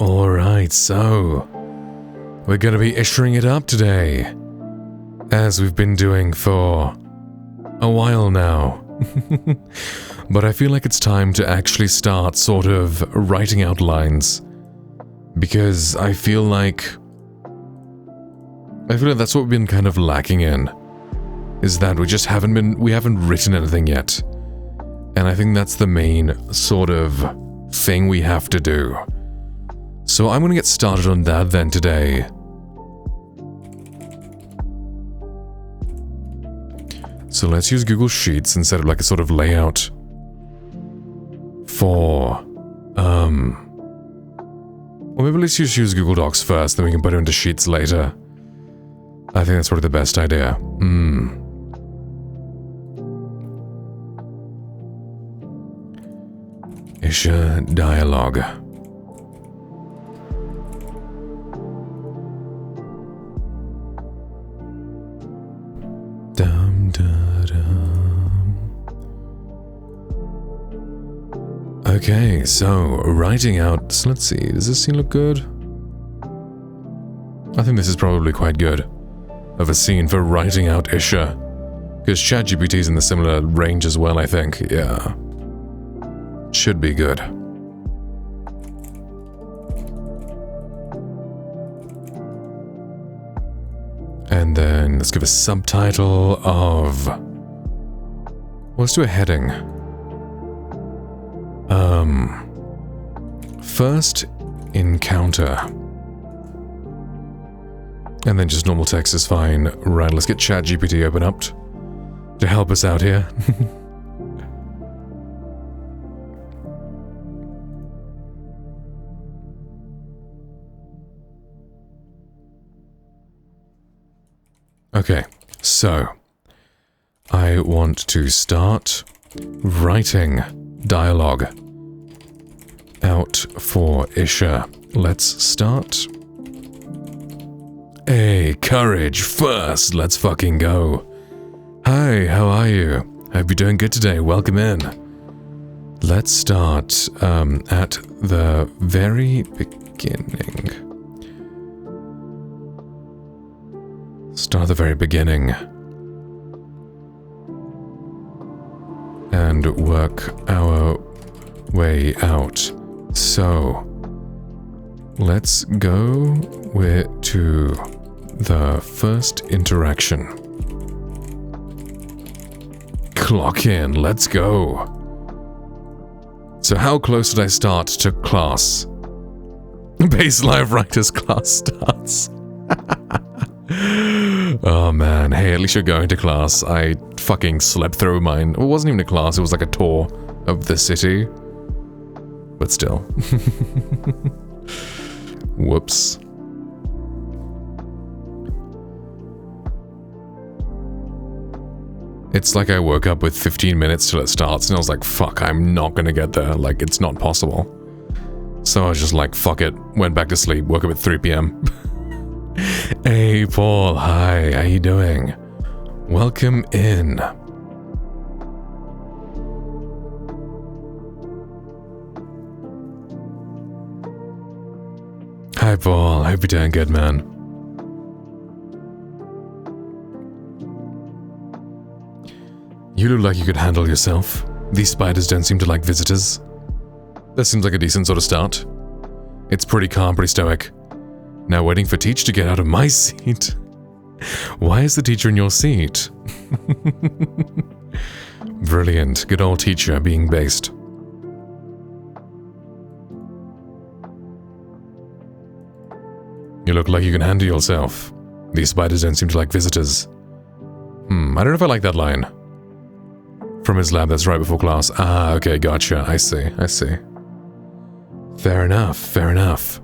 Alright, so we're gonna be issuing it up today, as we've been doing for a while now. But I feel like it's time to actually start sort of writing out lines, because I feel like that's what we've been kind of lacking in, is that we haven't written anything yet. And I think that's the main sort of thing we have to do. So I'm gonna get started on that then today. So let's use Google Sheets and set up like a sort of layout for, or maybe let's just use Google Docs first, then we can put it into Sheets later. I think that's probably the best idea. Issue dialogue. Dum da dum. Okay, so writing out. So let's see. Does this scene look good? I think this is probably quite good of a scene for writing out Isha, because ChatGPT's in the similar range as well. I think, yeah, should be good. And then let's give a subtitle of... Well, let's do a heading. First encounter. And then just normal text is fine. Right, let's get ChatGPT open up to help us out here. Okay, so I want to start writing dialogue out for Isha. Let's start. Hey, courage first, let's fucking go. Hi, how are you? Hope you're doing good today, welcome in. Let's start at the very beginning. Start at the very beginning. And work our way out. So, let's go to the first interaction. Clock in, let's go. So how close did I start to class? Base Live Writers class starts. Oh man, hey, at least you're going to class. I fucking slept through mine. It wasn't even a class, it was like a tour of the city. But still. Whoops. It's like I woke up with 15 minutes till it starts and I was like, fuck, I'm not gonna get there. Like, it's not possible. So I was just like, fuck it. Went back to sleep, woke up at 3 p.m. Hey, Paul. Hi, how you doing? Welcome in. Hi, Paul. Hope you're doing good, man. You look like you could handle yourself. These spiders don't seem to like visitors. That seems like a decent sort of start. It's pretty calm, pretty stoic. Now waiting for teacher to get out of my seat. Why is the teacher in your seat? Brilliant. Good old teacher being based. You look like you can handle yourself. These spiders don't seem to like visitors. I don't know if I like that line. From his lab, that's right before class. Ah, okay, gotcha. I see. Fair enough, fair enough.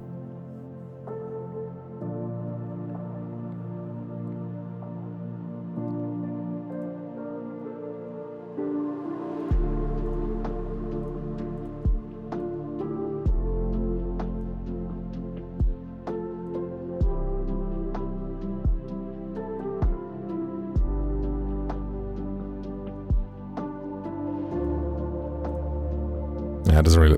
Yeah, it doesn't really...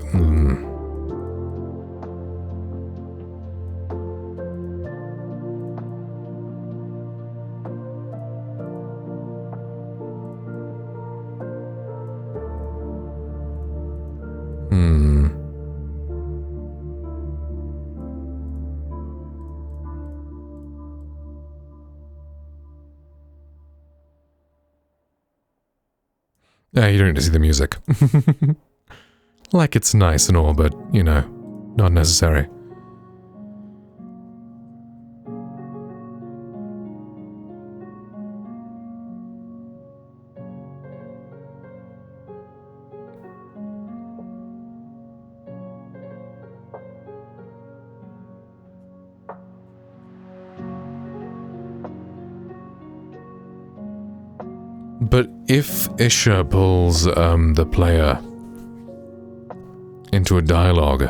Hmm. You don't need to see the music. Like, it's nice and all, but, you know, not necessary. But if Isha pulls the player into a dialogue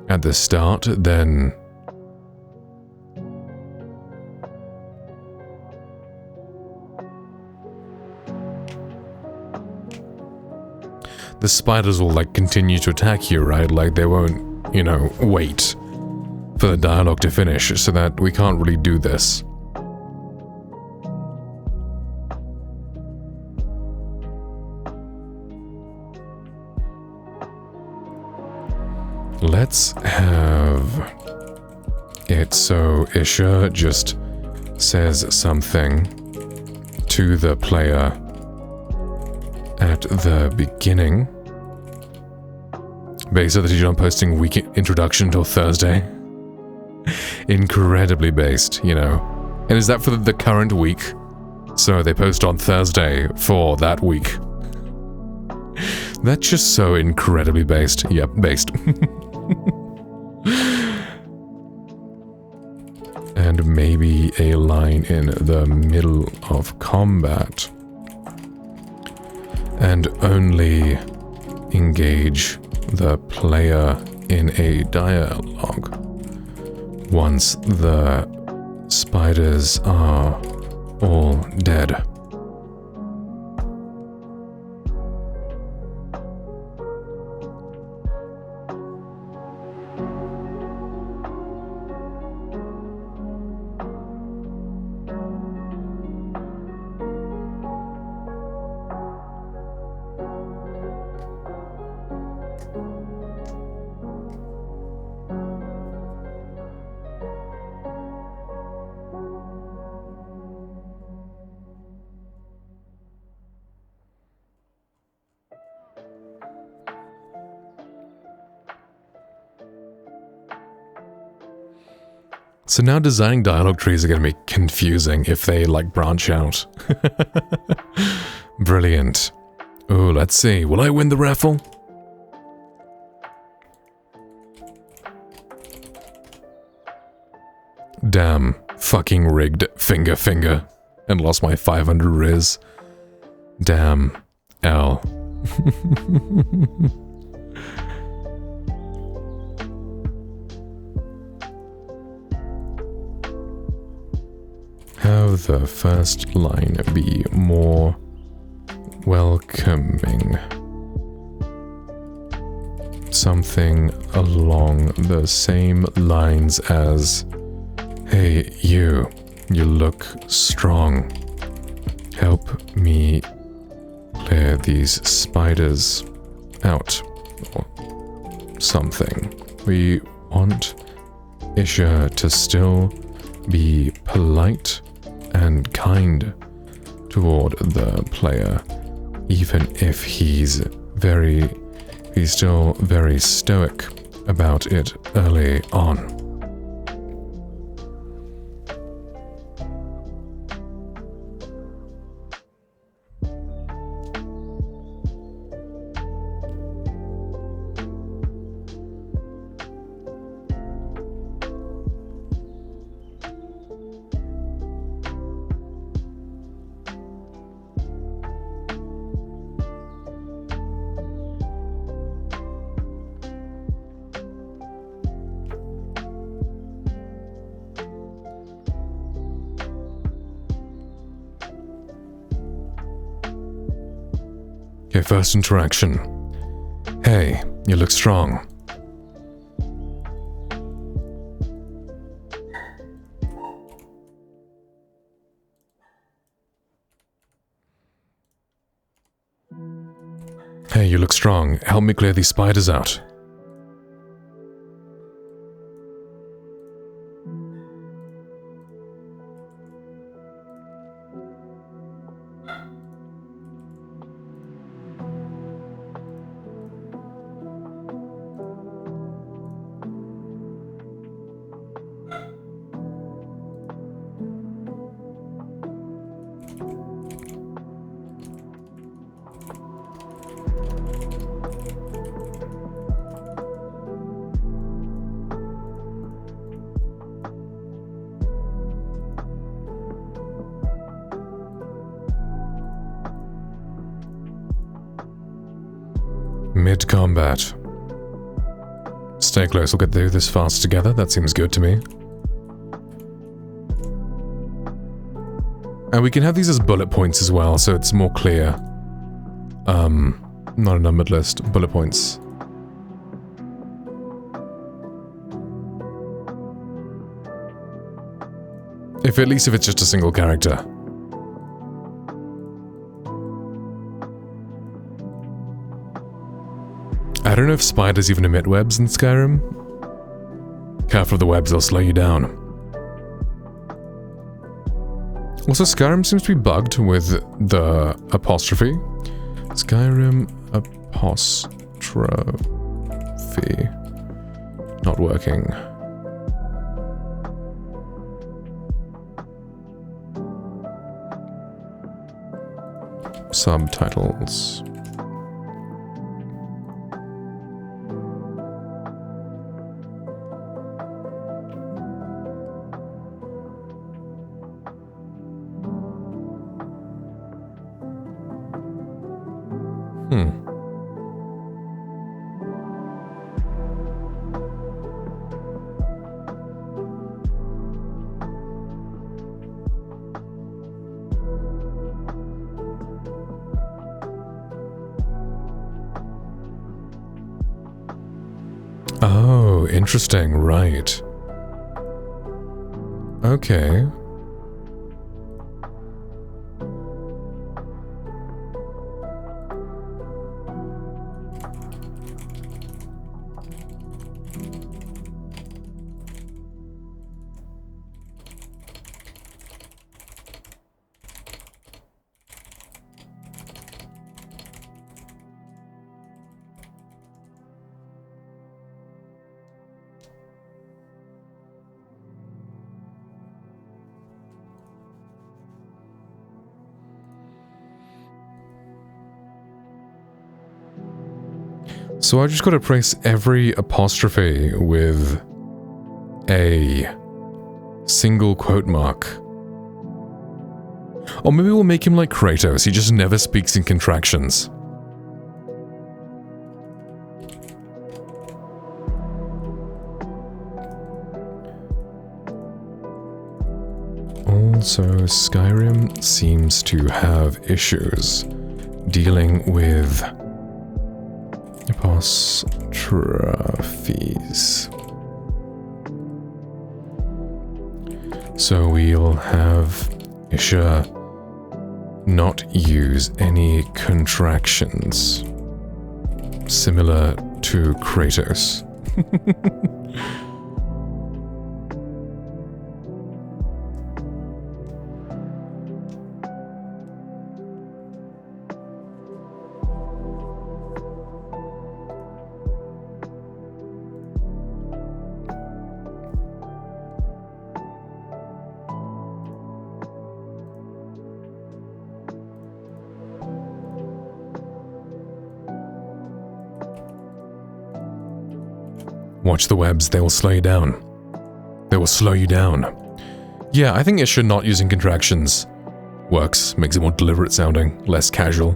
at the start, then the spiders will, like, continue to attack you, right? Like, they won't, you know, wait for the dialogue to finish, so that we can't really do this. Let's have it so Isha just says something to the player at the beginning. Based on that you're not posting week introduction till Thursday. Incredibly based, you know. And is that for the current week? So they post on Thursday for that week. That's just so incredibly based. Yep, based. And maybe a line in the middle of combat. And only engage the player in a dialogue once the spiders are all dead. So now designing dialogue trees are going to be confusing if they, like, branch out. Brilliant. Oh, let's see. Will I win the raffle? Damn. Fucking rigged finger. And lost my 500 Riz. Damn. L. Have the first line be more welcoming. Something along the same lines as, "Hey, you look strong. Help me clear these spiders out," or something. We want Isha to still be polite and kind toward the player, even if he's still very stoic about it early on. Okay, first interaction. "Hey, you look strong." Hey, you look strong. Help me clear these spiders out. Mid-combat. Stay close, we'll get through this fast together. That seems good to me. And we can have these as bullet points as well, so it's more clear. Not a numbered list, bullet points. At least if it's just a single character. I don't know if spiders even emit webs in Skyrim. Careful of the webs, they'll slow you down. Also, Skyrim seems to be bugged with the apostrophe. Skyrim apostrophe. Not working. Subtitles. Oh, interesting, right. Okay. So I just gotta replace every apostrophe with a single quote mark. Or maybe we'll make him like Kratos, he just never speaks in contractions. Also, Skyrim seems to have issues dealing with apostrophes. So we'll have Isha not use any contractions, similar to Kratos. Watch the webs, they will slow you down. They will slow you down. Yeah, I think Isha not using contractions works, makes it more deliberate sounding, less casual.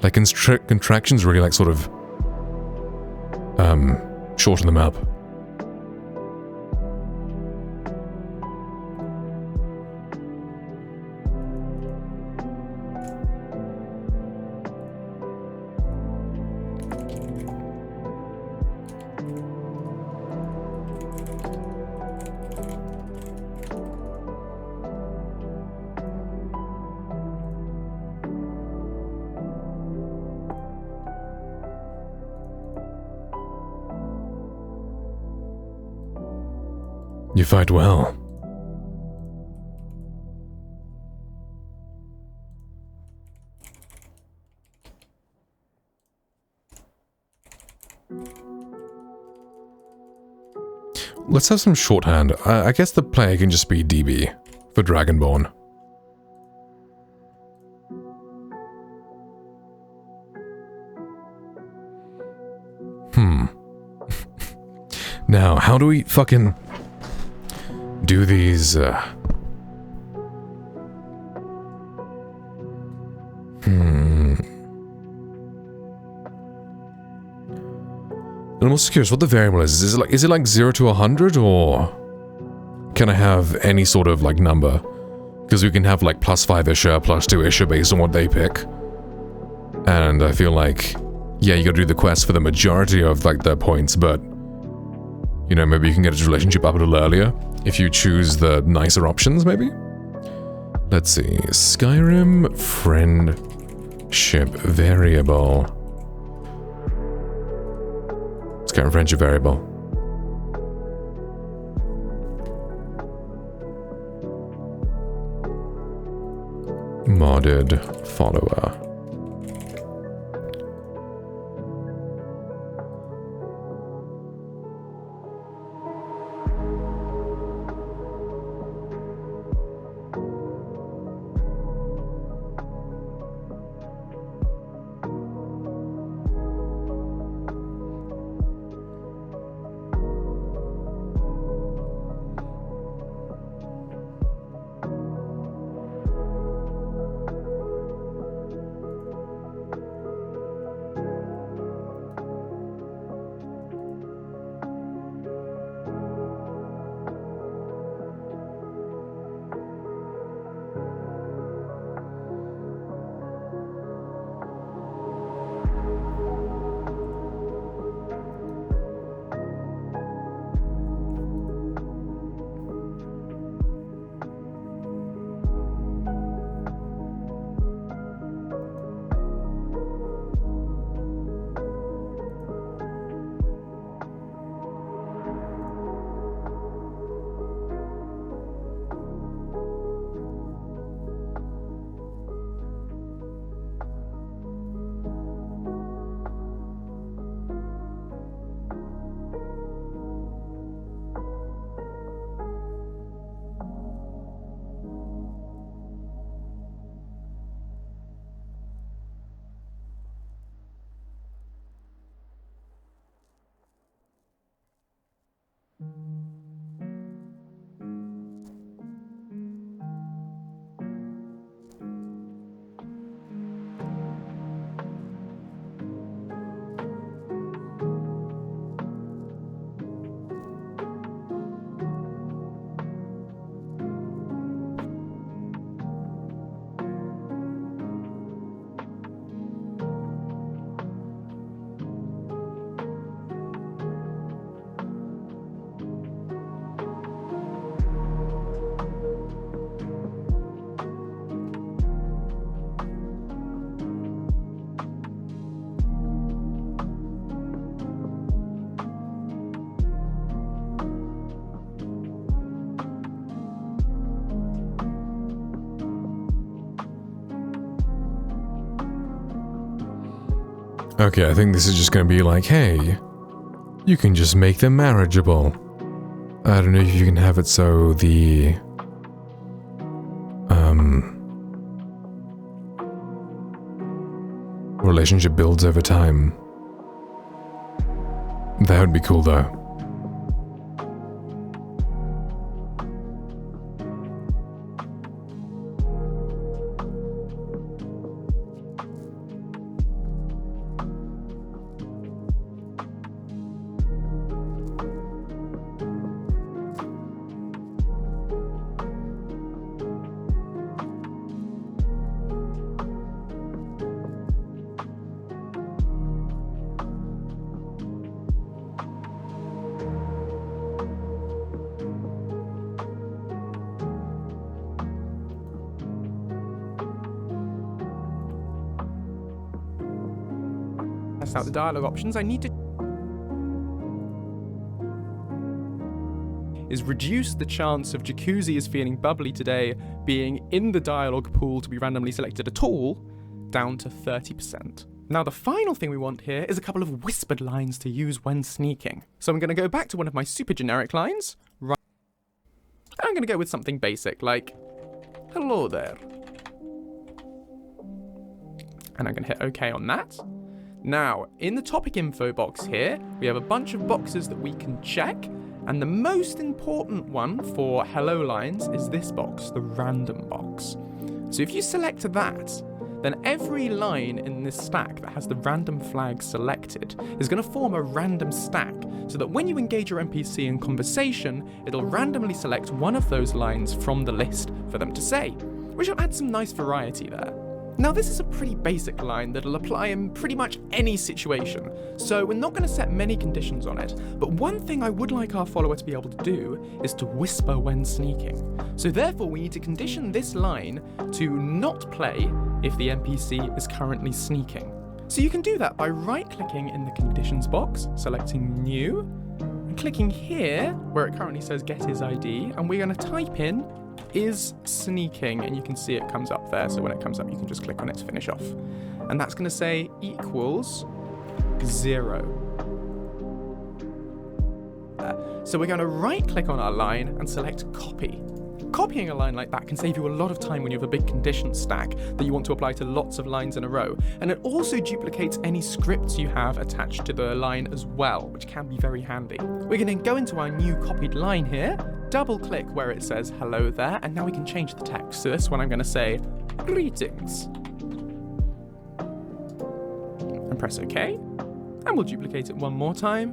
Like contractions really like sort of shorten them up. You fight well. Let's have some shorthand. I guess the player can just be DB for Dragonborn. Now, how do we fucking do these, I'm also curious what the variable is. Is it like 0 to 100, or can I have any sort of like number? Because we can have like +5 Isha, +2 Isha based on what they pick. And I feel like, yeah, you gotta do the quest for the majority of like the points, but you know, maybe you can get his relationship up a little earlier if you choose the nicer options, maybe? Let's see. Skyrim friendship variable. Skyrim friendship variable. Modded follower. Okay, I think this is just gonna be like, hey, you can just make them marriageable. I don't know if you can have it so the... relationship builds over time. That would be cool though. Out the dialogue options, I need to... is reduce the chance of Jacuzzi is feeling bubbly today being in the dialogue pool to be randomly selected at all down to 30%. Now the final thing we want here is a couple of whispered lines to use when sneaking. So I'm going to go back to one of my super generic lines. Right. I'm going to go with something basic like, hello there. And I'm going to hit OK on that. Now, in the topic info box here, we have a bunch of boxes that we can check. And the most important one for hello lines is this box, the random box. So if you select that, then every line in this stack that has the random flag selected is going to form a random stack, so that when you engage your NPC in conversation, it'll randomly select one of those lines from the list for them to say, which will add some nice variety there. Now this is a pretty basic line that'll apply in pretty much any situation, so we're not going to set many conditions on it, but one thing I would like our follower to be able to do is to whisper when sneaking. So therefore we need to condition this line to not play if the NPC is currently sneaking. So you can do that by right-clicking in the conditions box, selecting new, and clicking here where it currently says get his ID, and we're going to type in is sneaking, and you can see it comes up there, so when it comes up you can just click on it to finish off. And that's going to say equals 0. So we're going to right click on our line and select copy. Copying a line like that can save you a lot of time when you have a big condition stack that you want to apply to lots of lines in a row, and it also duplicates any scripts you have attached to the line as well, which can be very handy. We're going to go into our new copied line here, double click where it says hello there, and now we can change the text. So this one I'm going to say greetings, and press OK, and we'll duplicate it one more time.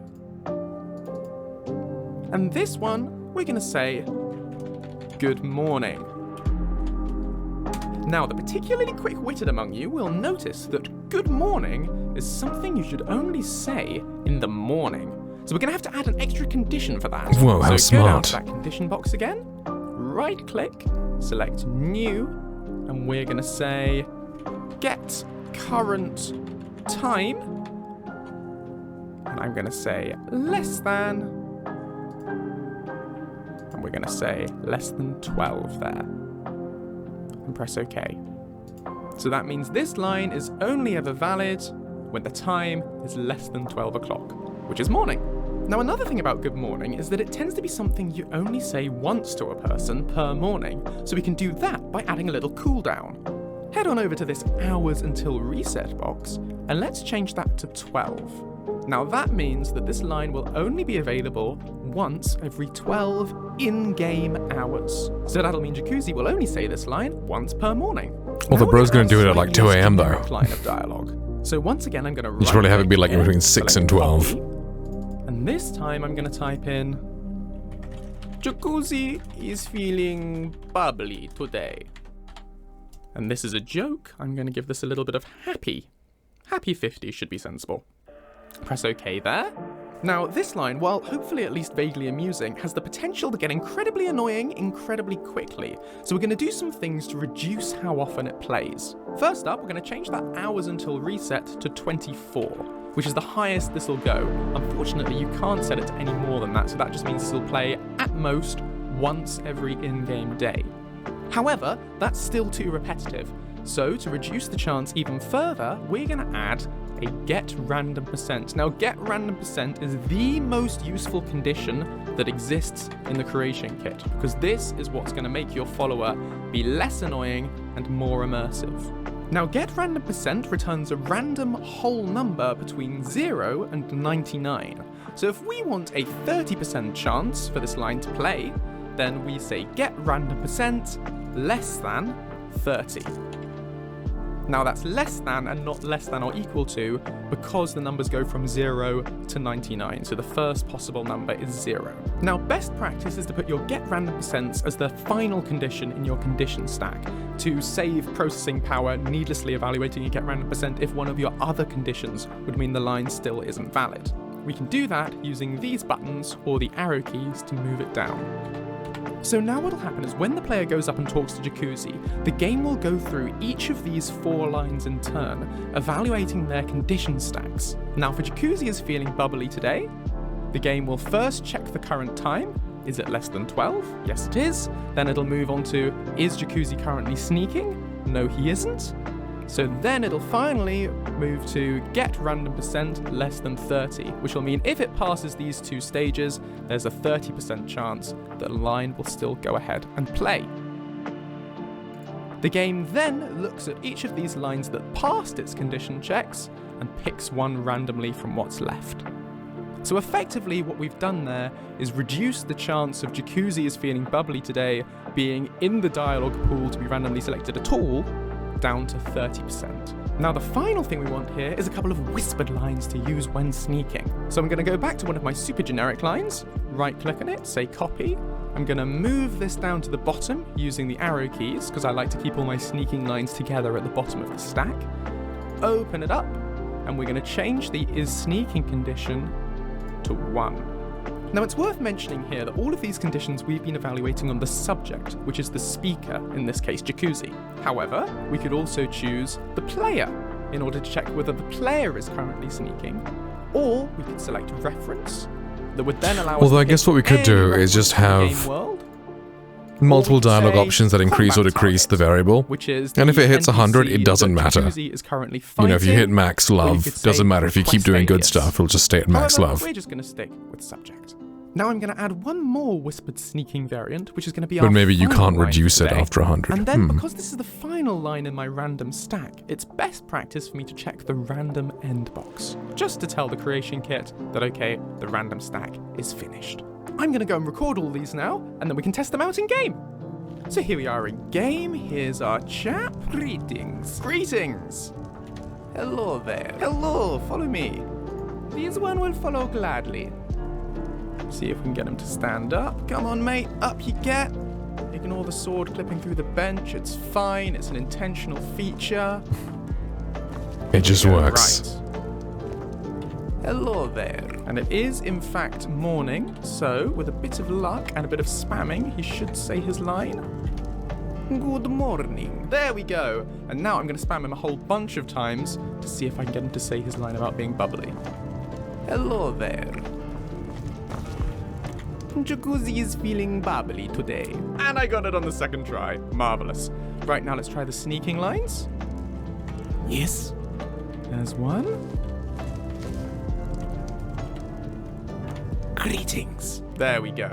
And this one we're going to say good morning. Now, the particularly quick-witted among you will notice that good morning is something you should only say in the morning. So we're going to have to add an extra condition for that. Whoa, how so go down smart. to that condition box again, right-click, select new, and we're going to say get current time, and I'm going to say less than, we're going to say less than 12 there, and press OK. So that means this line is only ever valid when the time is less than 12 o'clock, which is morning. Now another thing about good morning is that it tends to be something you only say once to a person per morning, so we can do that by adding a little cooldown. Head on over to this hours until reset box, and let's change that to 12. Now that means that this line will only be available once every 12 in-game hours. So that'll mean Jacuzzi will only say this line once per morning. Well, the bro's going to do it at like 2 a.m. though. Line of dialogue. So once again, I'm going to You should probably have it be like in between 6 and 12. Copy, and this time I'm going to type in Jacuzzi is feeling bubbly today. And this is a joke. I'm going to give this a little bit of happy. Happy 50 should be sensible. Press OK there. Now, this line, while hopefully at least vaguely amusing, has the potential to get incredibly annoying incredibly quickly. So we're going to do some things to reduce how often it plays. First up, we're going to change that hours until reset to 24, which is the highest this will go. Unfortunately, you can't set it to any more than that, so that just means this will play at most once every in-game day. However, that's still too repetitive. So to reduce the chance even further, we're going to add a get random %. Now, get random % is the most useful condition that exists in the creation kit, because this is what's going to make your follower be less annoying and more immersive. Now, get random % returns a random whole number between 0 and 99. So if we want a 30% chance for this line to play, then we say get random % less than 30. Now that's less than and not less than or equal to, because the numbers go from 0 to 99, so the first possible number is 0. Now best practice is to put your get random % as the final condition in your condition stack, to save processing power needlessly evaluating your get random % if one of your other conditions would mean the line still isn't valid. We can do that using these buttons or the arrow keys to move it down. So now what'll happen is when the player goes up and talks to Jacuzzi, the game will go through each of these 4 lines in turn, evaluating their condition stacks. Now for Jacuzzi is feeling bubbly today, the game will first check the current time, Is it less than 12? Yes, it is. Then it'll move on to, is Jacuzzi currently sneaking? No, he isn't. So then it'll finally move to get random percent less than 30, which will mean if it passes these two stages, there's a 30% chance that a line will still go ahead and play. The game then looks at each of these lines that passed its condition checks and picks one randomly from what's left. So effectively what we've done there is reduce the chance of Jacuzzi is feeling bubbly today being in the dialogue pool to be randomly selected at all, down to 30%. Now the final thing we want here is a couple of whispered lines to use when sneaking. So I'm going to go back to one of my super generic lines, right click on it, say copy. I'm going to move this down to the bottom using the arrow keys because I like to keep all my sneaking lines together at the bottom of the stack. Open it up and we're going to change the is sneaking condition to 1. Now it's worth mentioning here that all of these conditions we've been evaluating on the subject, which is the speaker, in this case Jacuzzi. However, we could also choose the player in order to check whether the player is currently sneaking, or we could select reference that would then allow us Although to I guess pick what we could any do is reference just to the game have world, multiple or we could dialogue say options that increase or combat decrease the target, variable. which is And if the it hits 100, it NPC doesn't that matter. Jacuzzi is currently You know, if you hit fighting, max or you love, could say doesn't matter. If you keep doing good request stuff, it'll just stay at max However, love. we're just going to stick with subject. Now I'm going to add one more whispered sneaking variant, which is going to be But our maybe you final can't line reduce for it today. after 100. And then, because this is the final line in my random stack, it's best practice for me to check the random end box, just to tell the creation kit that, okay, the random stack is finished. I'm going to go and record all these now, and then we can test them out in game. So here we are in game. Here's our chap. Greetings. Greetings. Hello there. Hello, follow me. This one will follow gladly. See if we can get him to stand up. Come on, mate, up you get. Ignore the sword clipping through the bench. It's fine. It's an intentional feature. It just Go works. right. Hello there. And it is, in fact, morning. So, with a bit of luck and a bit of spamming, he should say his line. Good morning. There we go. And now I'm going to spam him a whole bunch of times to see if I can get him to say his line about being bubbly. Hello there. Jacuzzi is feeling bubbly today. And I got it on the second try. Marvelous. Right, now let's try the sneaking lines. Yes. There's one. Greetings. There we go.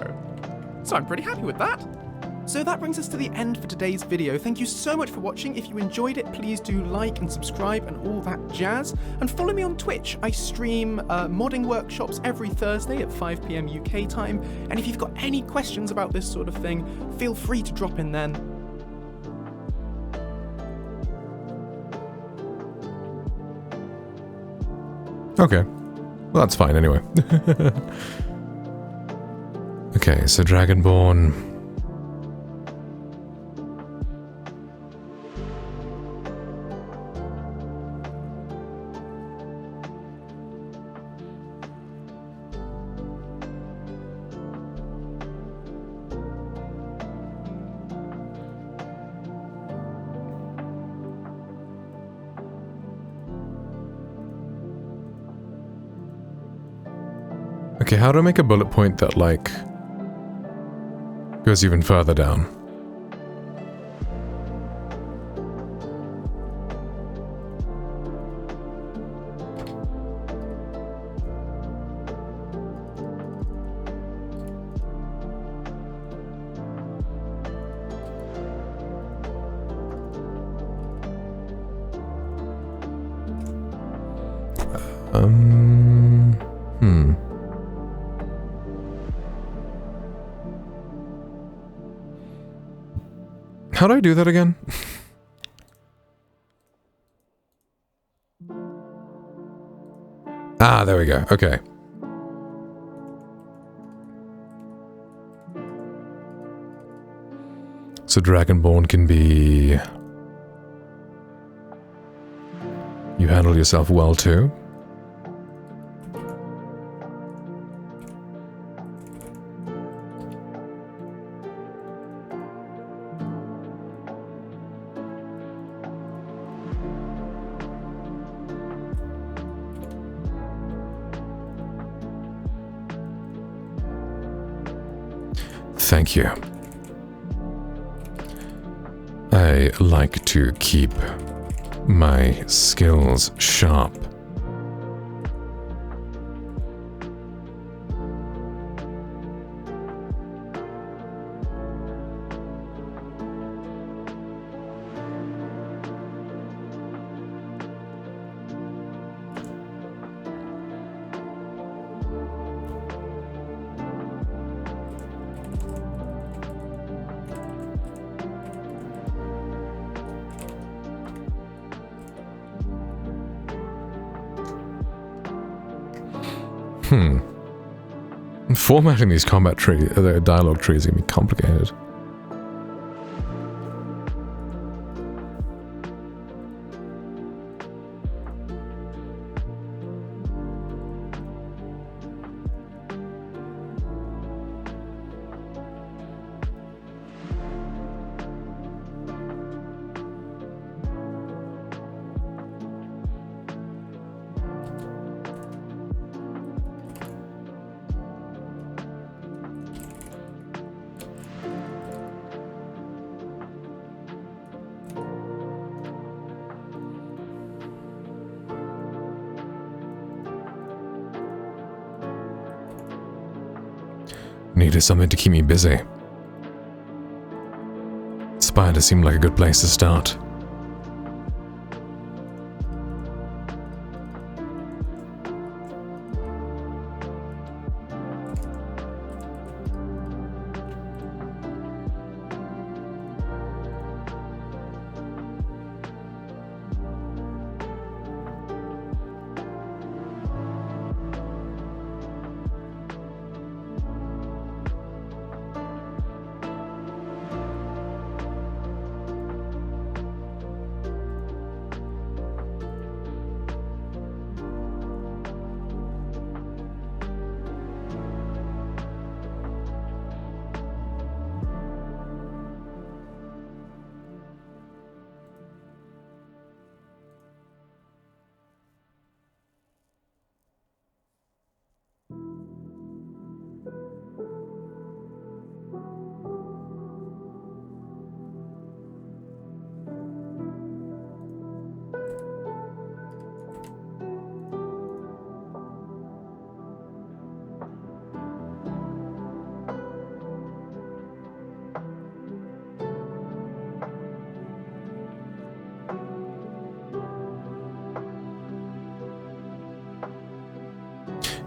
So I'm pretty happy with that. So that brings us to the end for today's video. Thank you so much for watching. If you enjoyed it, please do like and subscribe and all that jazz. And follow me on Twitch. I stream modding workshops every Thursday at 5 PM UK time. And if you've got any questions about this sort of thing, feel free to drop in then. Okay. Well, that's fine anyway. Okay, so Dragonborn. Okay, how do I make a bullet point that, like, goes even further down? How do I do that again? Ah, there we go. Okay. So Dragonborn can be... You handle yourself well too. Thank you. I like to keep my skills sharp. Formatting these combat trees, the dialogue trees, is gonna be complicated. Needed something to keep me busy. Spider seemed like a good place to start.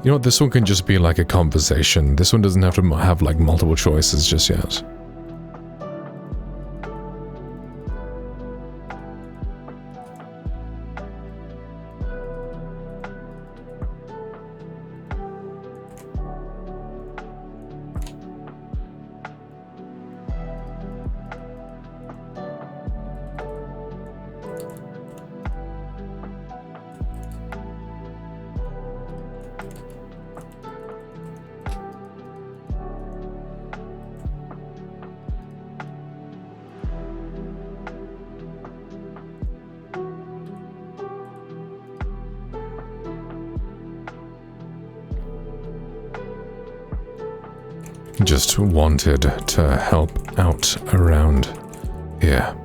You know what, this one can just be like a conversation. This one doesn't have to have like multiple choices just yet. Just wanted to help out around here.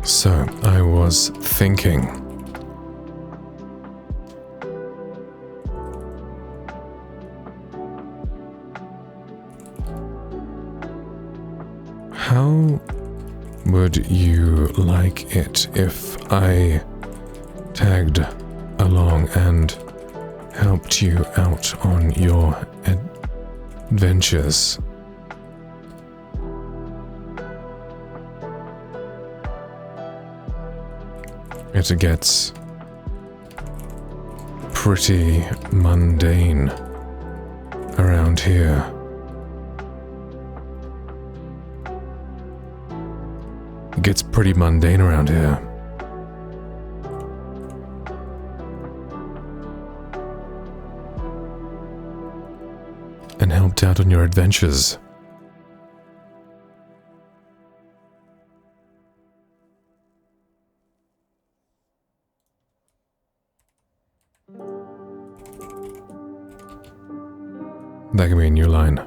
So, I was thinking. Would you like it if I tagged along and helped you out on your adventures? It gets pretty mundane around here. It gets pretty mundane around here. And helped out on your adventures. That can be a new line.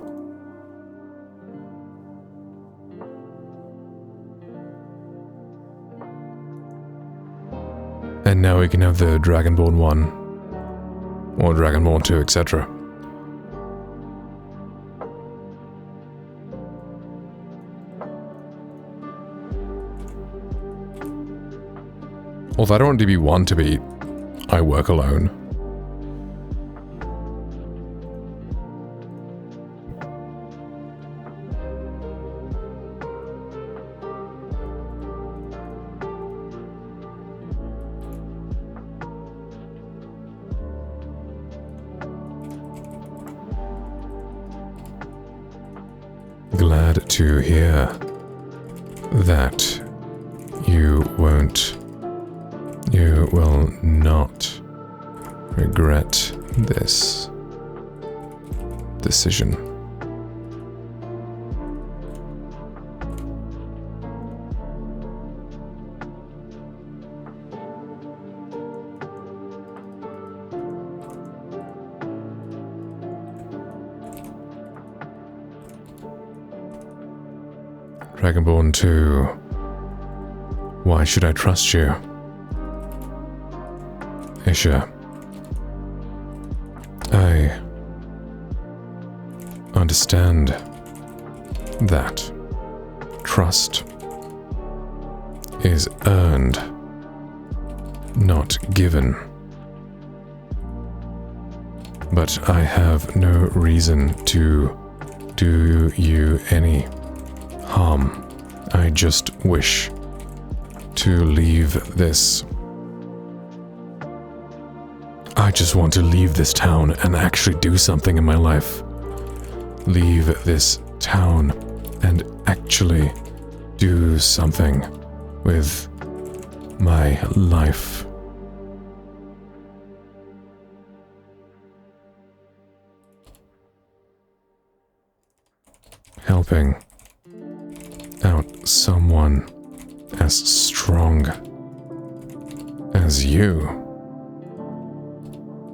And now we can have the Dragonborn 1, or Dragonborn 2, etc. Although I don't want DB1 to be I work alone. Glad to hear that you will not regret this decision. Dragonborn 2, why should I trust you? Isha, I understand that trust is earned, not given. But I have no reason to do you any harm. I just wish to leave this. I just want to leave this town and actually do something in my life. Leave this town and actually do something with my life. Helping out someone as strong as you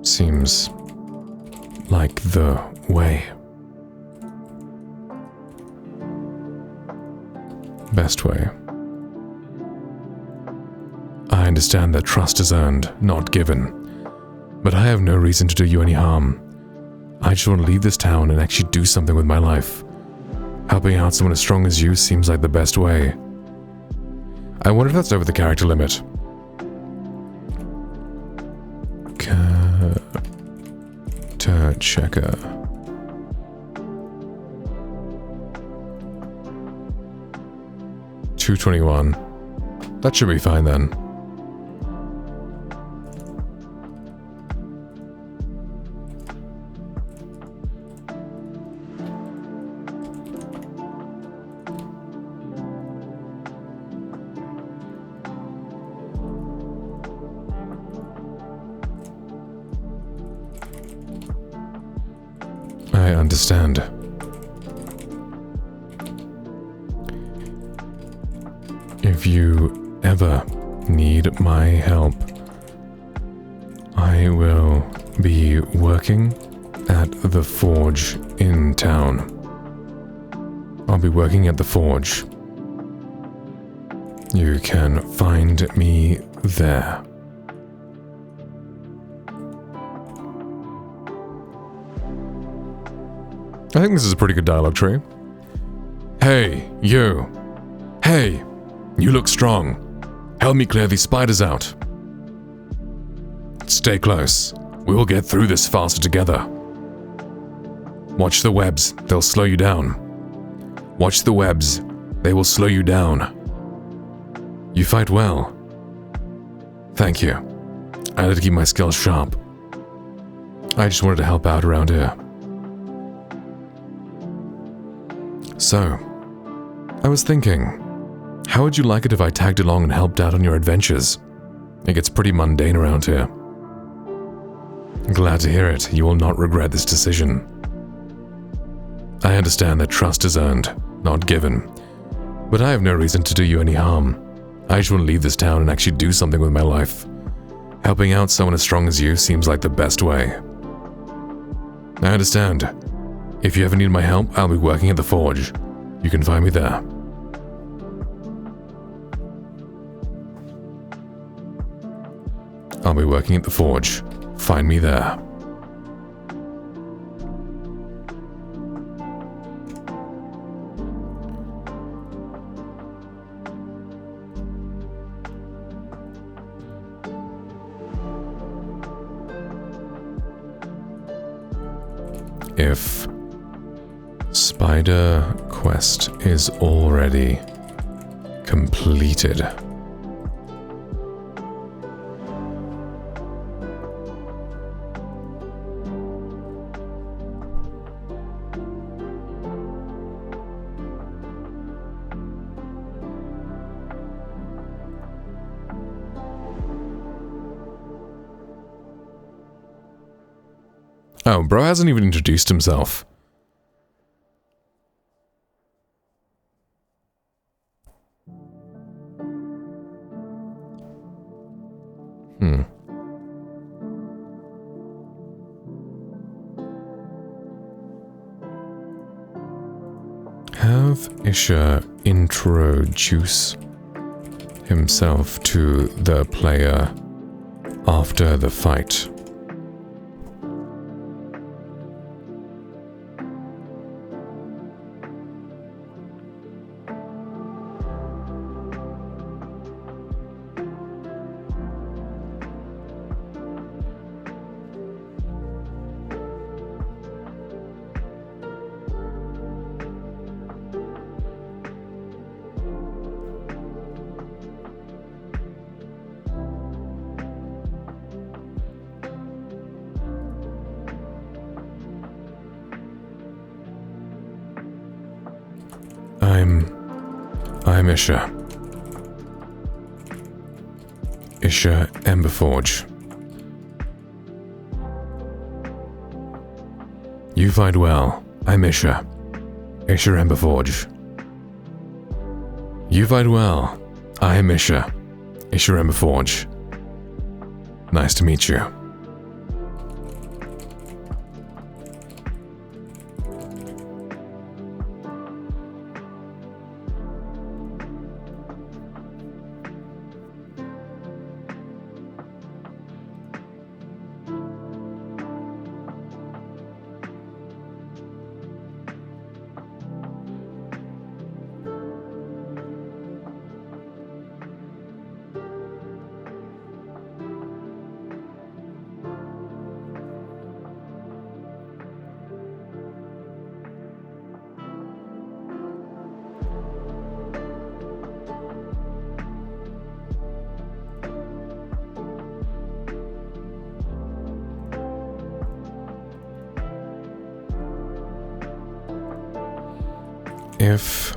seems like the way. Best way. I understand that trust is earned, not given, but I have no reason to do you any harm. I just want to leave this town and actually do something with my life. Helping out someone as strong as you seems like the best way. I wonder if that's over the character limit. Character checker. $221. That should be fine then. I understand. If you ever need my help, I will be working at the forge in town. I'll be working at the forge. You can find me there. I think this is a pretty good dialogue tree. Hey, you. Hey, You look strong. Help me clear these spiders out. Stay close. We will get through this faster together. Watch the webs. They'll slow you down. Watch the webs. They will slow you down. You fight well. Thank you. I had to keep my skills sharp. I just wanted to help out around here. So, I was thinking, how would you like it if I tagged along and helped out on your adventures? It gets pretty mundane around here. Glad to hear it. You will not regret this decision. I understand that trust is earned, not given. But I have no reason to do you any harm. I just want to leave this town and actually do something with my life. Helping out someone as strong as you seems like the best way. I understand. If you ever need my help, I'll be working at the Forge. You can find me there. I'll be working at the Forge. Find me there. If Spider Quest is already completed. Oh, bro hasn't even introduced himself. Have Isha introduce himself to the player after the fight. I'm Isha. Isha Emberforge. You fight well. I'm Isha. Isha Emberforge. You fight well. I am Isha. Isha Emberforge. Nice to meet you. If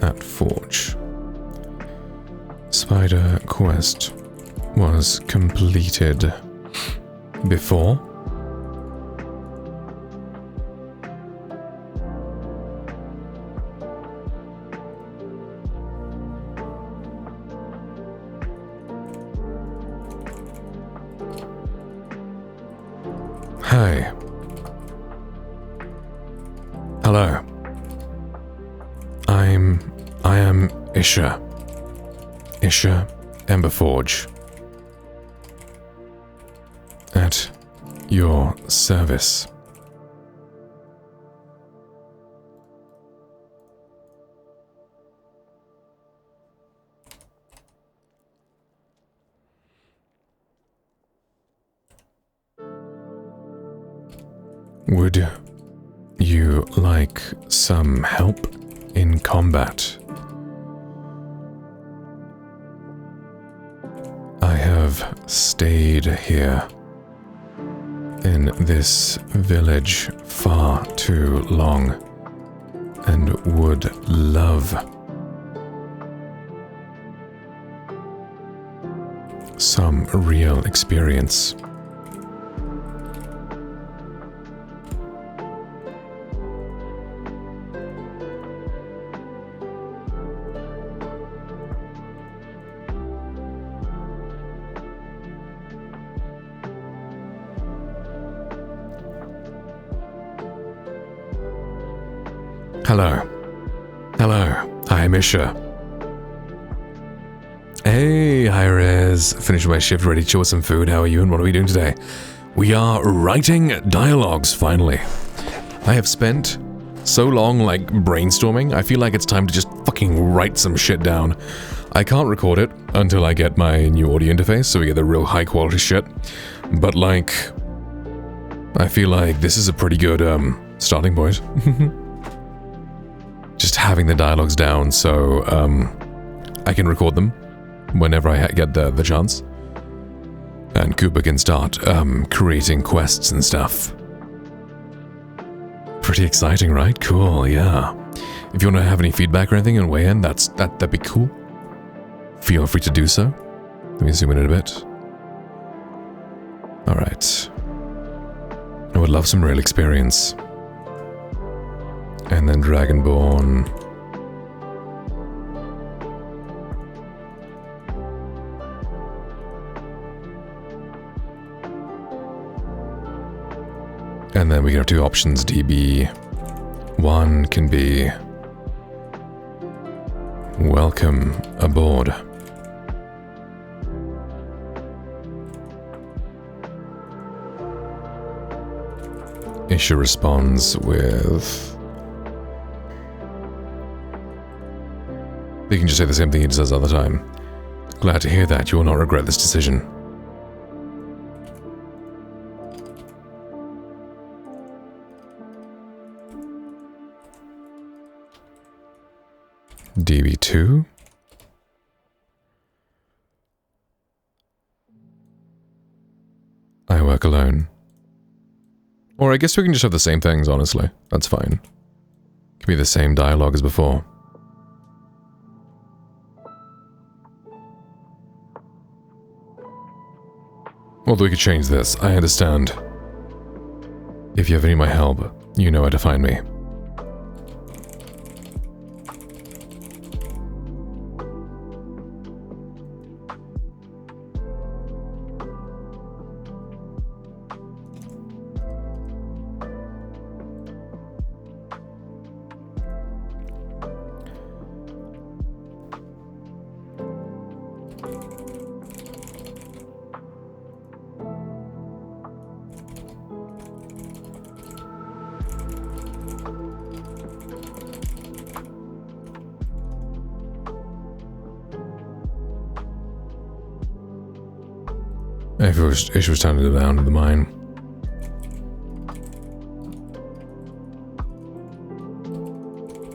at Forge Spider Quest was completed before Hi. Hello. I am Isha. Isha Emberforge. At your service. Would you like some help in combat? I have stayed here in this village far too long and would love some real experience. Hello. Hello. Hi, Misha. Hey, hi, Rez. Finished my shift, ready to chill with some food. How are you and what are we doing today? We are writing dialogues, finally. I have spent so long, like, brainstorming. I feel like it's time to just fucking write some shit down. I can't record it until I get my new audio interface, so we get the real high quality shit. But, like, I feel like this is a pretty good, starting point. Just having the dialogues down so I can record them whenever I get the chance. And Cooper can start creating quests and stuff. Pretty exciting, right? Cool, yeah. If you want to have any feedback or anything and weigh in, that'd be cool. Feel free to do so. Let me zoom in a bit. Alright. I would love some real experience. And then Dragonborn. And then we have two options, DB. One can be welcome aboard. Isha responds with... You can just say the same thing he says all the time. Glad to hear that. You will not regret this decision. DB2? I work alone. Or I guess we can just have the same things, honestly. That's fine. Can be the same dialogue as before. Although we could change this, I understand. If you ever need my help, you know where to find me. If it was time to go down to the mine.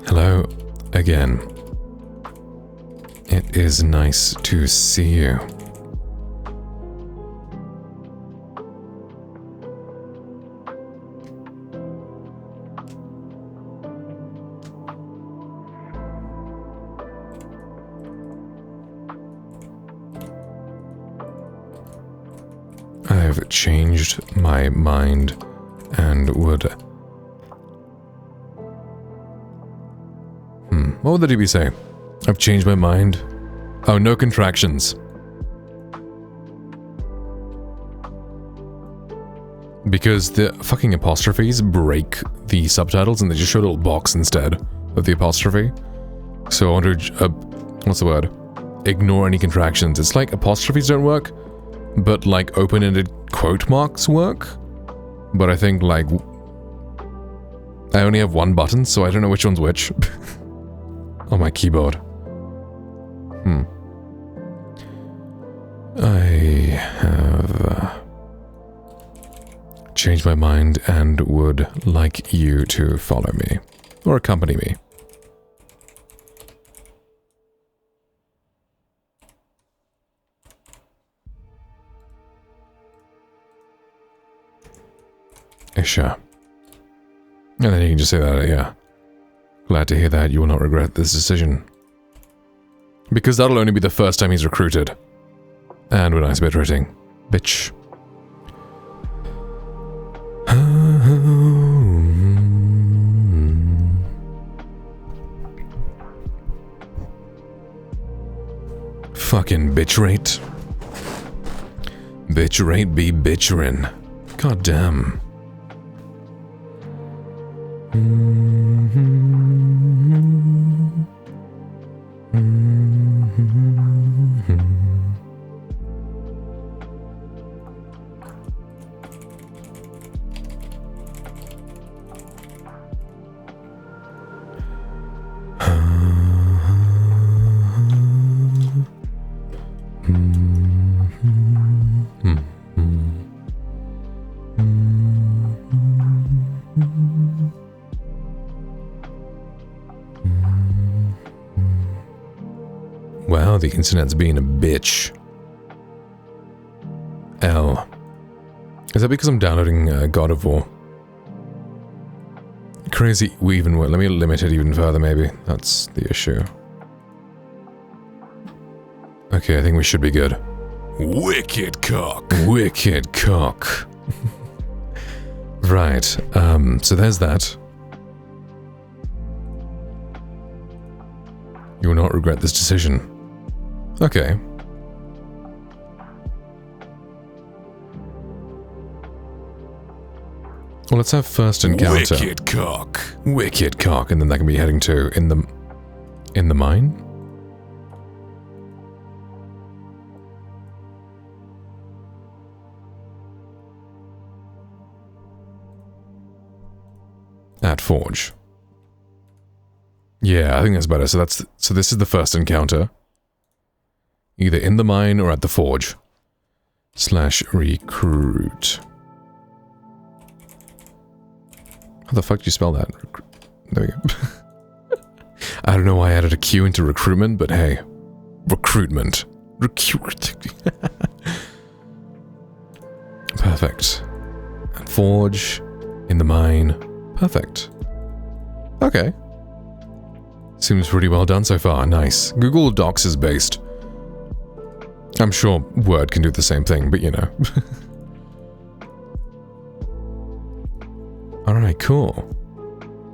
Hello again. It is nice to see you. I've changed my mind and would... What would the DB say? I've changed my mind. Oh, no contractions. Because the fucking apostrophes break the subtitles and they just show a little box instead of the apostrophe. So I want to... what's the word? Ignore any contractions. It's like apostrophes don't work, but like open-ended quote marks work. But I think like... I only have one button, so I don't know which one's which. On my keyboard. I have changed my mind and would like you to follow me or accompany me. Sure. And then you can just say that, yeah. Glad to hear that you will not regret this decision. Because that'll only be the first time he's recruited. And with nice bit rating. Bitch. Fucking bitch rate. Bitch rate be bitcherin'. God damn. Wow, the internet's being a bitch. L. Is that because I'm downloading God of War? Crazy, let me limit it even further maybe. That's the issue. Okay, I think we should be good. Wicked cock. Wicked cock. Right, so there's that. You will not regret this decision. Okay. Well, let's have first encounter. Wicked cock. Wicked cock, and then that can be heading to in the mine? At Forge. Yeah, I think that's better. So this is the first encounter. Either in the mine or at the Forge. /recruit. How the fuck do you spell that? There we go. I don't know why I added a Q into recruitment, but hey. Recruitment. Recruit. Perfect. At Forge. In the mine. Perfect. Okay. Seems pretty well done so far. Nice. Google Docs is based. I'm sure Word can do the same thing, but you know. Alright, cool.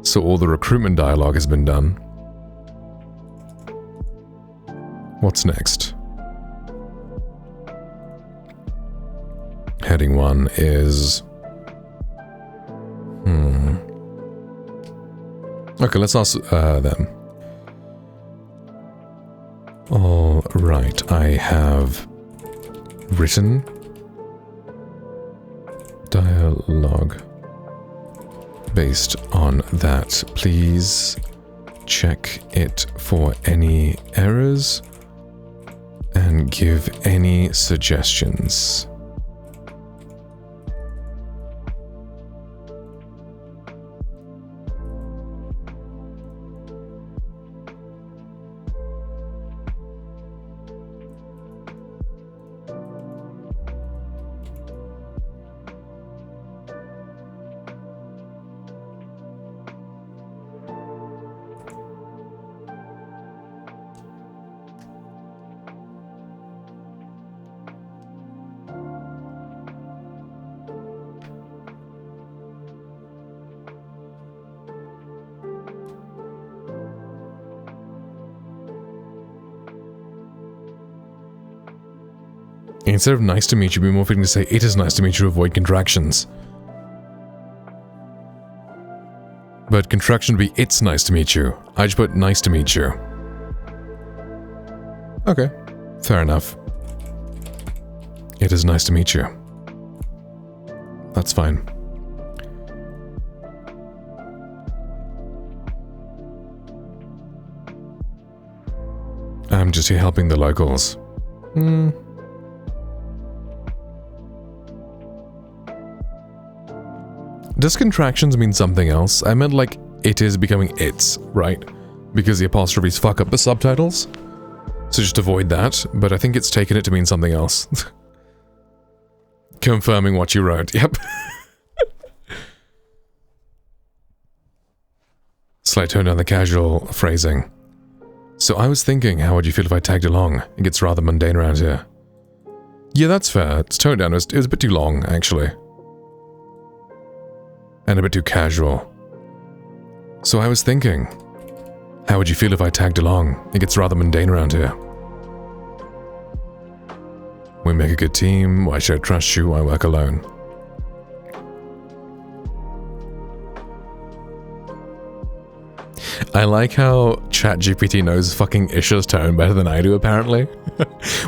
So all the recruitment dialogue has been done. What's next? Heading 1 is... Okay, let's ask them. All right, I have written dialogue based on that. Please check it for any errors and give any suggestions. Instead of nice to meet you, be more fitting to say it is nice to meet you, avoid contractions. But contraction would be it's nice to meet you. I just put nice to meet you. Okay, fair enough. It is nice to meet you. That's fine. I'm just here helping the locals. Does contractions mean something else? I meant like it is becoming it's, right? Because the apostrophes fuck up the subtitles. So just avoid that, but I think it's taken it to mean something else. Confirming what you wrote, yep. Slight tone down the casual phrasing. So I was thinking, how would you feel if I tagged along? It gets rather mundane around here. Yeah, that's fair. It's toned down. It was a bit too long, actually. And a bit too casual. So I was thinking, how would you feel if I tagged along? It gets rather mundane around here. We make a good team. Why should I trust you? I work alone. I like how ChatGPT knows fucking Isha's tone better than I do, apparently.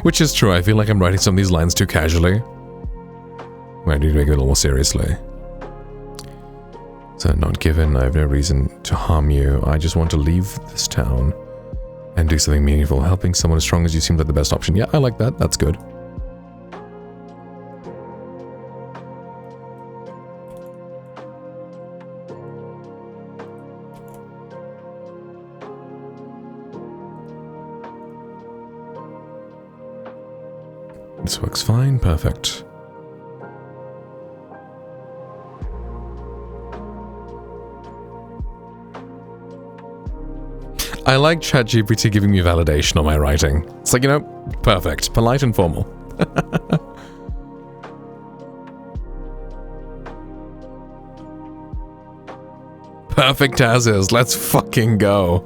Which is true. I feel like I'm writing some of these lines too casually. I need to make it a little more seriously. So, not given. I have no reason to harm you. I just want to leave this town and do something meaningful. Helping someone as strong as you seems like the best option. Yeah, I like that. That's good. This works fine. Perfect. I like ChatGPT giving me validation on my writing. It's like, you know, perfect. Polite and formal. Perfect as is. Let's fucking go.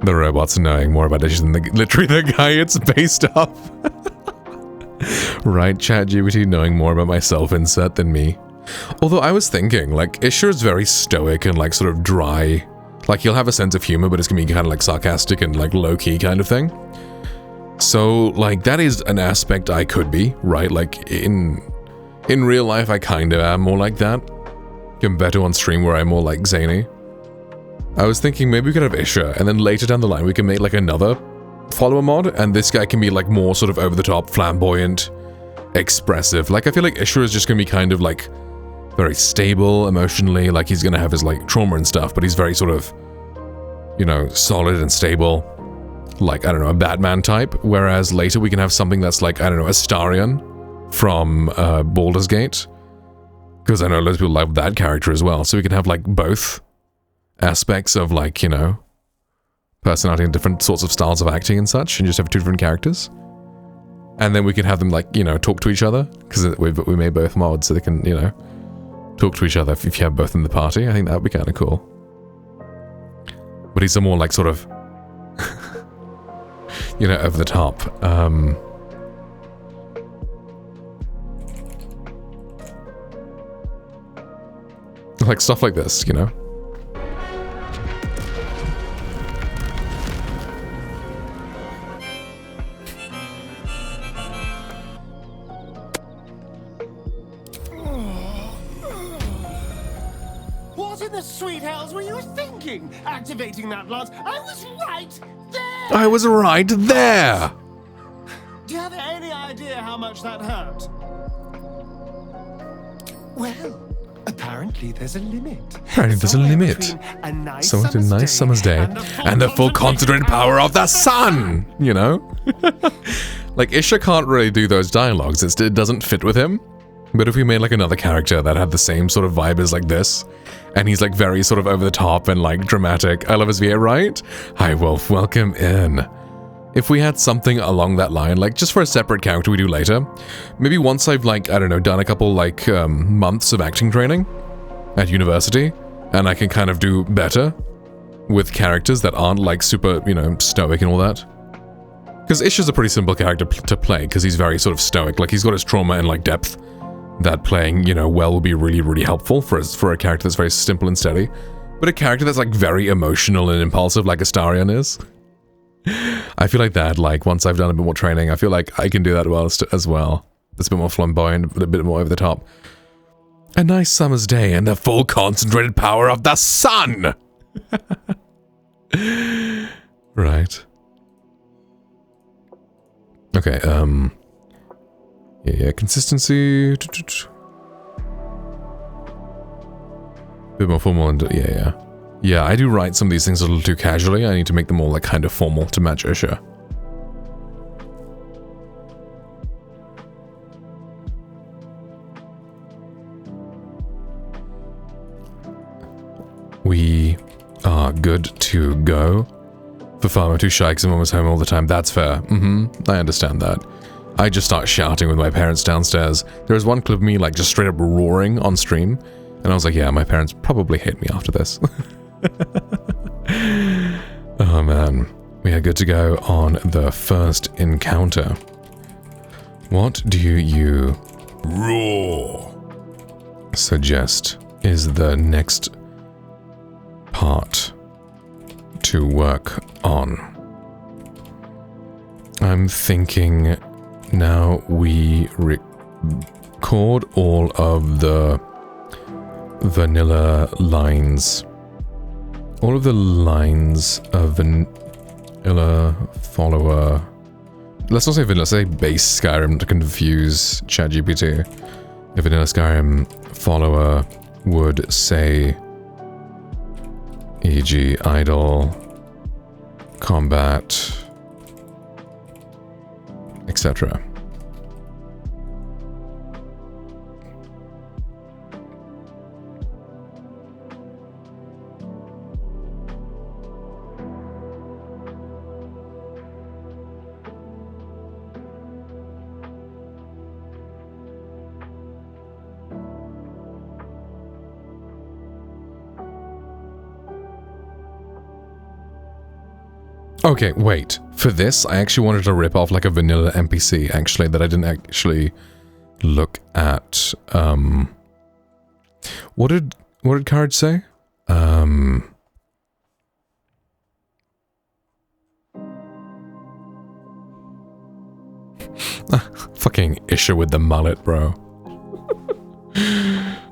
The robot's knowing more about issues than literally the guy it's based off. Right, ChatGPT knowing more about my self-insert than me. Although I was thinking, like, Isha is very stoic and, like, sort of dry. Like, he'll have a sense of humor, but it's gonna be kind of, like, sarcastic and, like, low-key kind of thing. So, like, that is an aspect I could be, right? Like, in real life, I kind of am more like that. Compared to on stream where I'm more, like, zany. I was thinking maybe we could have Isha, and then later down the line we can make, like, another follower mod, and this guy can be, like, more sort of over-the-top, flamboyant, expressive. Like, I feel like Isha is just gonna be kind of, like, very stable emotionally, like he's gonna have his, like, trauma and stuff, but he's very sort of, you know, solid and stable, like, I don't know, a Batman type, whereas later we can have something that's like, I don't know, Astarion from Baldur's Gate, because I know loads of people love that character as well, so we can have, like, both aspects of, like, you know, personality and different sorts of styles of acting and such, and just have two different characters. And then we can have them, like, you know, talk to each other, because we made both mods, so they can, you know, talk to each other if you have both in the party. I think that would be kind of cool. But he's a more, like, sort of, you know, over the top. Like, stuff like this, you know? Activating that lance. I was right there! I was right there! Do you have any idea how much that hurt? Well, apparently there's a limit. Apparently there's a limit. So it's a nice summer's day and the full concentrated power of the sun! You know? Like, Isha can't really do those dialogues. It doesn't fit with him. But if we made, like, another character that had the same sort of vibe as, like, this, and he's, like, very sort of over the top and, like, dramatic. I love his VA, right? Hi, Wolf. Welcome in. If we had something along that line, like, just for a separate character we do later, maybe once I've, like, I don't know, done a couple, like, months of acting training at university, and I can kind of do better with characters that aren't, like, super, you know, stoic and all that. Because Isha's a pretty simple character to play, because he's very sort of stoic. Like, he's got his trauma and, like, depth. That playing, you know, well will be really, really helpful for a character that's very simple and steady. But a character that's, like, very emotional and impulsive like Astarion is. I feel like that, like, once I've done a bit more training, I feel like I can do that well as well. It's a bit more flamboyant, a bit more over the top. A nice summer's day and the full concentrated power of the sun! Right. Okay, yeah, consistency. Bit more formal and yeah. Yeah, I do write some of these things a little too casually. I need to make them all like kind of formal to match Usher. We are good to go. For Farmer too shy because I'm almost home all the time. That's fair. I understand that. I just start shouting with my parents downstairs. There was one clip of me like just straight up roaring on stream. And I was like, yeah, my parents probably hate me after this. Oh man. We are good to go on the first encounter. What do you suggest is the next part to work on? I'm thinking now we record all of the vanilla lines. All of the lines of vanilla follower. Let's not say vanilla, let's say base Skyrim to confuse ChatGPT. A vanilla Skyrim follower would say, e.g. idle, combat, etc. Okay, wait. For this, I actually wanted to rip off like a vanilla NPC, actually, that I didn't actually look at. What did Courage say? Fucking Isha with the mullet, bro.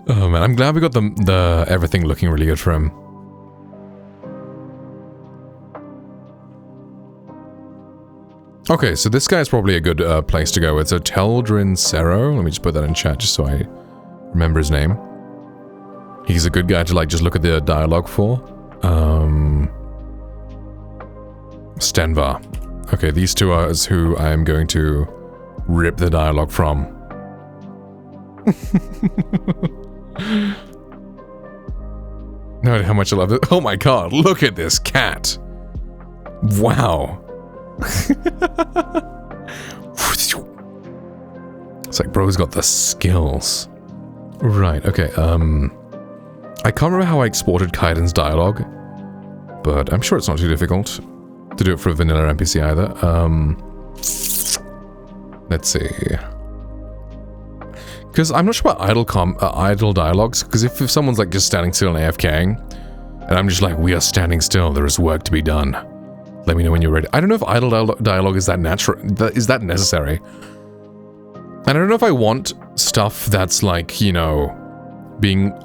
Oh man, I'm glad we got the everything looking really good for him. Okay, so this guy is probably a good place to go with. So Teldrin Sero, let me just put that in chat just so I remember his name. He's a good guy to like just look at the dialogue for. Stenvar. Okay, these two are who I am going to rip the dialogue from. No, how much I love it. Oh my god, look at this cat. Wow. It's like bro's got the skills. Right, okay, I can't remember how I exported Kaiden's dialogue, but I'm sure it's not too difficult to do it for a vanilla NPC either. Let's see. Because I'm not sure about idle dialogues, because if someone's like just standing still and AFKing, and I'm just like, we are standing still, there is work to be done. Let me know when you're ready. I don't know if idle dialogue is that natural, is that necessary. And I don't know if I want stuff that's like, you know,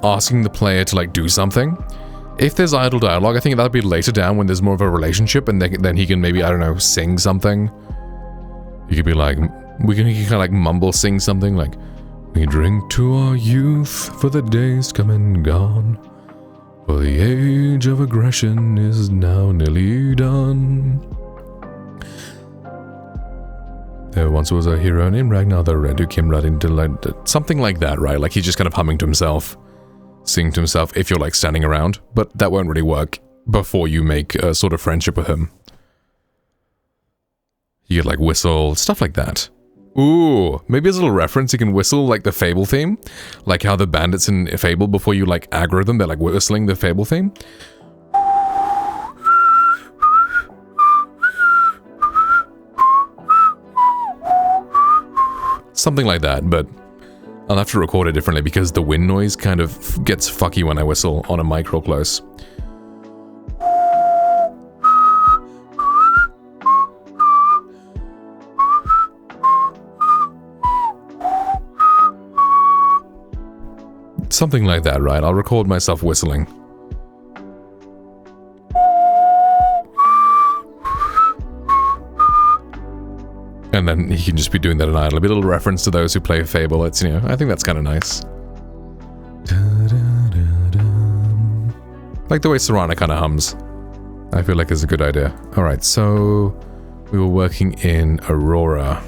asking the player to like do something. If there's idle dialogue, I think that'd be later down when there's more of a relationship, and then he can maybe, I don't know, sing something. He could be like, he can kind of like mumble sing something like, we drink to our youth for the days come and gone. For the age of aggression is now nearly done. There once was a hero named Ragnar the Red who came riding to like something like that, right? Like he's just kind of humming to himself, singing to himself if you're like standing around, but that won't really work before you make a sort of friendship with him. You could like whistle, stuff like that. Ooh, maybe as a little reference, you can whistle like the Fable theme. Like how the bandits in Fable, before you like aggro them, they're like whistling the Fable theme. Something like that, but I'll have to record it differently because the wind noise kind of gets fucky when I whistle on a mic real close. Something like that, right? I'll record myself whistling. And then he can just be doing that in idle. A little reference to those who play Fable. It's, you know, I think that's kind of nice. Like the way Serana kind of hums. I feel like it's a good idea. Alright, so we were working in Aurora.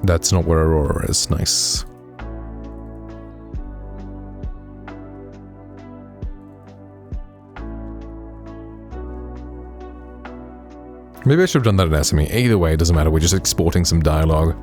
That's not where Aurora is. Nice. Maybe I should have done that in SME. Either way, it doesn't matter. We're just exporting some dialogue.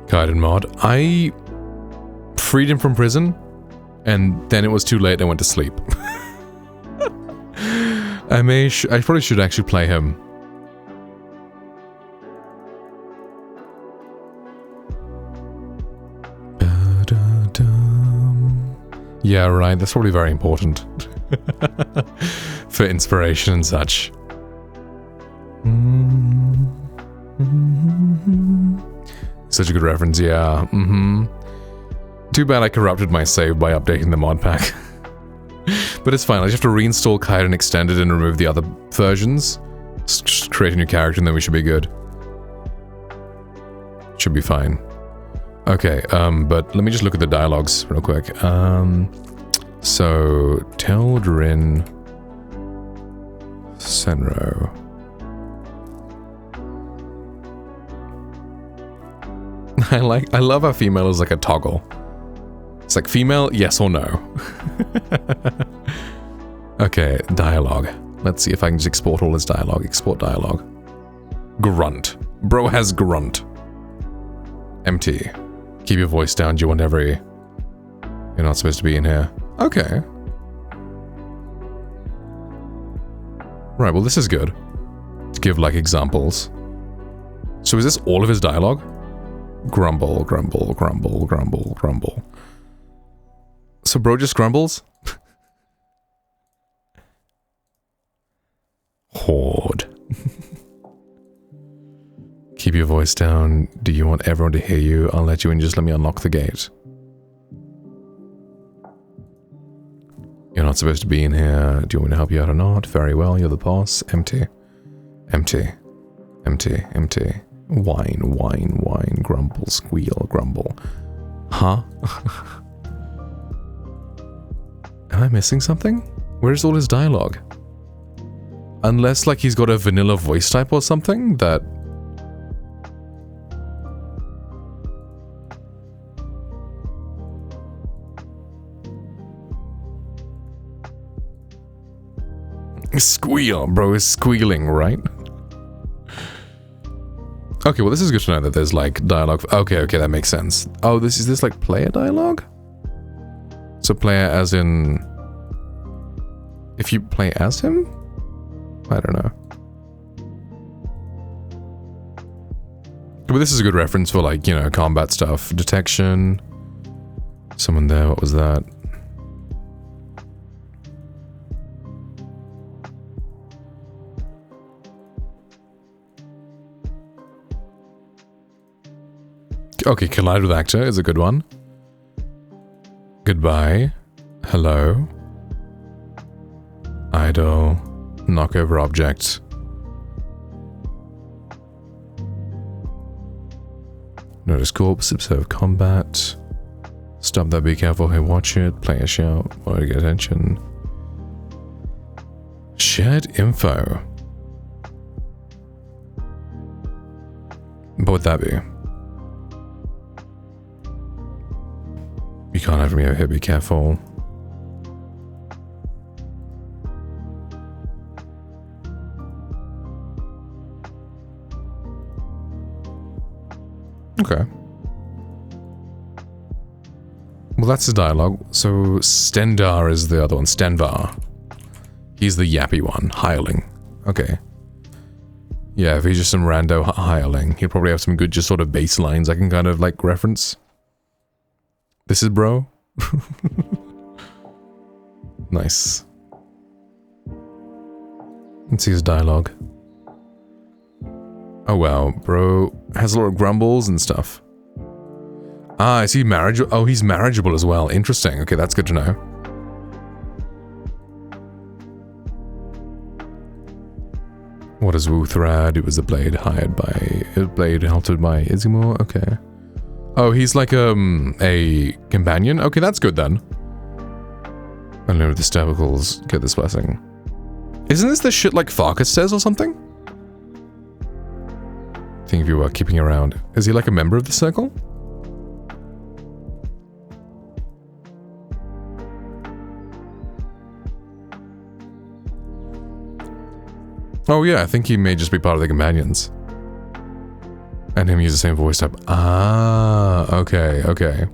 Kaiden mod. I freed him from prison, and then it was too late and I went to sleep. I probably should actually play him. Yeah, right, that's probably very important. For inspiration and such. Such a good reference, yeah. Too bad I corrupted my save by updating the mod pack. But it's fine, I just have to reinstall Kaiden Extended and remove the other versions. Just create a new character and then we should be good. Should be fine. Okay, but let me just look at the dialogues real quick. So, Teldrin Senro. I love how female is like a toggle. It's like female, yes or no. Okay, dialogue. Let's see if I can just export all his dialogue. Export dialogue. Grunt. Bro has grunt. Empty. Keep your voice down, you want every... You're not supposed to be in here. Okay. Right, well this is good. To give like examples. So is this all of his dialogue? Grumble, grumble, grumble, grumble, grumble. So bro just grumbles? Horde. Keep your voice down. Do you want everyone to hear you? I'll let you in, just let me unlock the gate. You're not supposed to be in here. Do you want me to help you out or not? Very well, you're the boss. Empty. Empty. Empty. Empty. Whine, whine, whine. Grumble, squeal, grumble. Huh? Am I missing something? Where's all his dialogue? Unless, like, he's got a vanilla voice type or something that... Squeal, bro is squealing, right? Okay, well this is good to know that there's like dialogue. Okay, that makes sense. Oh, is this like player dialogue? So player as in... If you play as him? I don't know. But this is a good reference for like, you know, combat stuff. Detection. Someone there, what was that? Okay, collide with actor is a good one. Goodbye. Hello. Idle. Knock over object. Notice corpse, observe combat. Stop that, be careful, hey, watch it. Play a shout, or get attention. Shared info. What would that be? You can't have me over here, be careful. Okay. Well, that's the dialogue. So Stendar is the other one. Stenvar. He's the yappy one. Hireling. Okay. Yeah, if he's just some rando hireling, he'll probably have some good just sort of bass lines I can kind of like reference. This is bro. Nice. Let's see his dialogue. Oh wow, bro has a lot of grumbles and stuff. Ah, is he marriageable? Oh, he's marriageable as well. Interesting. Okay, that's good to know. What is Wuthrad? It was a blade hired by... A blade halted by Izimor? Okay. Oh, he's like, a companion? Okay, that's good then. I don't know if the Stabicles get this blessing. Isn't this the shit like Farkas says or something? Think if you were keeping around. Is he like a member of the circle? Oh yeah, I think he may just be part of the companions. And him use the same voice type. Ah, okay, okay.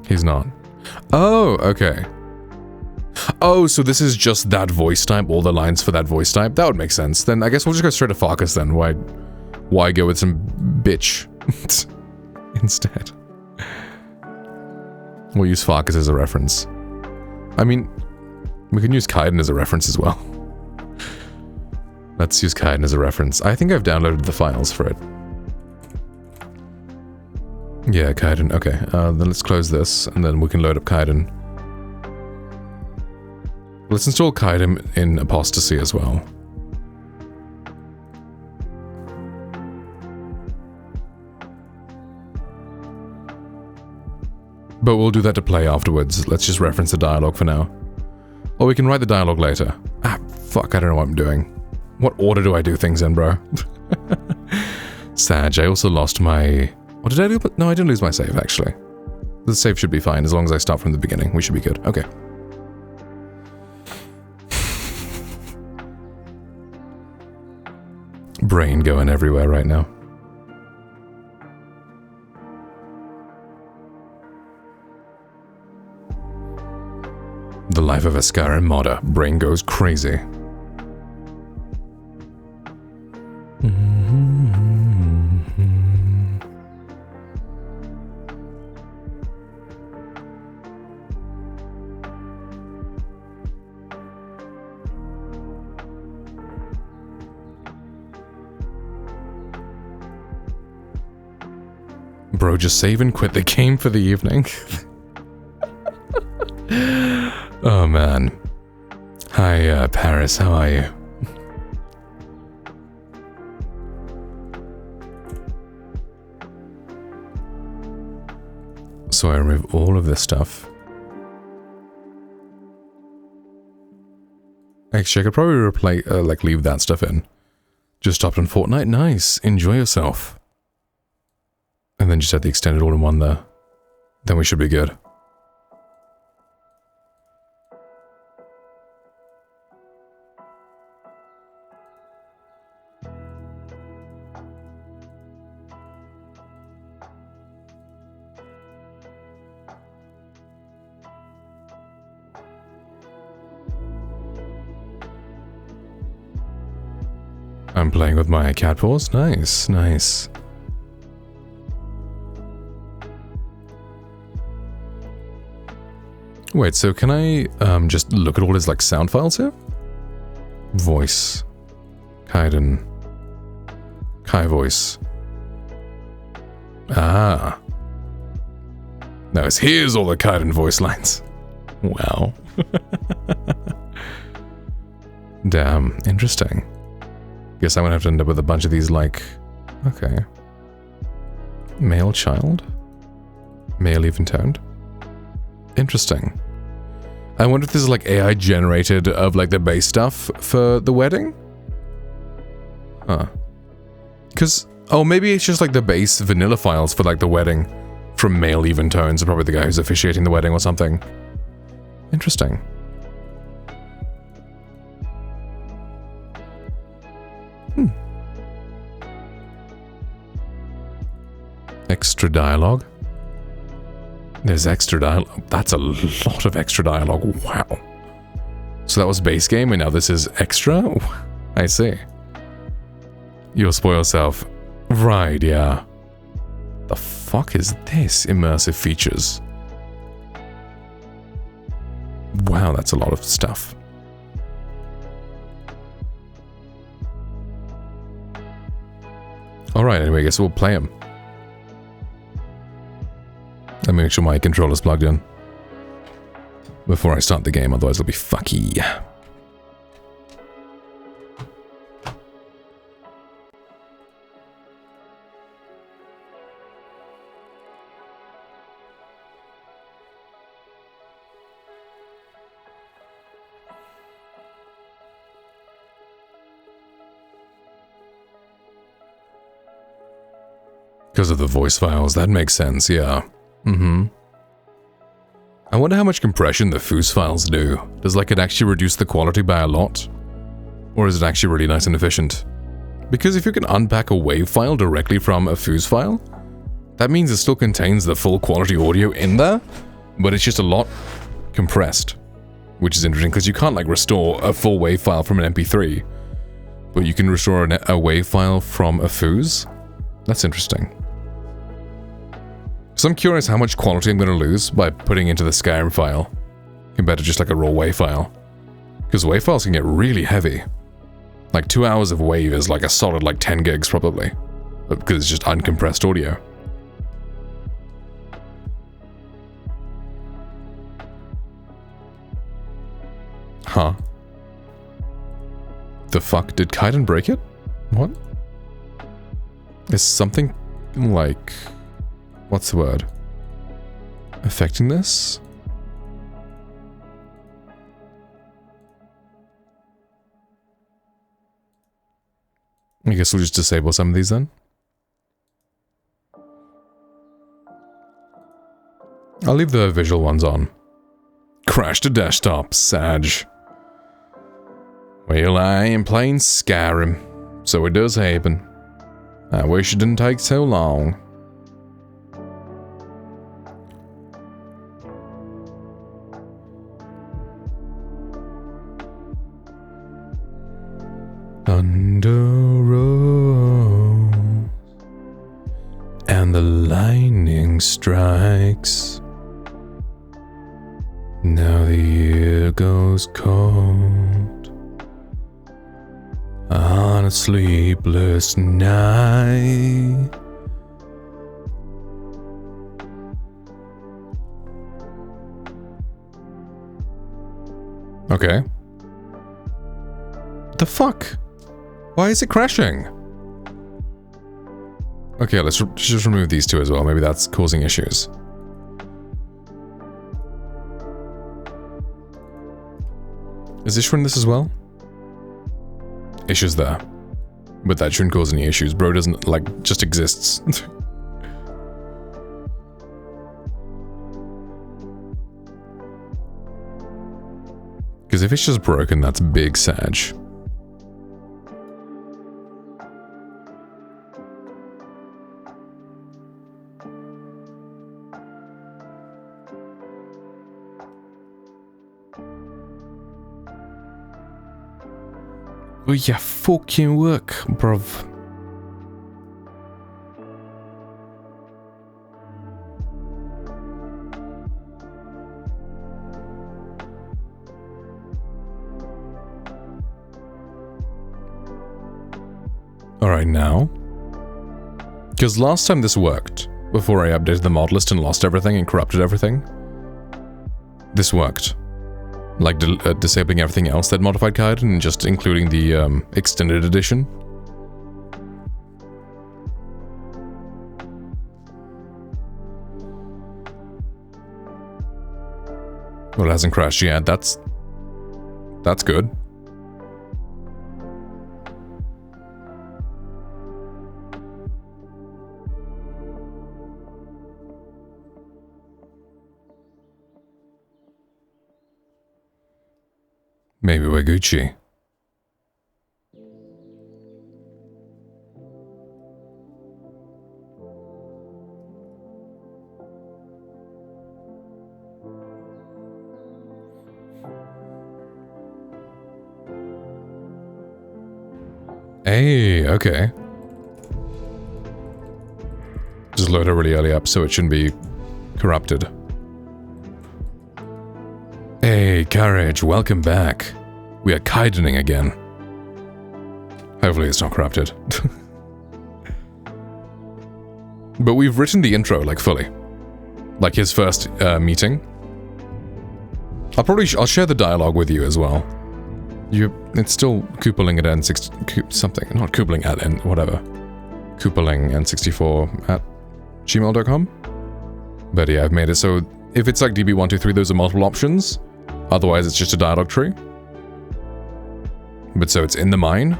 He's not. Oh, okay. Oh, so this is just that voice type, all the lines for that voice type? That would make sense. Then I guess we'll just go straight to Farkas then. Why go with some bitch instead? We'll use Farkas as a reference. I mean, we can use Kaiden as a reference as well. Let's use Kaiden as a reference. I think I've downloaded the files for it. Yeah, Kaiden. Okay, then let's close this, and then we can load up Kaiden. Let's install Kaiden in Apostasy as well. But we'll do that to play afterwards. Let's just reference the dialogue for now. Or we can write the dialogue later. Ah, fuck, I don't know what I'm doing. What order do I do things in, bro? Sag, I also lost my... What did I do? No, I didn't lose my save, actually. The save should be fine, as long as I start from the beginning. We should be good. Okay. Brain going everywhere right now. The life of a Skyrim modder. Brain goes crazy. Bro, just save and quit the game for the evening. Oh man. Hi, Paris, how are you? So I remove all of this stuff. Actually, I could probably replace, like, leave that stuff in. Just stopped on Fortnite. Nice. Enjoy yourself. And then just add the extended all-in-one there. Then we should be good. I'm playing with my cat paws. Nice, nice. Wait, so can I just look at all his like sound files here? Voice. Kaiden. Kai voice. Ah. Now here's all the Kaiden voice lines. Wow. Damn, interesting. Guess I'm gonna have to end up with a bunch of these like... Okay. Male child? Male even toned? Interesting. I wonder if this is like AI generated of like the bass stuff for the wedding? Huh. Because, oh, maybe it's just like the bass vanilla files for like the wedding from male even tones are probably the guy who's officiating the wedding or something. Interesting. Extra dialogue. There's extra dialogue. That's a lot of extra dialogue. Wow. So that was base game and now this is extra? I see. You'll spoil yourself. Right, yeah. The fuck is this? Immersive features. Wow, that's a lot of stuff. Alright, anyway, I guess we'll play him. Let me make sure my controller's plugged in before I start the game, otherwise it'll be fucky. Because of the voice files, that makes sense, yeah. I wonder how much compression the Foos files do. Does like it actually reduce the quality by a lot? Or is it actually really nice and efficient? Because if you can unpack a WAV file directly from a Foos file, that means it still contains the full quality audio in there, but it's just a lot compressed. Which is interesting because you can't like restore a full WAV file from an MP3, but you can restore a WAV file from a Foos. That's interesting. So I'm curious how much quality I'm going to lose by putting into the Skyrim file compared to just like a raw WAV file. Because WAV files can get really heavy. Like 2 hours of WAV is like a solid like 10 gigs probably. Because it's just uncompressed audio. Huh. The fuck? Did Kaiden break it? What? Is something like... what's the word? Affecting this? I guess we'll just disable some of these then. I'll leave the visual ones on. Crash to desktop, Sag. Well, I am playing Skyrim, so it does happen. I wish it didn't take so long. Thunder rolls and the lightning strikes. Now the air goes cold on a sleepless night. Okay. The fuck? Why is it crashing? Okay, let's just remove these two as well. Maybe that's causing issues. Is Ishrin this as well? Issues there. But that shouldn't cause any issues. Bro doesn't, like, just exists. Because if it's just broken, that's big Sag. Oh yeah, fucking work, bruv. Alright, now. Because last time this worked, before I updated the mod list and lost everything and corrupted everything, this worked. Like disabling everything else that modified Kaiden and just including the extended edition. Well, it hasn't crashed yet. That's good. Maybe we're Gucci. Hey, okay. Just load it really early up so it shouldn't be corrupted. Hey, Courage, welcome back. We are kaidening again. Hopefully it's not corrupted. But we've written the intro, like, fully. Like his first meeting. I'll share the dialogue with you as well. It's still Koopaling at N60 something, not Koopaling at N whatever. Koopaling N64 at gmail.com. But yeah, I've made it so if it's like DB123, those are multiple options. Otherwise, it's just a dialogue tree. But so it's in the mine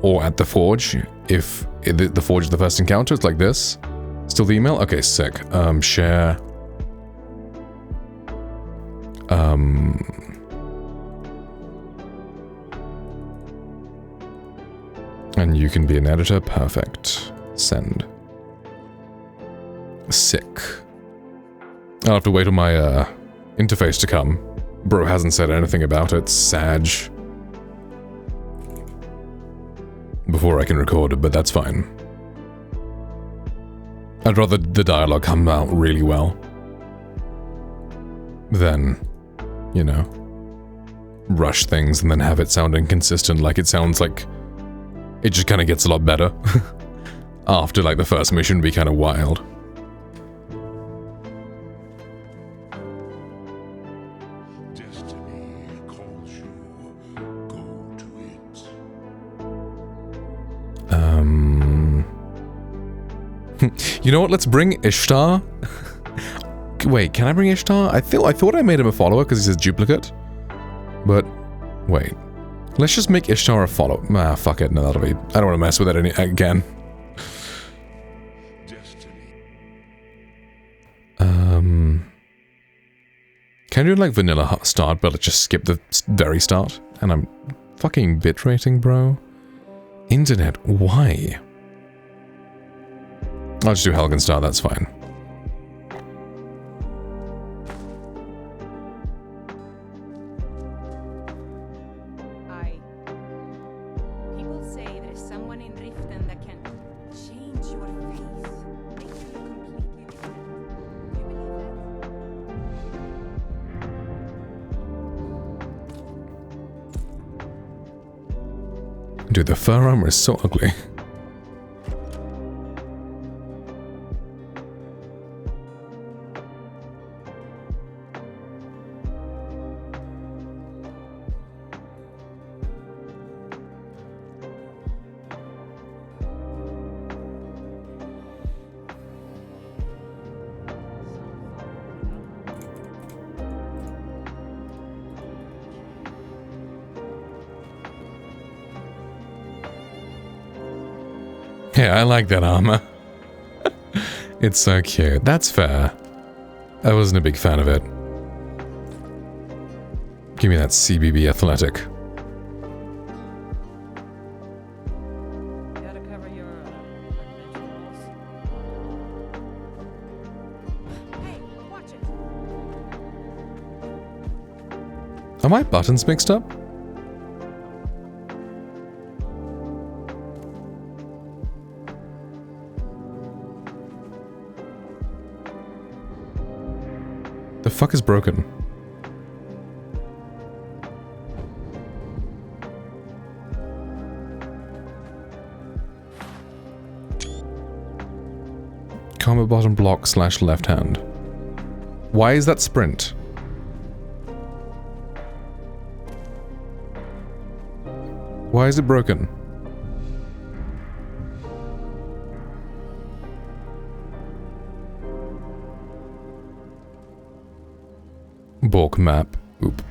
or at the forge. If the forge is the first encounter, it's like this. Still the email? Okay, sick. Share. And you can be an editor. Perfect. Send. Sick. I'll have to wait on my interface to come. Bro hasn't said anything about it. Sag. Before I can record it, but that's fine. I'd rather the dialogue come out really well than, you know, rush things and then have it sound inconsistent. Like it sounds like it just kind of gets a lot better after like the first mission be kind of wild. Destiny calls you. Go to it. You know what? Let's bring Ishtar. Wait, can I bring Ishtar? I thought I made him a follower because he says duplicate. But wait, let's just make Ishtar a follower. Ah, fuck it. No, that'll be. I don't want to mess with it again. Can I do like vanilla start, but let's just skip the very start? And I'm fucking bit rating, bro. Internet, why? I'll just do Helgen Star, that's fine. People say there's someone in Riften that can change your face, make you look completely different. Do you believe that? Dude, the fur armor is so ugly. Yeah, I like that armor. It's so cute. That's fair. I wasn't a big fan of it. Give me that CBB athletic. Gotta cover your vegetables. Hey, watch it. Are my buttons mixed up? The fuck is broken? Combo bottom block / left hand. Why is that sprint? Why is it broken? Bork map. Oop.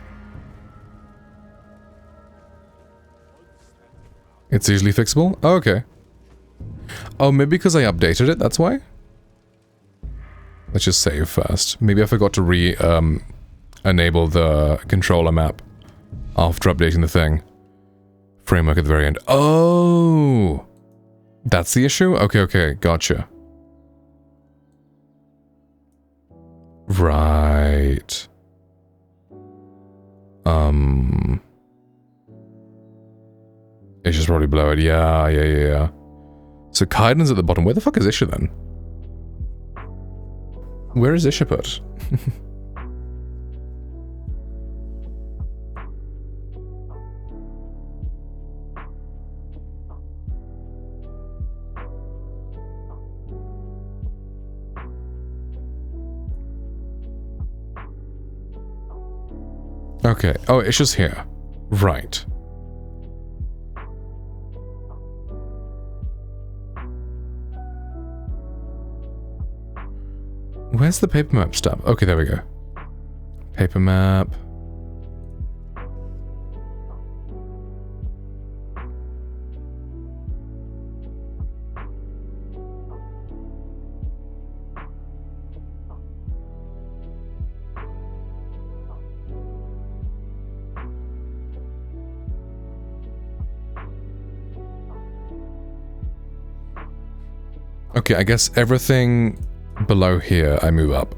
It's easily fixable? Oh, okay. Oh, maybe because I updated it, that's why? Let's just save first. Maybe I forgot to enable the controller map after updating the thing. Framework at the very end. Oh! That's the issue? Okay, okay, gotcha. Right. It's Isha's probably below it. Yeah. So Kaiden's at the bottom. Where the fuck is Isha then? Where is Isha put? Okay. Oh, Isha's here. Right. Where's the paper map stuff? Okay, there we go. Paper map. Okay, I guess everything below here, I move up.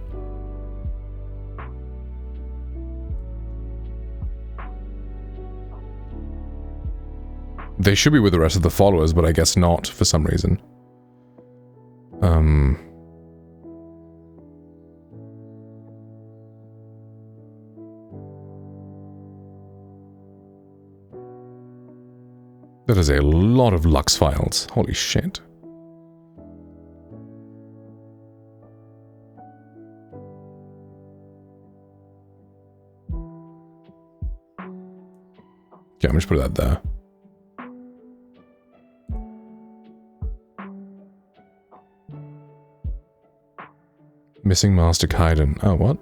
They should be with the rest of the followers, but I guess not for some reason. That is a lot of Lux files. Holy shit. Okay, I'm just put that there. Missing Master Kaiden. Oh, what?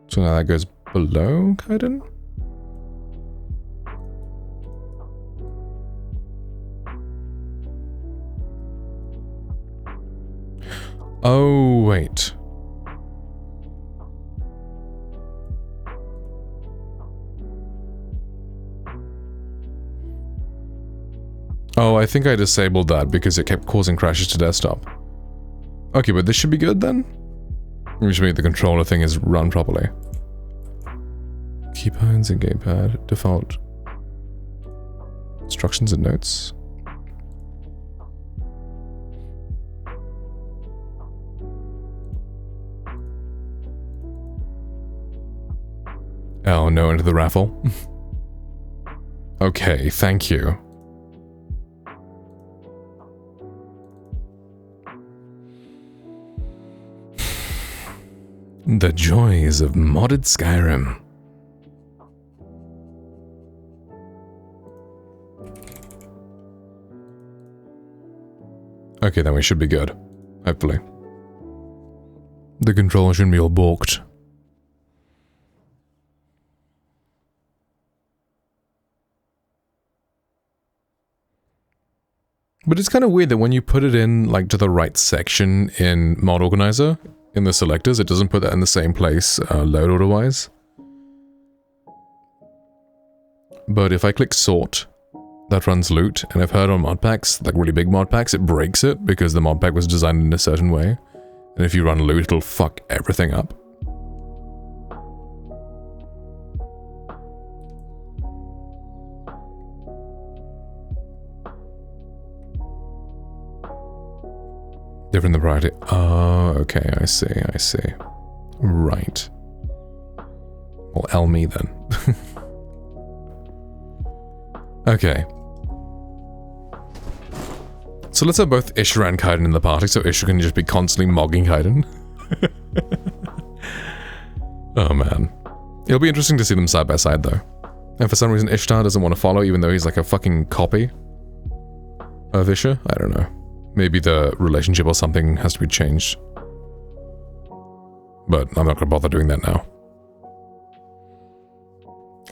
So now that goes below Kaiden? Oh, wait. Oh, I think I disabled that because it kept causing crashes to desktop. Okay, but this should be good then? Which means the controller thing is run properly. Keypads and gamepad, default. Instructions and notes. Oh, no, into the raffle. Okay, thank you. The joys of modded Skyrim. Okay, then we should be good. Hopefully. The controller shouldn't be all balked. But it's kind of weird that when you put it in, like, to the right section in Mod Organizer, in the selectors, it doesn't put that in the same place, load order-wise. But if I click sort, that runs loot, and I've heard on mod packs, like really big mod packs, it breaks it because the mod pack was designed in a certain way. And if you run loot, it'll fuck everything up. Different than priority. Oh, okay, I see. Right. Well, L me then. Okay. So let's have both Isha and Kaiden in the party, so Isha can just be constantly mogging Kaiden. Oh man. It'll be interesting to see them side by side though. And for some reason Ishtar doesn't want to follow even though he's like a fucking copy of Isha? I don't know. Maybe the relationship or something has to be changed. But I'm not gonna bother doing that now.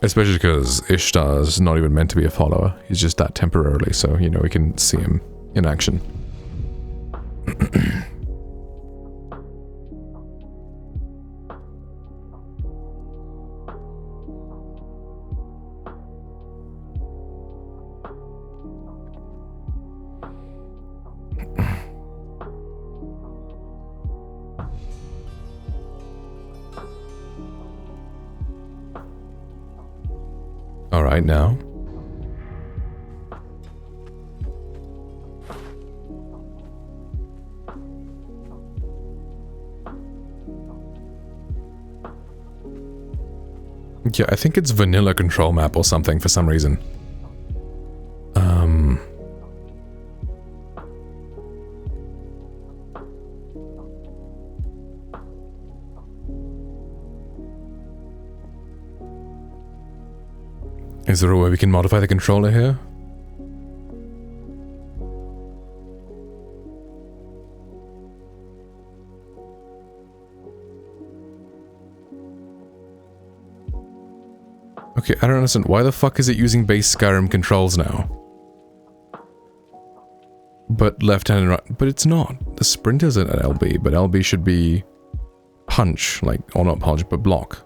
Especially because Ishtar's not even meant to be a follower. He's just that temporarily, so, you know, we can see him in action. Alright, now. Yeah, I think it's vanilla control map or something for some reason. Is there a way we can modify the controller here? Okay, I don't understand. Why the fuck is it using base Skyrim controls now? But left hand and right... But it's not. The sprint isn't an LB, but LB should be... punch, like... or not punch, but block.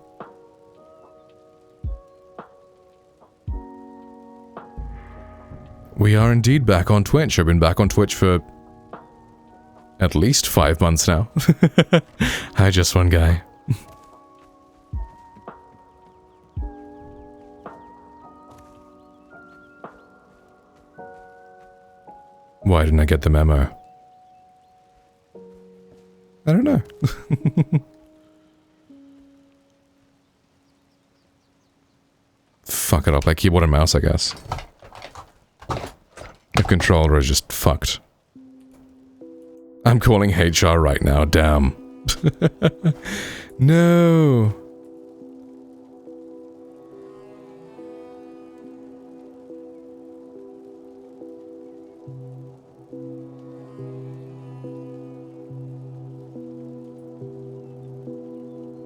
We are indeed back on Twitch. I've been back on Twitch for... at least 5 months now. Hi, Just One Guy. Why didn't I get the memo? I don't know. Fuck it up, like keyboard and mouse, I guess. The controller is just fucked. I'm calling HR right now, damn. No.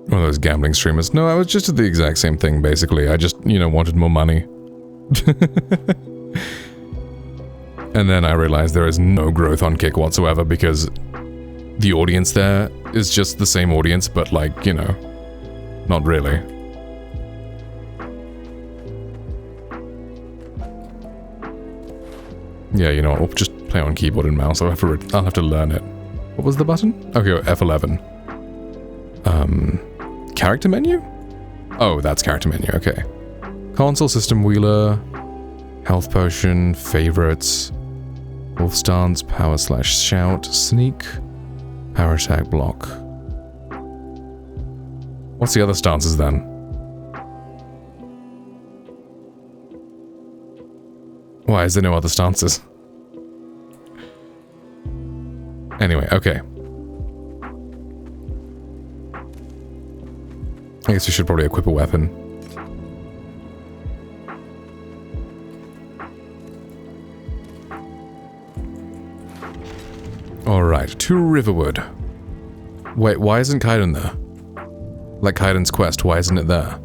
One of those gambling streamers. No, I was just at the exact same thing, basically. I just, you know, wanted more money. And then I realized there is no growth on Kick whatsoever because the audience there is just the same audience, but like, you know, not really. Yeah, you know what, we'll just play on keyboard and mouse. I'll have to learn it. What was the button? Okay, F11. Character menu? Oh, that's character menu, okay. Console system wheeler, health potion, favorites, wolf stance, power slash shout, sneak, power attack, block. What's the other stances then? Why is there no other stances? Anyway, okay. I guess we should probably equip a weapon. Alright, to Riverwood. Wait, why isn't Kaiden there? Like Kaiden's quest, why isn't it there?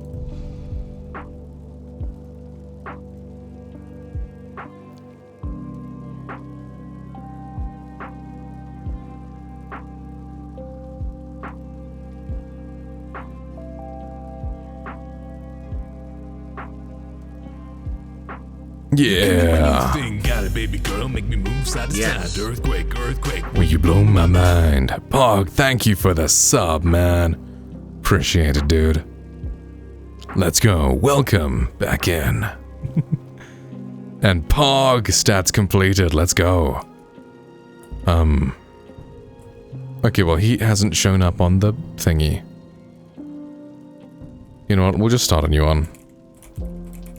Yeah. Got it, baby girl, make me move side to side. Earthquake, earthquake. Will you blow my mind? Pog, thank you for the sub, man. Appreciate it, dude. Let's go. Welcome back in. And Pog, stats completed. Let's go. Okay, well, he hasn't shown up on the thingy. You know what? We'll just start a new one.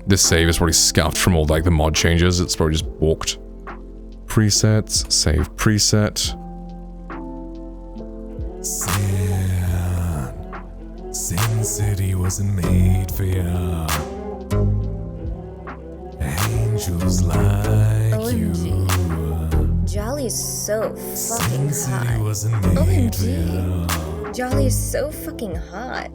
This save is probably scuffed from all like the mod changes. It's probably just walked. Presets, save preset. Sin City wasn't made for ya. Angels like you. OMG. Jolly is so fucking Sin City hot. wasn't made for ya. OMG. Jolly is so fucking hot.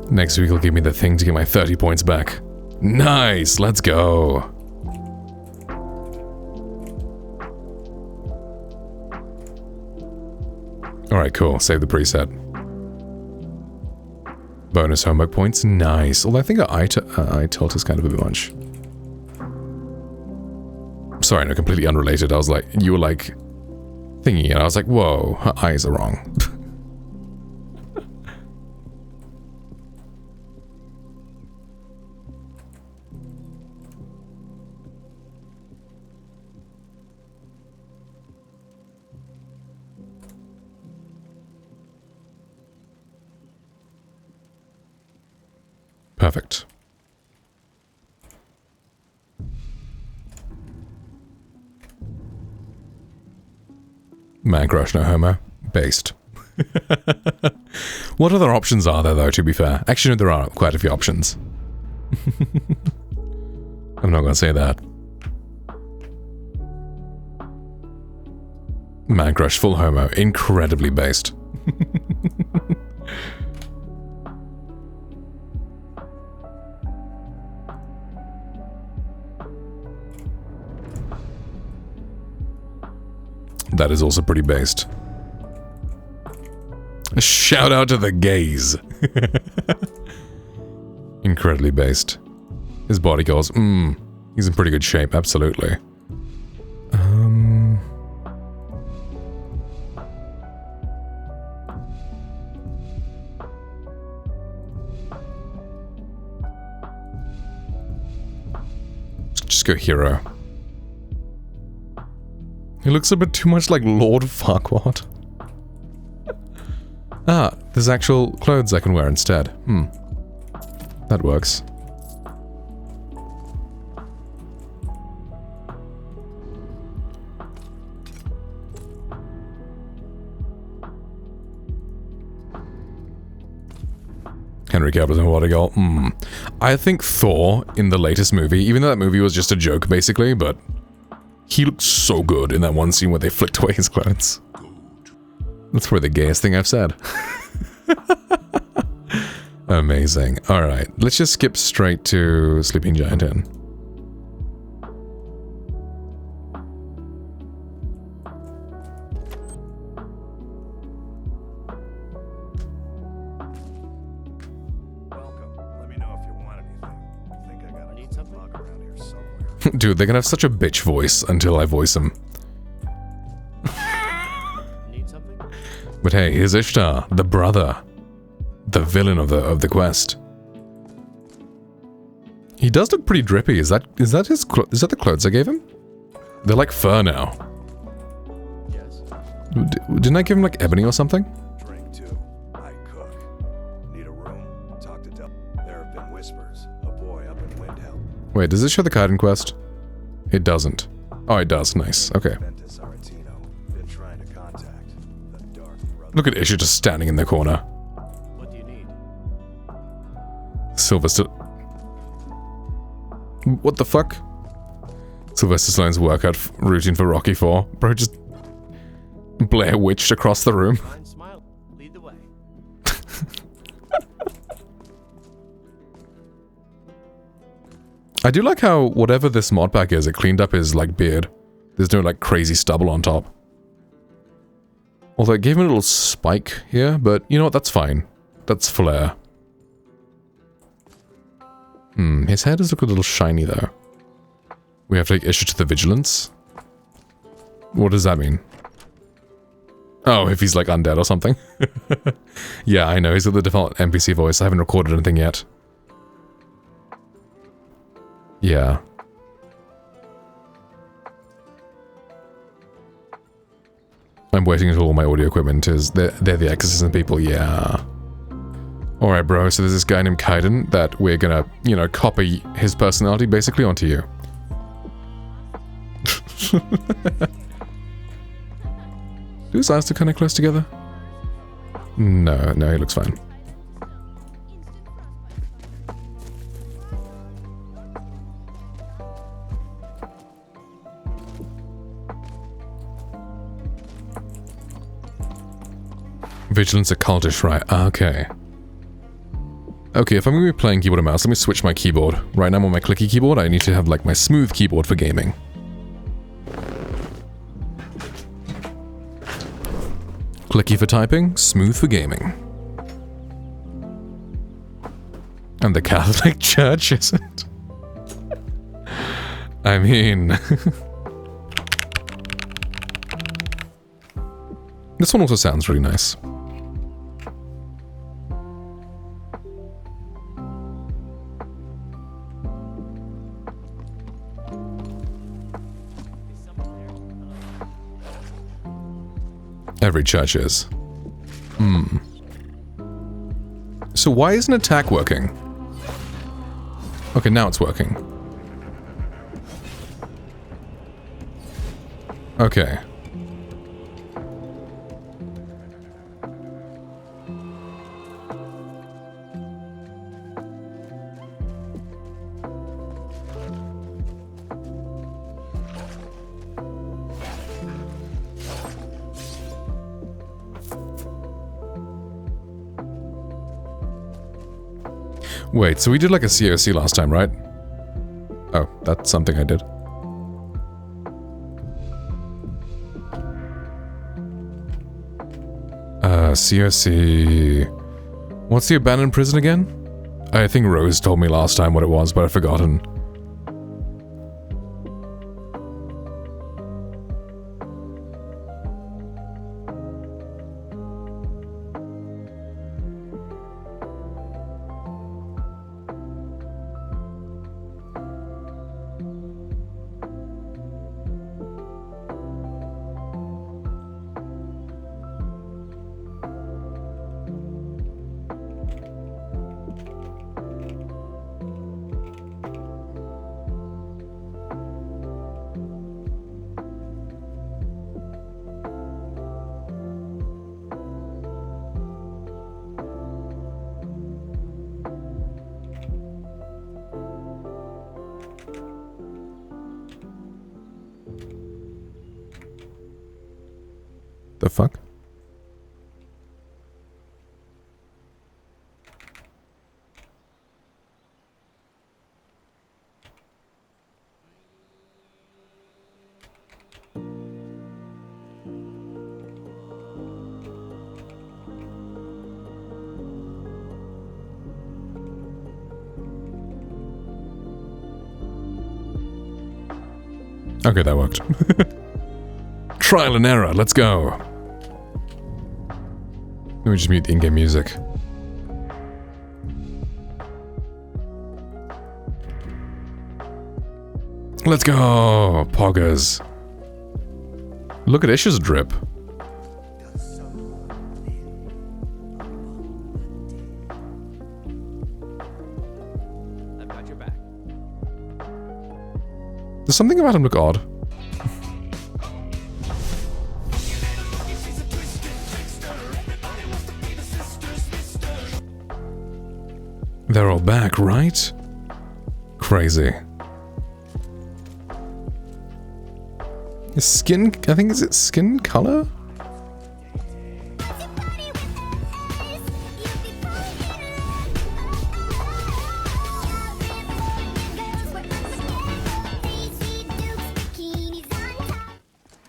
Next week he'll give me the thing to get my 30 points back. Nice, let's go. Alright, cool. Save the preset. Bonus homework points, nice. Although I think eye tilt is kind of a bit much. Sorry, no, completely unrelated. I was like, you were like, thingy, and I was like, whoa, her eyes are wrong. Perfect. Man crush, no homo. Based. What other options are there, though, to be fair? Actually, no, there are quite a few options. I'm not gonna say that. Man crush, full homo. Incredibly based. That is also pretty based. A shout out to the gays. Incredibly based. His body goes, he's in pretty good shape, absolutely. Just go hero. He looks a bit too much like Lord Farquaad. Ah, there's actual clothes I can wear instead. That works. Henry Cavill's in what I go. I think Thor in the latest movie, even though that movie was just a joke basically, but he looked so good in that one scene where they flicked away his clothes. That's probably the gayest thing I've said. Amazing. Alright, let's just skip straight to Sleeping Giant Inn. Dude, they're gonna have such a bitch voice until I voice them. But hey, here's Ishtar, the brother. The villain of the quest. He does look pretty drippy. Is that the clothes I gave him? They're like fur now. Yes. Didn't I give him like ebony or something? Drink too. I cook. Need a room? Talk to Del. There have been whispers. A boy up in Windhelm. Wait, does this show the Kaiden quest? It doesn't. Oh, it does. Nice. Okay. Ventus Aretino. Been trying to contact the Dark Brother. Look at Ishtar just standing in the corner. What do you need? Sylvester... What the fuck? Sylvester Stallone's workout routine for Rocky 4. Bro just... Blair Witched across the room. Fine smile. Lead the way. I do like how whatever this mod pack is, it cleaned up his, like, beard. There's no, like, crazy stubble on top. Although it gave him a little spike here, but you know what, that's fine. That's flair. His hair does look a little shiny, though. We have to take Ishtar to the Vigilance? What does that mean? Oh, if he's, like, undead or something? Yeah, I know, he's got the default NPC voice. I haven't recorded anything yet. Yeah. I'm waiting until all my audio equipment is... They're the exorcism people, yeah. Alright, bro, so there's this guy named Kaiden that we're gonna, you know, copy his personality basically onto you. Do his eyes look kind of close together? No, he looks fine. Vigilance occultish, right, okay. Okay, if I'm going to be playing keyboard and mouse, let me switch my keyboard. Right now I'm on my clicky keyboard, I need to have like my smooth keyboard for gaming. Clicky for typing, smooth for gaming. And the Catholic Church isn't. I mean... This one also sounds really nice. Every church is. So why isn't attack working? Okay, now it's working. Okay. Wait, so we did like a COC last time, right? Oh, that's something I did. COC... What's the abandoned prison again? I think Rose told me last time what it was, but I've forgotten. The fuck? Okay, that worked. Trial and error, let's go. Let me just mute the in-game music. Let's go, poggers. Look at Ish's drip. I've got your back. Does something about him look odd? They're all back, right? Crazy. His skin, I think, is it skin color?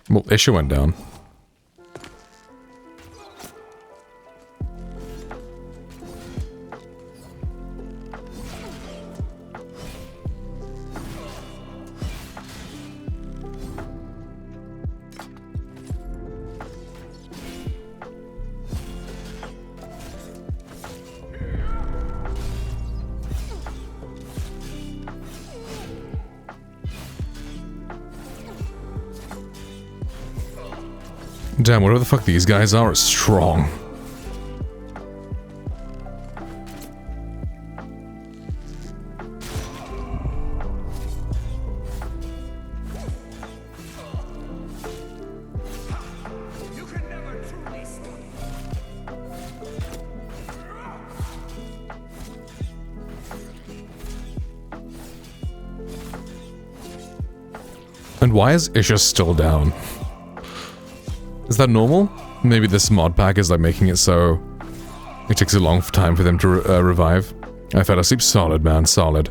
Well, Isha went down. Damn, whatever the fuck these guys are strong. And why is Isha still down? Is that normal? Maybe this mod pack is like making it so it takes a long time for them to revive. I fell asleep solid, man, solid.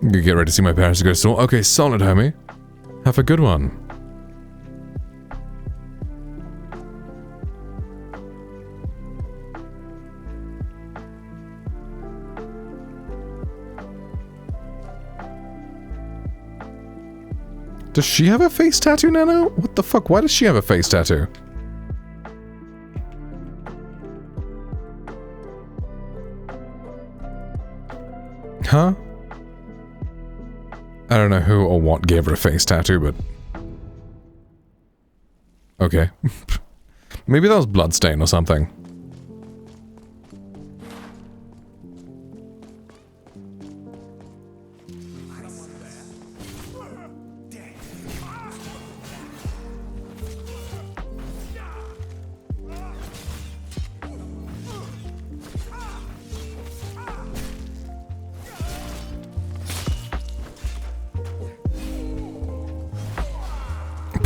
You get ready to see my parents go to store. Okay, solid, homie. Have a good one. Does she have a face tattoo, Nano? What the fuck? Why does she have a face tattoo? Huh? I don't know who or what gave her a face tattoo, but... Okay. Maybe that was bloodstain or something.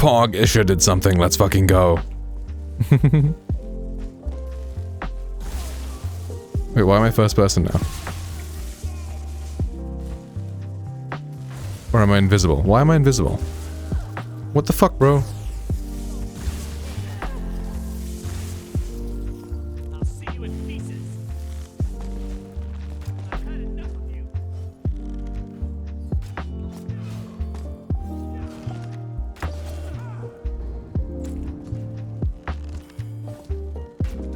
Pog, Isha did something. Let's fucking go. Wait, why am I first person now? Or am I invisible? Why am I invisible? What the fuck, bro? I'll see you in pieces. I've had enough of you.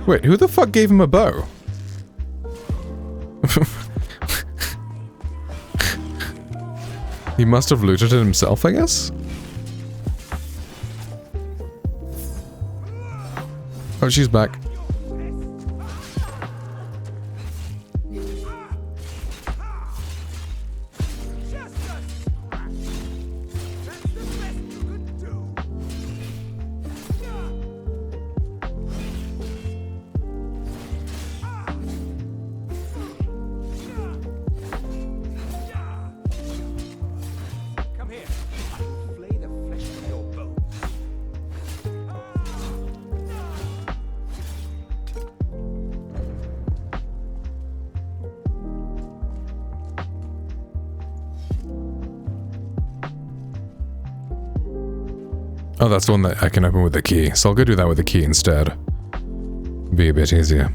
Wait, who the fuck gave him a bow? He must have looted it himself, I guess? Oh, she's back. Come here. I will flay the flesh from your bones. Oh, that's the one that I can open with the key. So I'll go do that with the key instead. Be a bit easier.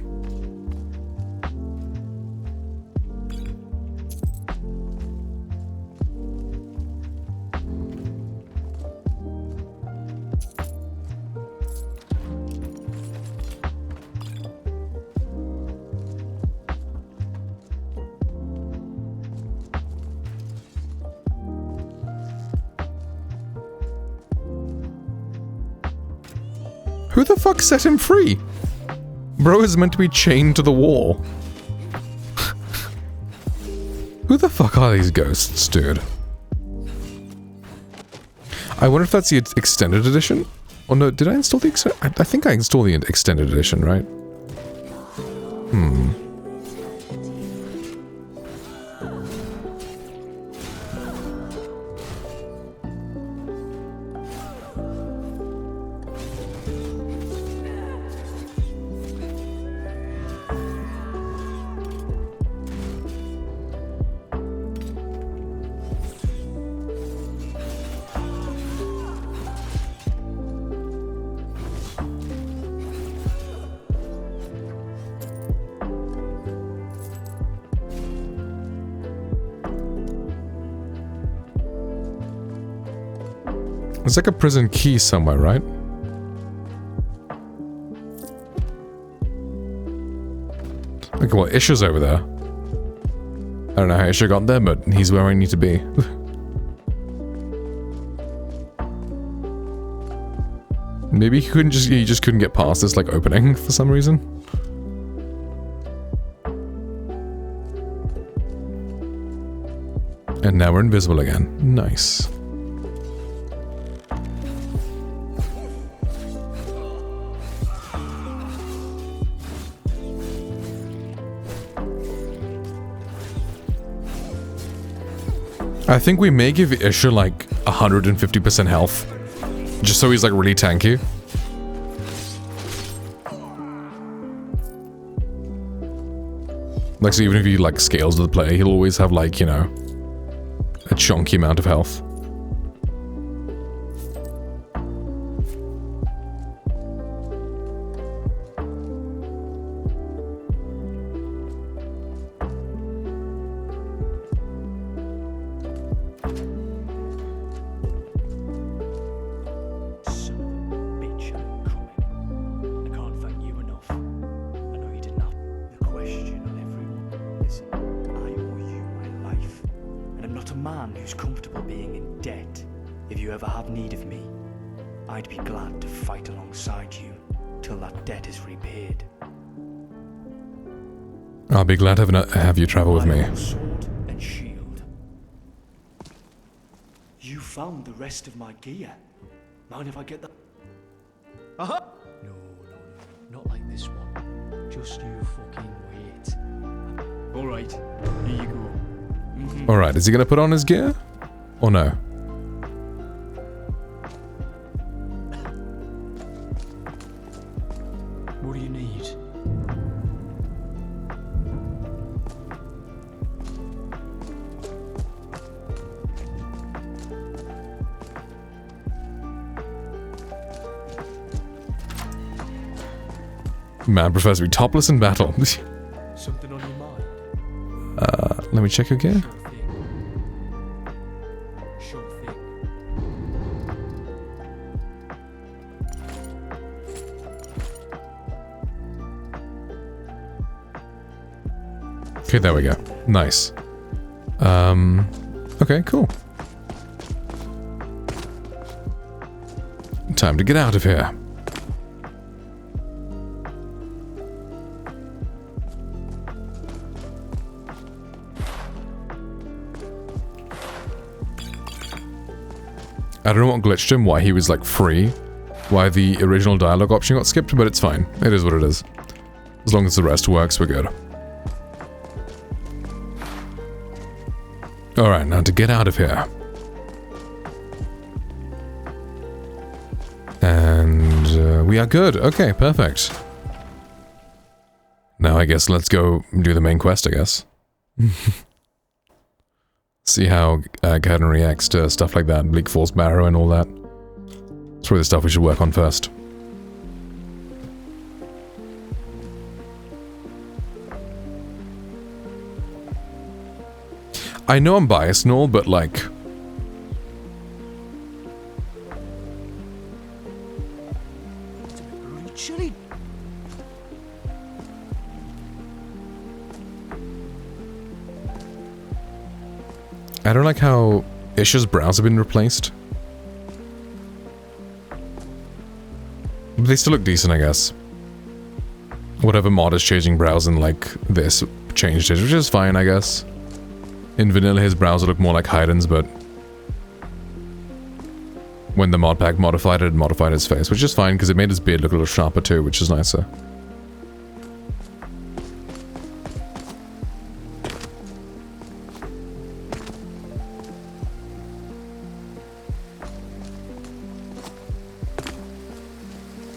Who the fuck set him free? Bro is meant to be chained to the wall. Who the fuck are these ghosts, dude? I wonder if that's the extended edition? Oh no, did I install the I think I installed the extended edition, right? There's like a prison key somewhere, right? Okay, well, Isha's over there. I don't know how Isha got there, but he's where I need to be. Maybe he just couldn't get past this, like, opening for some reason. And now we're invisible again. Nice. I think we may give Isha like 150% health. Just so he's like really tanky. Like, so even if he like scales with the player, he'll always have like, you know, a chunky amount of health. I'll be glad to have you travel with me. Sword and shield. You found the rest of my gear. Mind if I get that? No, not like this one. Just you fucking wait. Alright, here you go. Alright, is he gonna put on his gear? Or no? Man prefers to be topless in battle. Something on your mind? Let me check your gear. Sure thing. Okay, there we go. Nice. Okay, cool. Time to get out of here. I don't know what glitched him, why he was like free, why the original dialogue option got skipped, but it's fine. It is what it is. As long as the rest works, we're good. Alright, now to get out of here. And we are good. Okay, perfect. Now I guess let's go do the main quest, I guess. See how Kaiden reacts to stuff like that, Bleak Falls Barrow and all that. It's probably the stuff we should work on first. I know I'm biased and all, but like... It's a bit bloody chilly. I don't like how Isha's brows have been replaced. But they still look decent, I guess. Whatever mod is changing brows in like this changed it, which is fine, I guess. In vanilla, his brows look more like Heiden's, but when the mod pack modified it modified his face, which is fine because it made his beard look a little sharper too, which is nicer.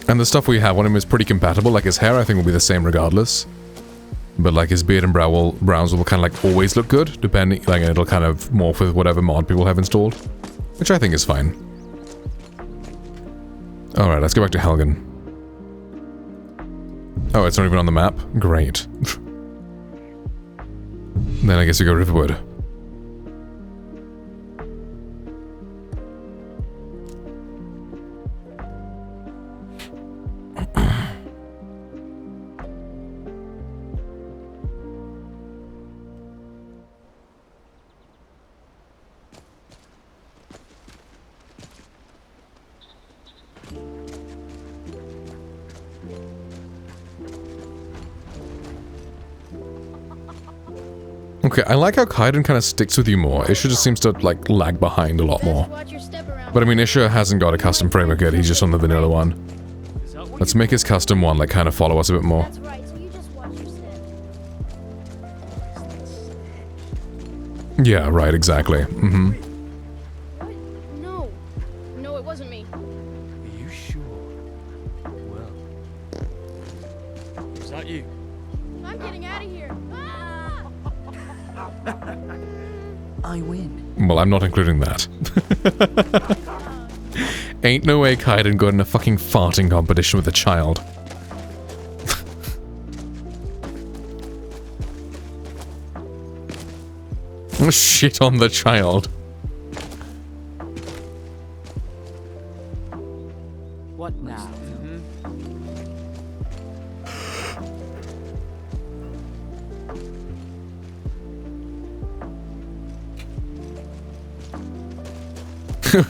And the stuff we have on him is pretty compatible, like his hair I think will be the same regardless. But like his beard and brows will kind of like always look good, depending, like it'll kind of morph with whatever mod people have installed. Which I think is fine. Alright, let's go back to Helgen. Oh, it's not even on the map? Great. Then I guess we go Riverwood. Okay, I like how Kaiden kind of sticks with you more. Isha just seems to, like, lag behind a lot more. But I mean, Isha hasn't got a custom framework yet, he's just on the vanilla one. Let's make his custom one, like, kind of follow us a bit more. That's right, so you just watch your step. Yeah, right, exactly. Mm-hmm. What? No. No, it wasn't me. Are you sure? Well. Was that you? I'm getting out of here. Ah! I win. Well, I'm not including that. Ain't no way Kaiden got in a fucking farting competition with a child. Shit on the child. What now?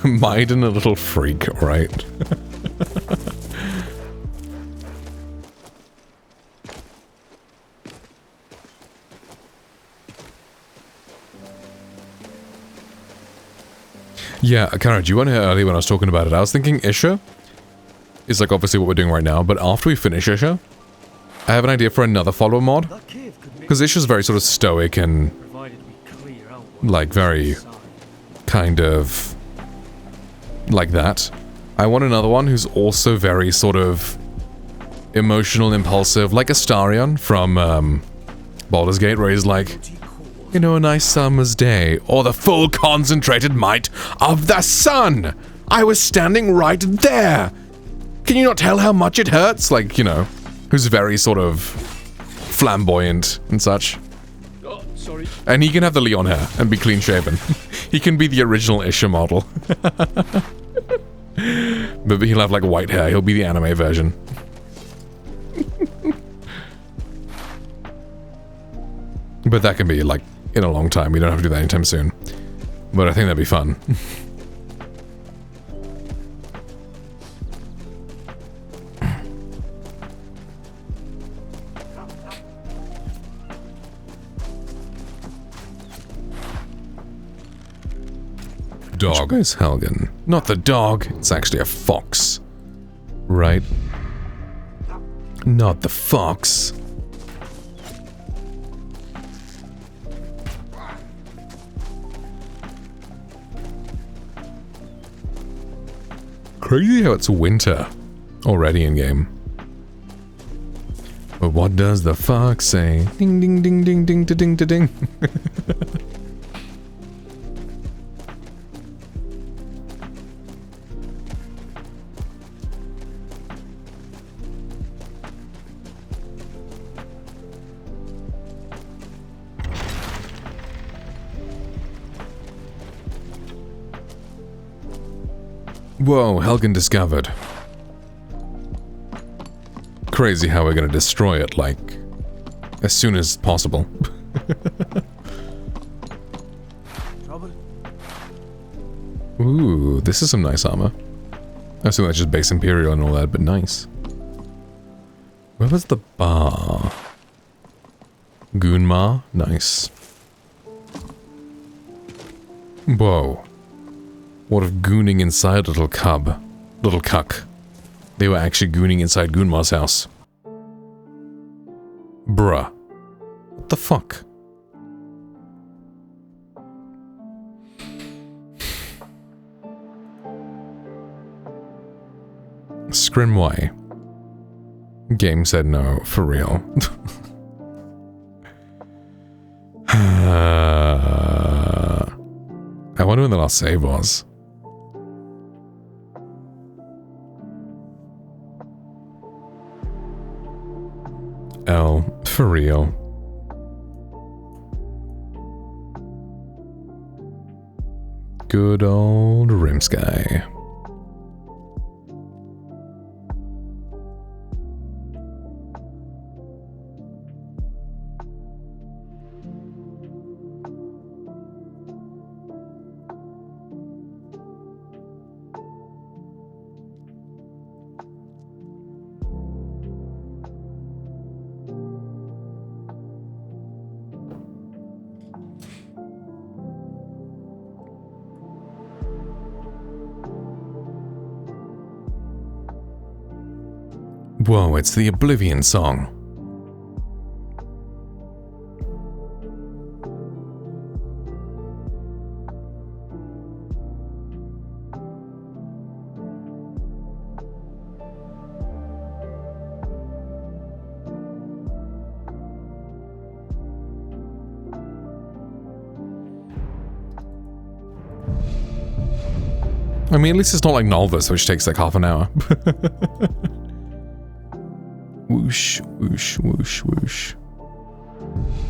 Maiden a little freak, right? Yeah, Kara, do you want to hear earlier when I was talking about it? I was thinking Isha is like obviously what we're doing right now, but after we finish Isha, I have an idea for another follower mod. Because Isha's very sort of stoic and like very kind of like that. I want another one who's also very sort of emotional, impulsive, like Astarion from Baldur's Gate, where he's like, you know, a nice summer's day, or the full concentrated might of the sun. I was standing right there. Can you not tell how much it hurts? Like, you know, who's very sort of flamboyant and such. Oh, sorry. And he can have the Leon hair and be clean shaven. He can be the original Isha model. But he'll have like white hair. He'll be the anime version. But that can be like in a long time. We don't have to do that anytime soon. But I think that'd be fun. Dog. Where's Helgen? Not the dog. It's actually a fox. Right? Not the fox. Crazy how it's winter already in game. But what does the fox say? Ding ding ding ding ding da ding da ding. Whoa, Helgen discovered. Crazy how we're gonna destroy it, like, as soon as possible. Trouble? Ooh, this is some nice armor. I assume that's just base Imperial and all that, but nice. Where was the bar? Gunmar? Nice. Whoa. What if gooning inside little cub? Little cuck. They were actually gooning inside Gunmar's house. Bruh. What the fuck? Scrimway. Game said no, for real. I wonder when the last save was. L, for real. Good old Rimsky. Whoa, it's the Oblivion song. I mean, at least it's not like Nolvus, which takes like half an hour. Whoosh, whoosh, whoosh, whoosh.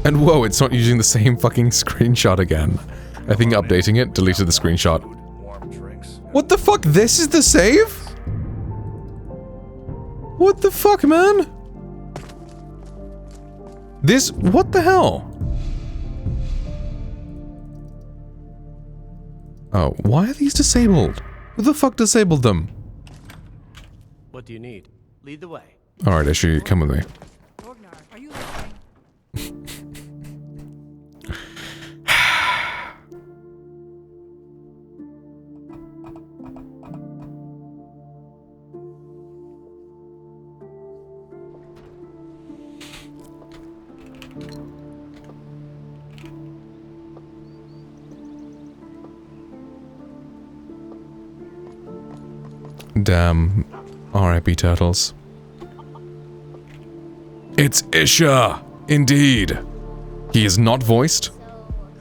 And whoa, it's not using the same fucking screenshot again. I think updating it deleted the screenshot. What the fuck? This is the save? What the fuck, man? This, what the hell? Oh, why are these disabled? Who the fuck disabled them? What do you need? Lead the way. Alright, Ishu, come with me. Ragnar, are you listening? Damn. R.I.P. Turtles. It's Isha! Indeed! He is not voiced.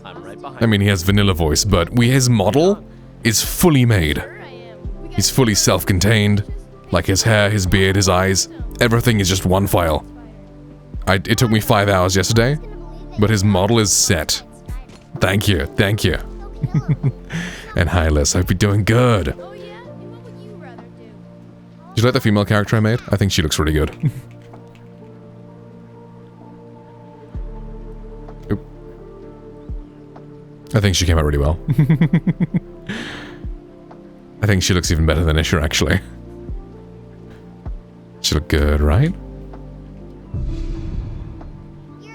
I'm right behind. I mean, he has vanilla voice, but his model is fully made. He's fully self-contained. Like his hair, his beard, his eyes. everything is just one file. It took me 5 hours yesterday, but his model is set. Thank you, thank you. And hi Liz, hope you're doing good. Oh yeah? And what would you rather do? Did you like the female character I made? I think she looks really good. Oop. I think she came out really well. I think she looks even better than Isha, actually. She look good, right?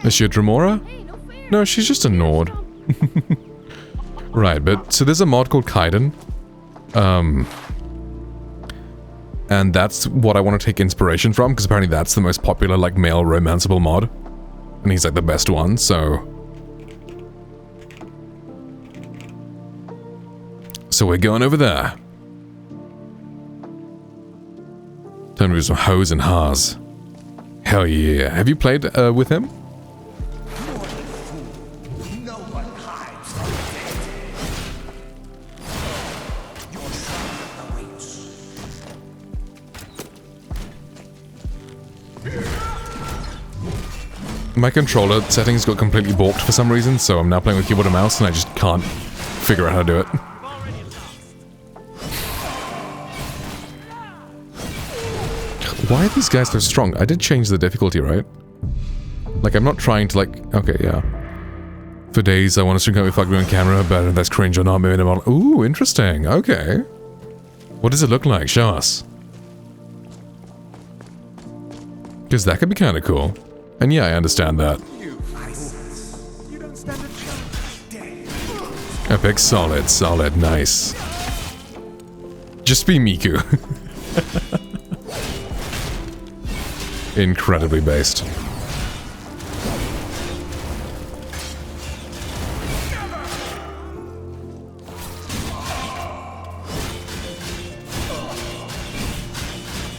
Is she a Dremora? No, she's just a Nord. Right, but so there's a mod called Kaiden. And that's what I want to take inspiration from, because apparently that's the most popular, like, male romanceable mod. And he's, like, the best one, so... So we're going over there. Time to do some hoes and ha's. Hell yeah. Have you played with him? My controller settings got completely balked for some reason, so I'm now playing with keyboard and mouse and I just can't figure out how to do it. Why are these guys so strong? I did change the difficulty, right? Like, I'm not trying to, like... Okay, yeah. For days, I want to stream out with fucking on camera, but if that's cringe or not, maybe I'm on... Ooh, interesting. Okay. What does it look like? Show us. Because that could be kind of cool. And yeah, I understand that. Epic, solid, solid, nice. Just be Miku. Incredibly based.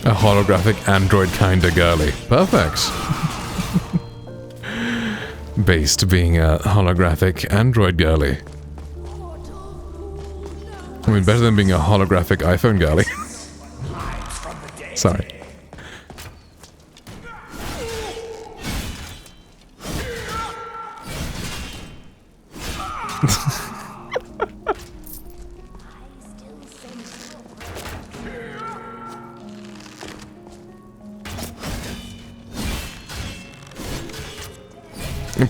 A holographic android kinda girly. Perfect. Based being a holographic android girly. I mean, better than being a holographic iPhone girly. Sorry.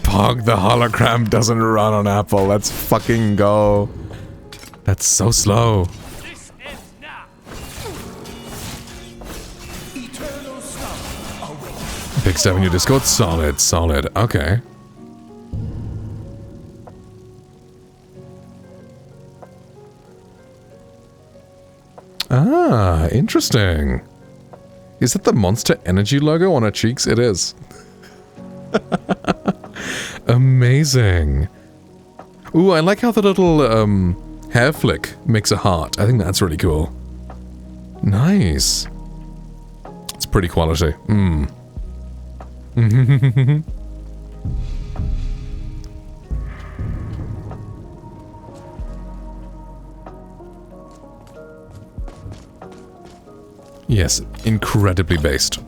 Pog, the hologram doesn't run on Apple. Let's fucking go. That's so slow. Big step in your Discord. Solid, solid. Okay. Ah, interesting. Is that the Monster Energy logo on her cheeks? It is. Amazing. Ooh, I like how the little hair flick makes a heart. I think that's really cool. Nice. It's pretty quality. Yes, incredibly based.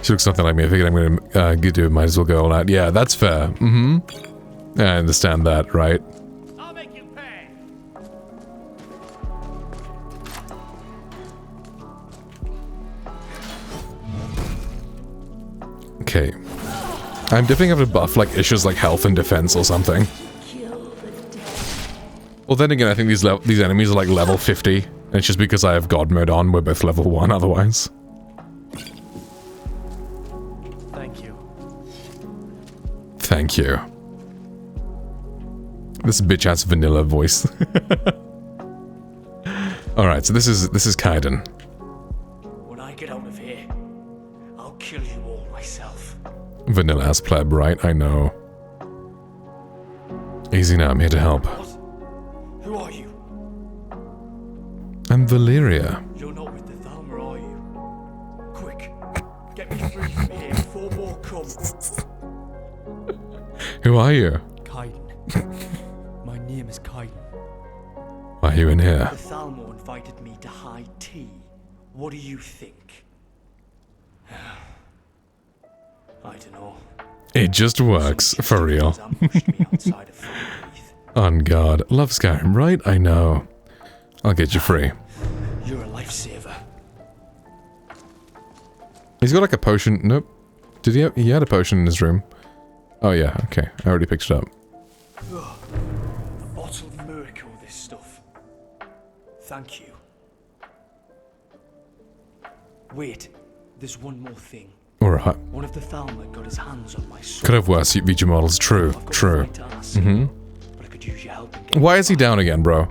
She looks nothing like me. I figured I'm gonna do it. Might as well go all out. Yeah, that's fair. I understand that, right? I'll make you pay. Okay. I'm definitely have to buff like issues like health and defense or something. Well, then again, I think these enemies are like level 50, and it's just because I have God mode on. We're both level 1 otherwise. Thank you. This bitch has vanilla voice. Alright, so this is Kaiden. When I get out of here, I'll kill you all myself. Vanilla ass pleb, right? I know. Easy now, I'm here to help. What? Who are you? I'm Valeria. You're not with the Thalmor, are you? Quick, get me free from here before more come. Who are you? Kaiden. My name is Kaiden. Why are you in here? The Thalmor and invited me to high tea. What do you think? I don't know. It just works, for real. Ambushed me outside of Thornheath. On guard. Love Skyrim, right? I know. I'll get you free. You're a lifesaver. He's got like a potion. Nope. Did he? He had a potion in his room. Oh yeah. Okay. I already picked it up. Ugh. A bottled miracle, this stuff. Thank you. Wait, there's one more thing. Alright. One of the Thalmor got his hands on my sword. Could have worse VG models. True. I've got True. a fight to ask, Mm-hmm. but I could use your help in getting Why is he down again, bro?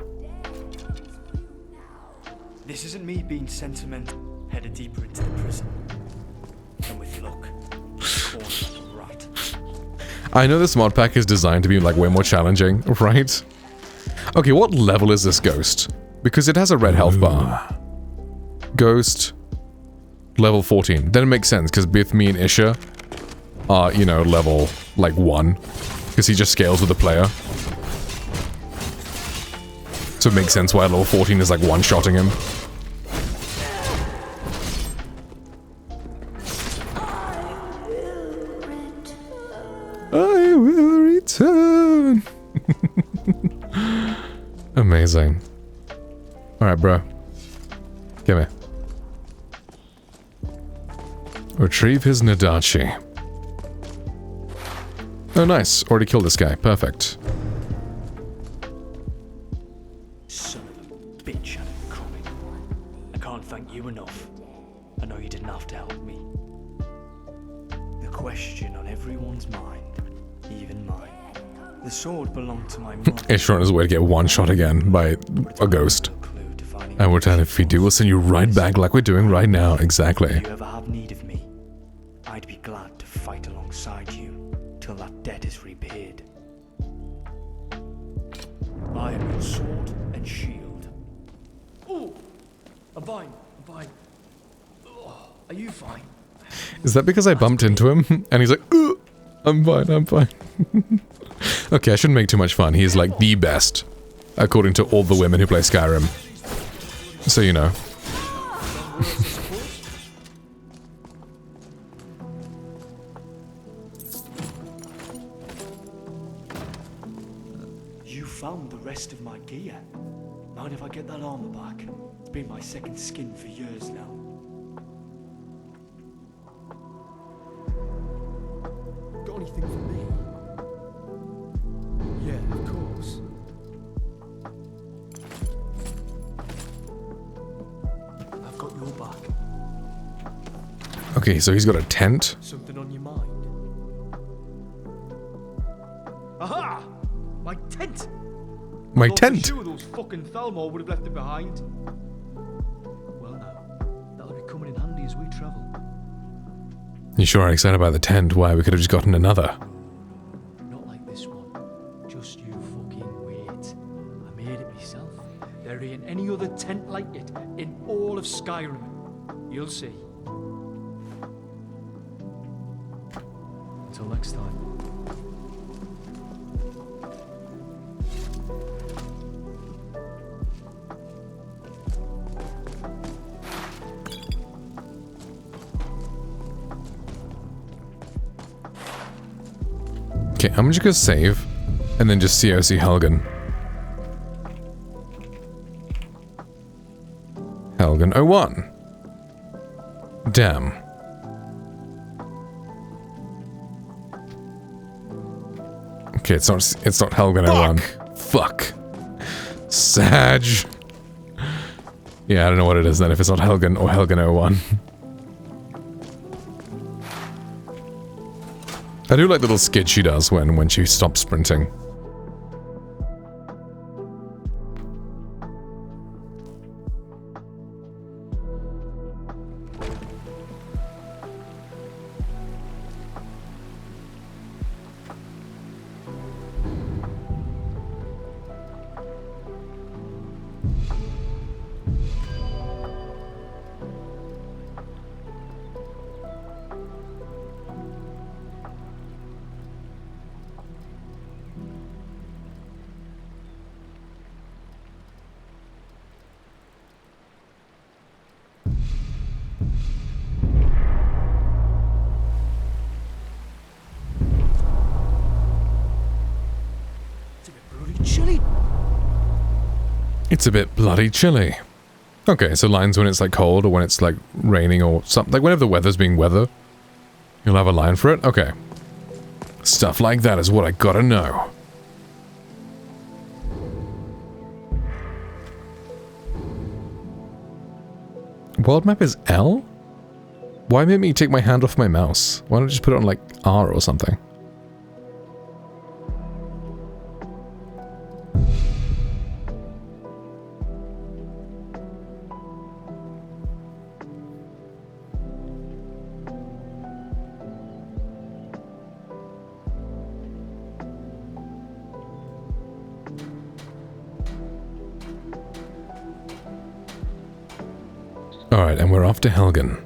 This isn't me being sentimental. Headed deeper into the prison. And with luck, corner right. I know this mod pack is designed to be like way more challenging, right? Okay, what level is this ghost? Because it has a red health bar. Ghost, level 14. Then it makes sense, because both me and Isha are, you know, level, like, 1. Because he just scales with the player. So it makes sense why level 14 is, like, one-shotting him. I will return. Amazing. Alright, bro. Give me. Retrieve his Nadachi. Oh, nice. Already killed this guy. Perfect. Son of a bitch, I'm coming. I can't thank you enough. I know you didn't have to help me. The question on everyone's mind, even mine. The sword belonged to my mother. Isha on his way to get one-shot again by a ghost. And we're telling if we do, we'll send you right back like we're doing right now. Exactly. If you ever have need of me, I'd be glad to fight alongside you till that debt is repaid. I am your sword and shield. Oh, I'm fine. I'm fine. Oh, are you fine? Is that because I bumped into him? And he's like, "Ugh, I'm fine, I'm fine." Okay, I shouldn't make too much fun. He's like the best, according to all the women who play Skyrim. So you know. You found the rest of my gear. Mind if I get that armor back? It's been my second skin for years now. Got anything for me? Yeah, of course. I've got your back. Okay, so he's got a tent. Something on your mind? Aha! My tent! My Thought tent? For sure those fucking Thalmor would have left it behind. Well now, that'll be coming in handy as we travel. You sure are excited about the tent? Why, we could have just gotten another. Not like this one. Just you fucking wait. I made it myself. There ain't any other tent like it in all of Skyrim. You'll see. Until next time. Okay, I'm just gonna save, and then just COC Helgen. Helgen 01. Damn. Okay, it's not Helgen 01. Fuck. Sag. Yeah, I don't know what it is then if it's not Helgen or Helgen 01. I do like the little skid she does when she stops sprinting. It's a bit bloody chilly. Okay, so lines when it's like cold or when it's like raining or something. Like whenever the weather's being weather, you'll have a line for it? Okay. Stuff like that is what I gotta know. World map is L? Why make me take my hand off my mouse? Why don't I just put it on like R or something? Alright, and we're off to Helgen.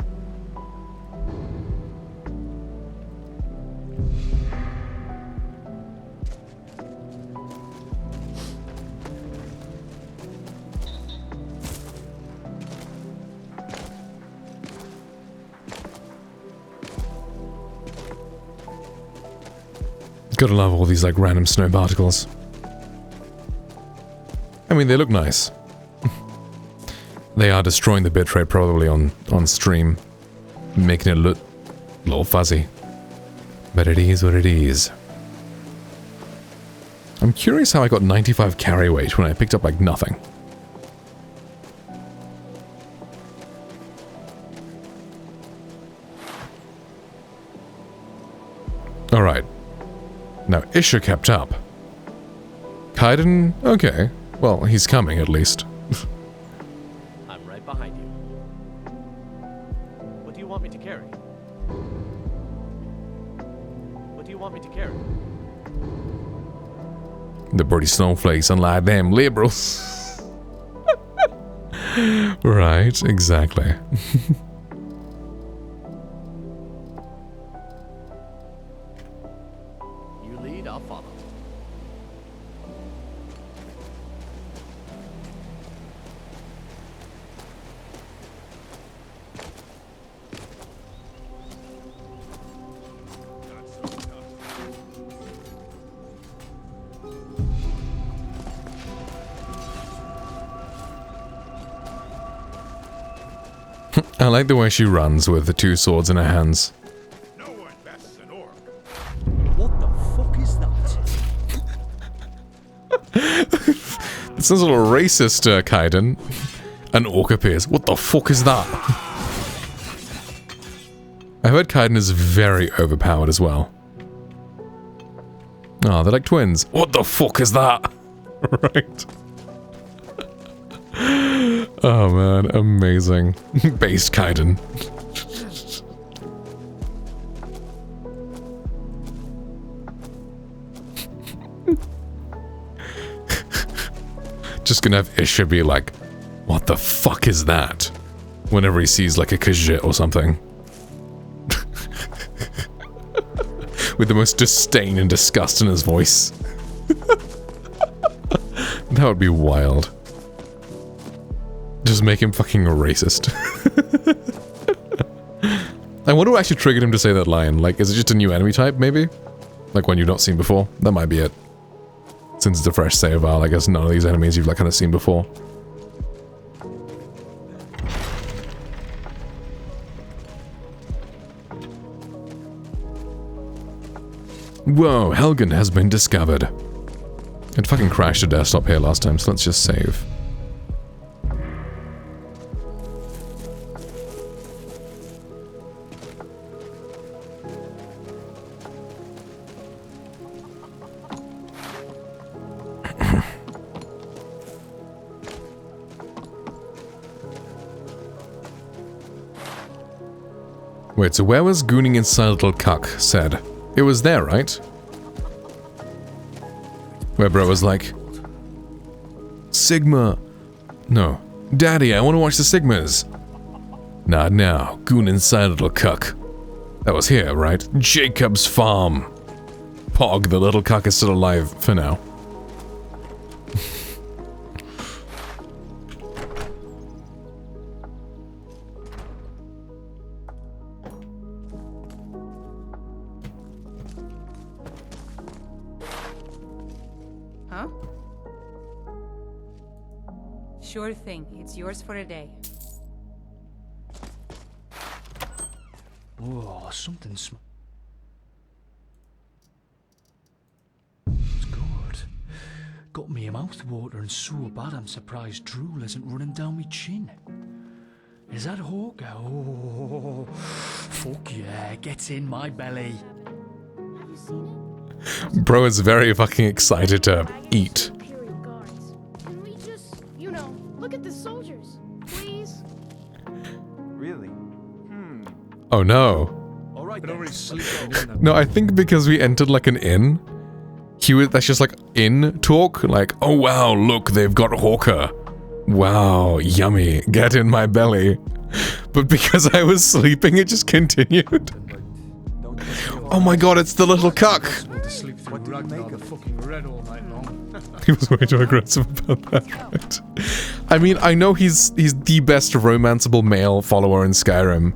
Gotta love all these like random snow particles. I mean, they look nice. They are destroying the bitrate probably on stream, making it look a little fuzzy. But it is what it is. I'm curious how I got 95 carry weight when I picked up like nothing. Alright. Now Isha kept up. Kaiden? Okay. Well, he's coming at least. I'm right behind you. What do you want me to carry? What do you want me to carry? The pretty snowflakes, unlike them liberals. Right, exactly. You lead, I'll follow. I like the way she runs with the two swords in her hands. What the fuck is that? It sounds a little racist, Kaiden. An orc appears. What the fuck is that? I heard Kaiden is very overpowered as well. Oh, they're like twins. What the fuck is that? Right. Oh man, amazing. Based Kaiden. Just gonna have Isha be like, what the fuck is that? Whenever he sees like a Khajiit or something. With the most disdain and disgust in his voice. That would be wild. Just make him fucking racist. I wonder what actually triggered him to say that line. Like, is it just a new enemy type, maybe? Like one you've not seen before? That might be it. Since it's a fresh save file, I guess none of these enemies you've like kind of seen before. Whoa, Helgen has been discovered. It fucking crashed the desktop here last time, so let's just save. Wait, so where was Gooning inside Little Cuck said? It was there, right? Where bro was like, Sigma. No. Daddy, I want to watch the Sigmas. Not now. Goon inside Little Cuck. That was here, right? Jacob's farm. Pog, the Little Cuck is still alive for now. Sure thing. It's yours for a day. Oh, something It's good. Got me a mouth watering so bad I'm surprised drool isn't running down my chin. Is that Hawker? Oh, fuck yeah, gets in my belly. Have you seen Bro is very fucking excited to eat. Imperial guards? Can we just, look at the soldiers, please? Really? Oh no. Alright, No, I think because we entered like an inn, that's just like inn talk, like, oh wow, look, they've got Hawker. Wow, yummy, get in my belly. But because I was sleeping, it just continued. Oh my god, it's the little cuck! He was way too aggressive about that, right? I mean, I know he's the best romanceable male follower in Skyrim.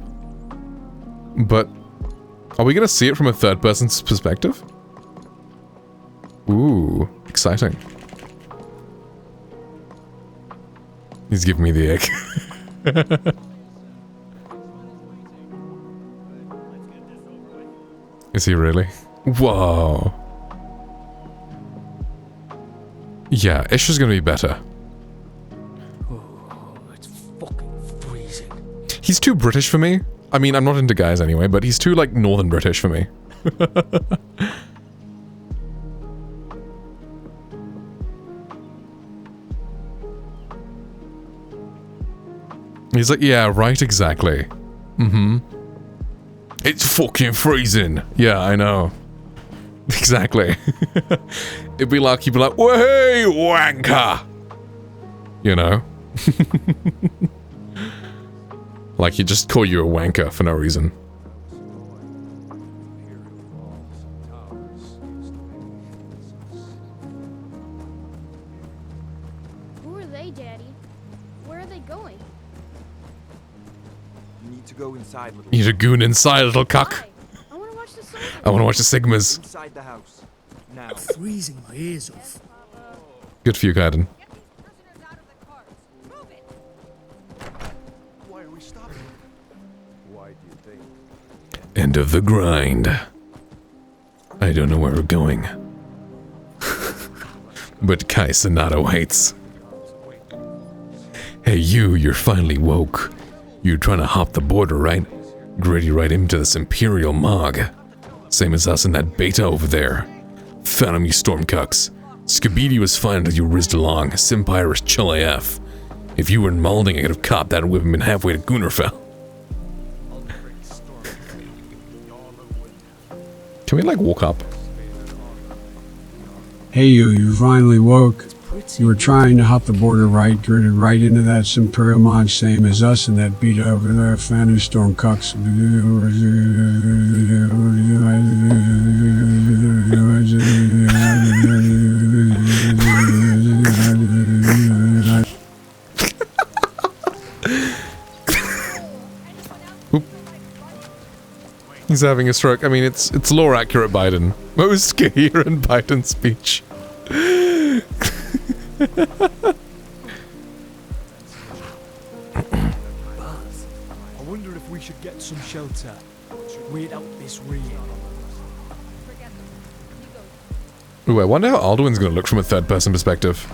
But are we gonna see it from a third person's perspective? Ooh, exciting. He's giving me the ick. Is he really? Whoa. Yeah, Isha's gonna be better. Oh, it's fucking freezing. He's too British for me. I mean, I'm not into guys anyway, but he's too, like, Northern British for me. He's like, yeah, right, exactly. Mm-hmm. It's fucking freezing. Yeah, I know. Exactly. It'd be like, you'd be like, hey, wanker! You know? Like, he'd just call you a wanker for no reason. Who are they, Daddy? Where are they going? You need to go inside, little. You're a goon inside, little cuck. I want to watch the soldiers. I want to watch the Sigmas. Inside the house. Now. I'm freezing my ears off. Good for you, Kaiden. Why are we stopping? Why do you think? End of the grind. I don't know where we're going. But Kai Sonato hates. Hey you're finally woke. You're trying to hop the border, right? Gritty right into this Imperial Mog. Same as us and that beta over there. Found him, you stormcucks. Skibidi was fine until you rizzed along. Simpire is chill AF. If you were in Malding, I could have copped that and whipped him in halfway to Gunnerfell. Can we, like, walk up? Hey you finally woke. You were trying to hop the border right, gritted right into that Imperial Mod, same as us and that beta over there, Phantom Storm Cucks. He's having a stroke. I mean, it's lore accurate Biden. Most coherent Biden speech. I wonder if we should get some shelter. Wait out this rain. Ooh, I wonder how Alduin's gonna look from a third-person perspective.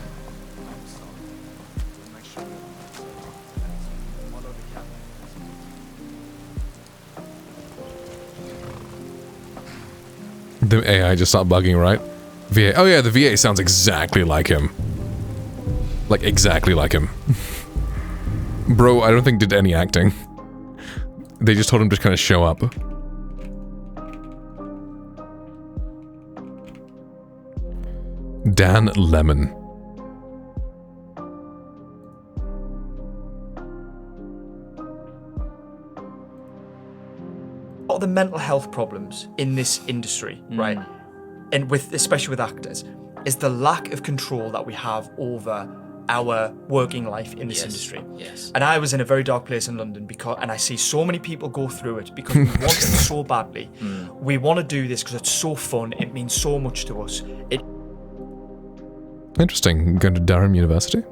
The AI just stopped bugging, right? VA. Oh yeah, the VA sounds exactly like him. Like, exactly like him. Bro, I don't think did any acting. They just told him to kind of show up. Dan Lemon. A lot of the mental health problems in this industry, right, and especially with actors, is the lack of control that we have over our working life in this industry. Yes. And I was in a very dark place in London and I see so many people go through it because we want it so badly. We want to do this because it's so fun. It means so much to us. Interesting. Going to Durham University?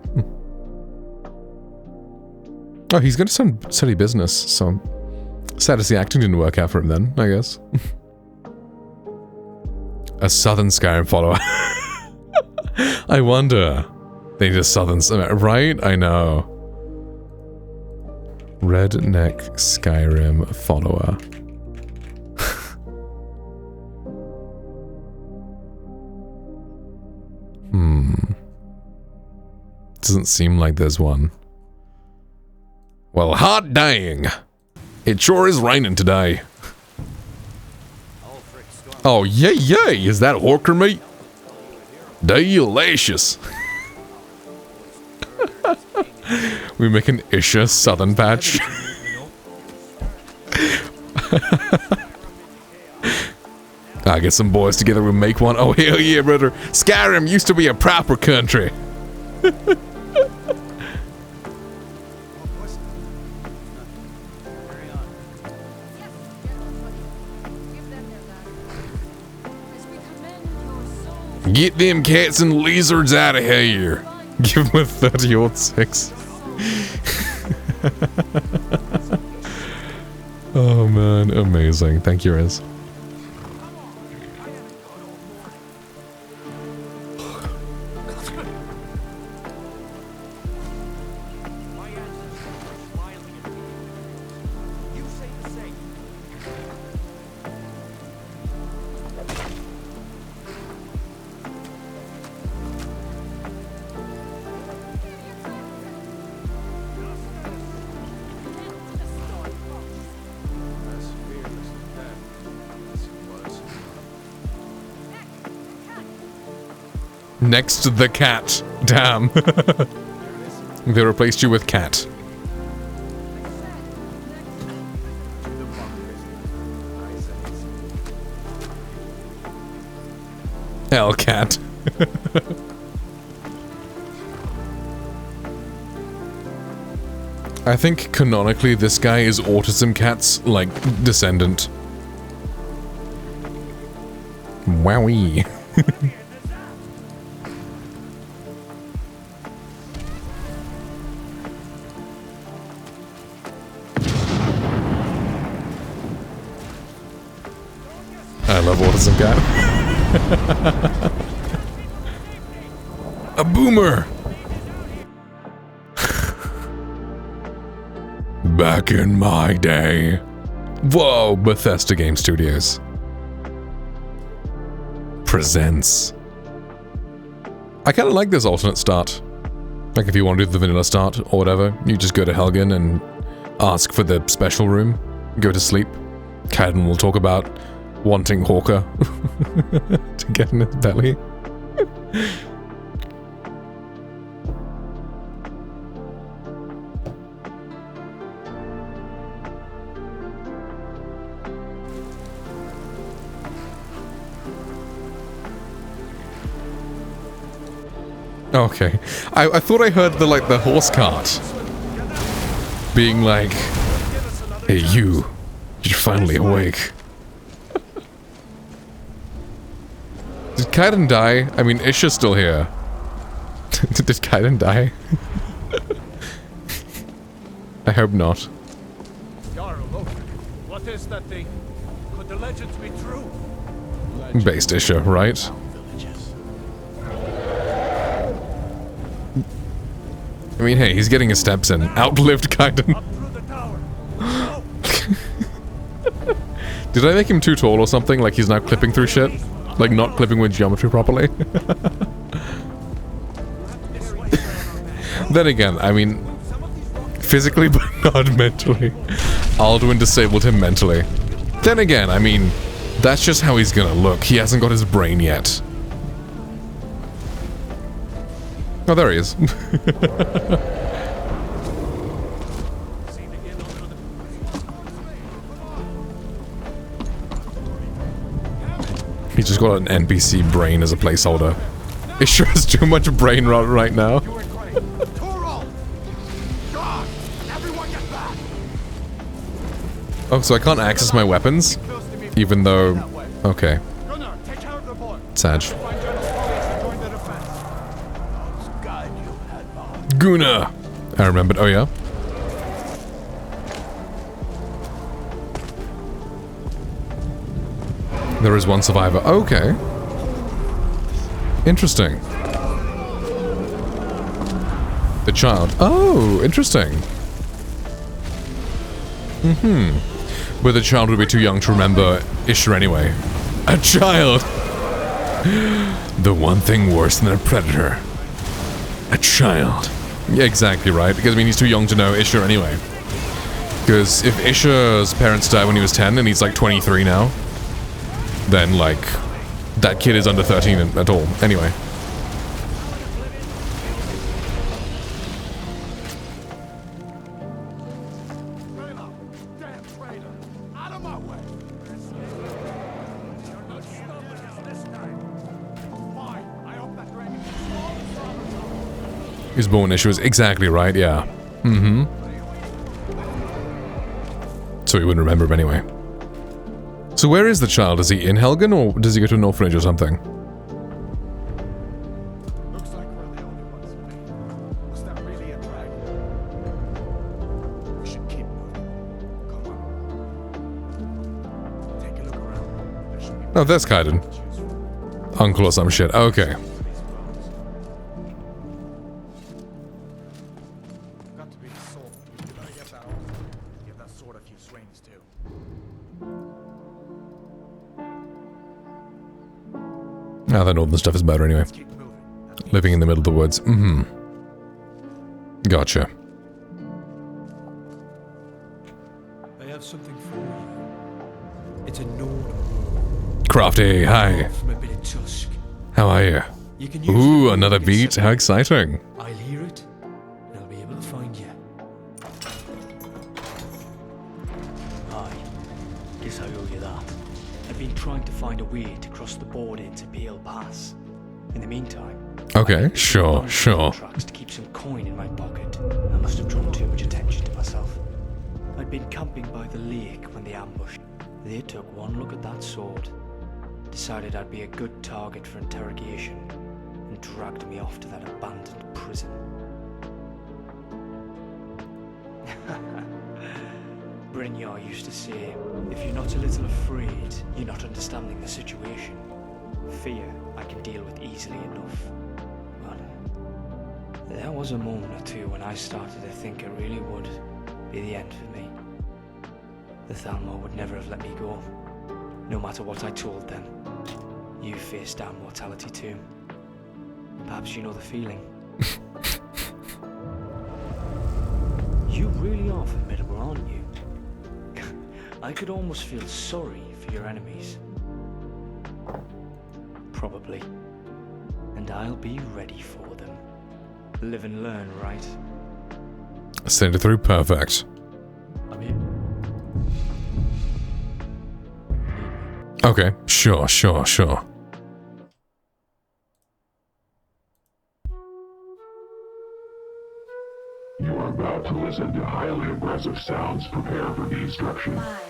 Oh, he's going to study business, so sad to see acting didn't work out for him then, I guess. A Southern Skyrim follower. I wonder. They need a Southern... Right? I know. Redneck Skyrim follower. Doesn't seem like there's one. Well, hot dang! It sure is raining today. Oh, yay, yay! Is that orker meat? Delicious! We make an Isha Southern patch. I get some boys together, we make one. Oh, hell yeah, brother. Skyrim used to be a proper country. Get them cats and lizards out of here. Give him a 30-06. Oh man, amazing. Thank you, Riz. Next to the cat. Damn. They replaced you with cat. Hellcat. I think canonically this guy is Autism Cat's, like, descendant. Wowee. I love Autism Cat. A boomer! Back in my day. Whoa, Bethesda Game Studios presents. I kind of like this alternate start. Like if you want to do the vanilla start or whatever, you just go to Helgen and ask for the special room, go to sleep. Kaiden will talk about wanting Hawker to get in his belly. Okay, I thought I heard the horse cart being like, "Hey you're finally awake." Did Kaiden die? I mean, Isha's still here. Did Kaiden die? I hope not. Jarl, what is that thing? Could the legends be true? Based Isha, right? I mean, hey, he's getting his steps in. Outlived Kaiden. Did I make him too tall or something? Like he's now clipping through shit? Like not clipping with geometry properly? Then again, I mean, physically but not mentally. Alduin disabled him mentally. Then again, I mean, that's just how he's gonna look. He hasn't got his brain yet. Oh, there he is. He just got an NPC brain as a placeholder. It sure has too much brain rot right now. Oh, so I can't access my weapons? Even though... Okay. Sag. Guna! I remembered. Oh, yeah? There is one survivor. Okay. Interesting. The child. Oh, interesting. But the child would be too young to remember Isha anyway. A child! The one thing worse than a predator. A child. Yeah, exactly right. Because, I mean, he's too young to know Isha anyway. Because if Isha's parents died when he was 10 and he's like 23 now, then, like, that kid is under 13 at all. Anyway. He's born Isha was exactly right, yeah. So he wouldn't remember him anyway. So where is the child? Is he in Helgen or does he go to an orphanage or something? Looks like we're the only ones. Was that really a dragon? We should keep moving. Come on. Take a look around. There should be Oh, that's Kaiden. Uncle or some shit. Okay. got to be the soul. You better get that off. Give that sword a few swings too. Ah, that northern stuff is better anyway. Living in the middle of the woods. Gotcha. I have something for you. It's a Nord. Crafty, hi. From a bit of tusk. How are you? You can use Ooh, it another to beat. set How up. exciting. I'll hear it, and I'll be able to find you. Aye, guess I owe you that. I've been trying to find a way to cross the border into Bale Pass. In the meantime, Okay, sure. tracks to keep some coin in my pocket. I must have drawn too much attention to myself. I'd been camping by the lake when they ambushed. They took one look at that sword, decided I'd be a good target for interrogation, and dragged me off to that abandoned prison. Brynjar used to say, if you're not a little afraid, you're not understanding the situation. Fear I can deal with easily enough. But there was a moment or two when I started to think it really would be the end for me. The Thalmor would never have let me go, no matter what I told them. You faced down mortality too. Perhaps you know the feeling. You really are formidable, aren't you? I could almost feel sorry for your enemies. Probably. And I'll be ready for them. Live and learn, right? Send it through. Perfect. I'm here. Okay, sure. You are about to listen to highly aggressive sounds. Prepare for destruction. 5,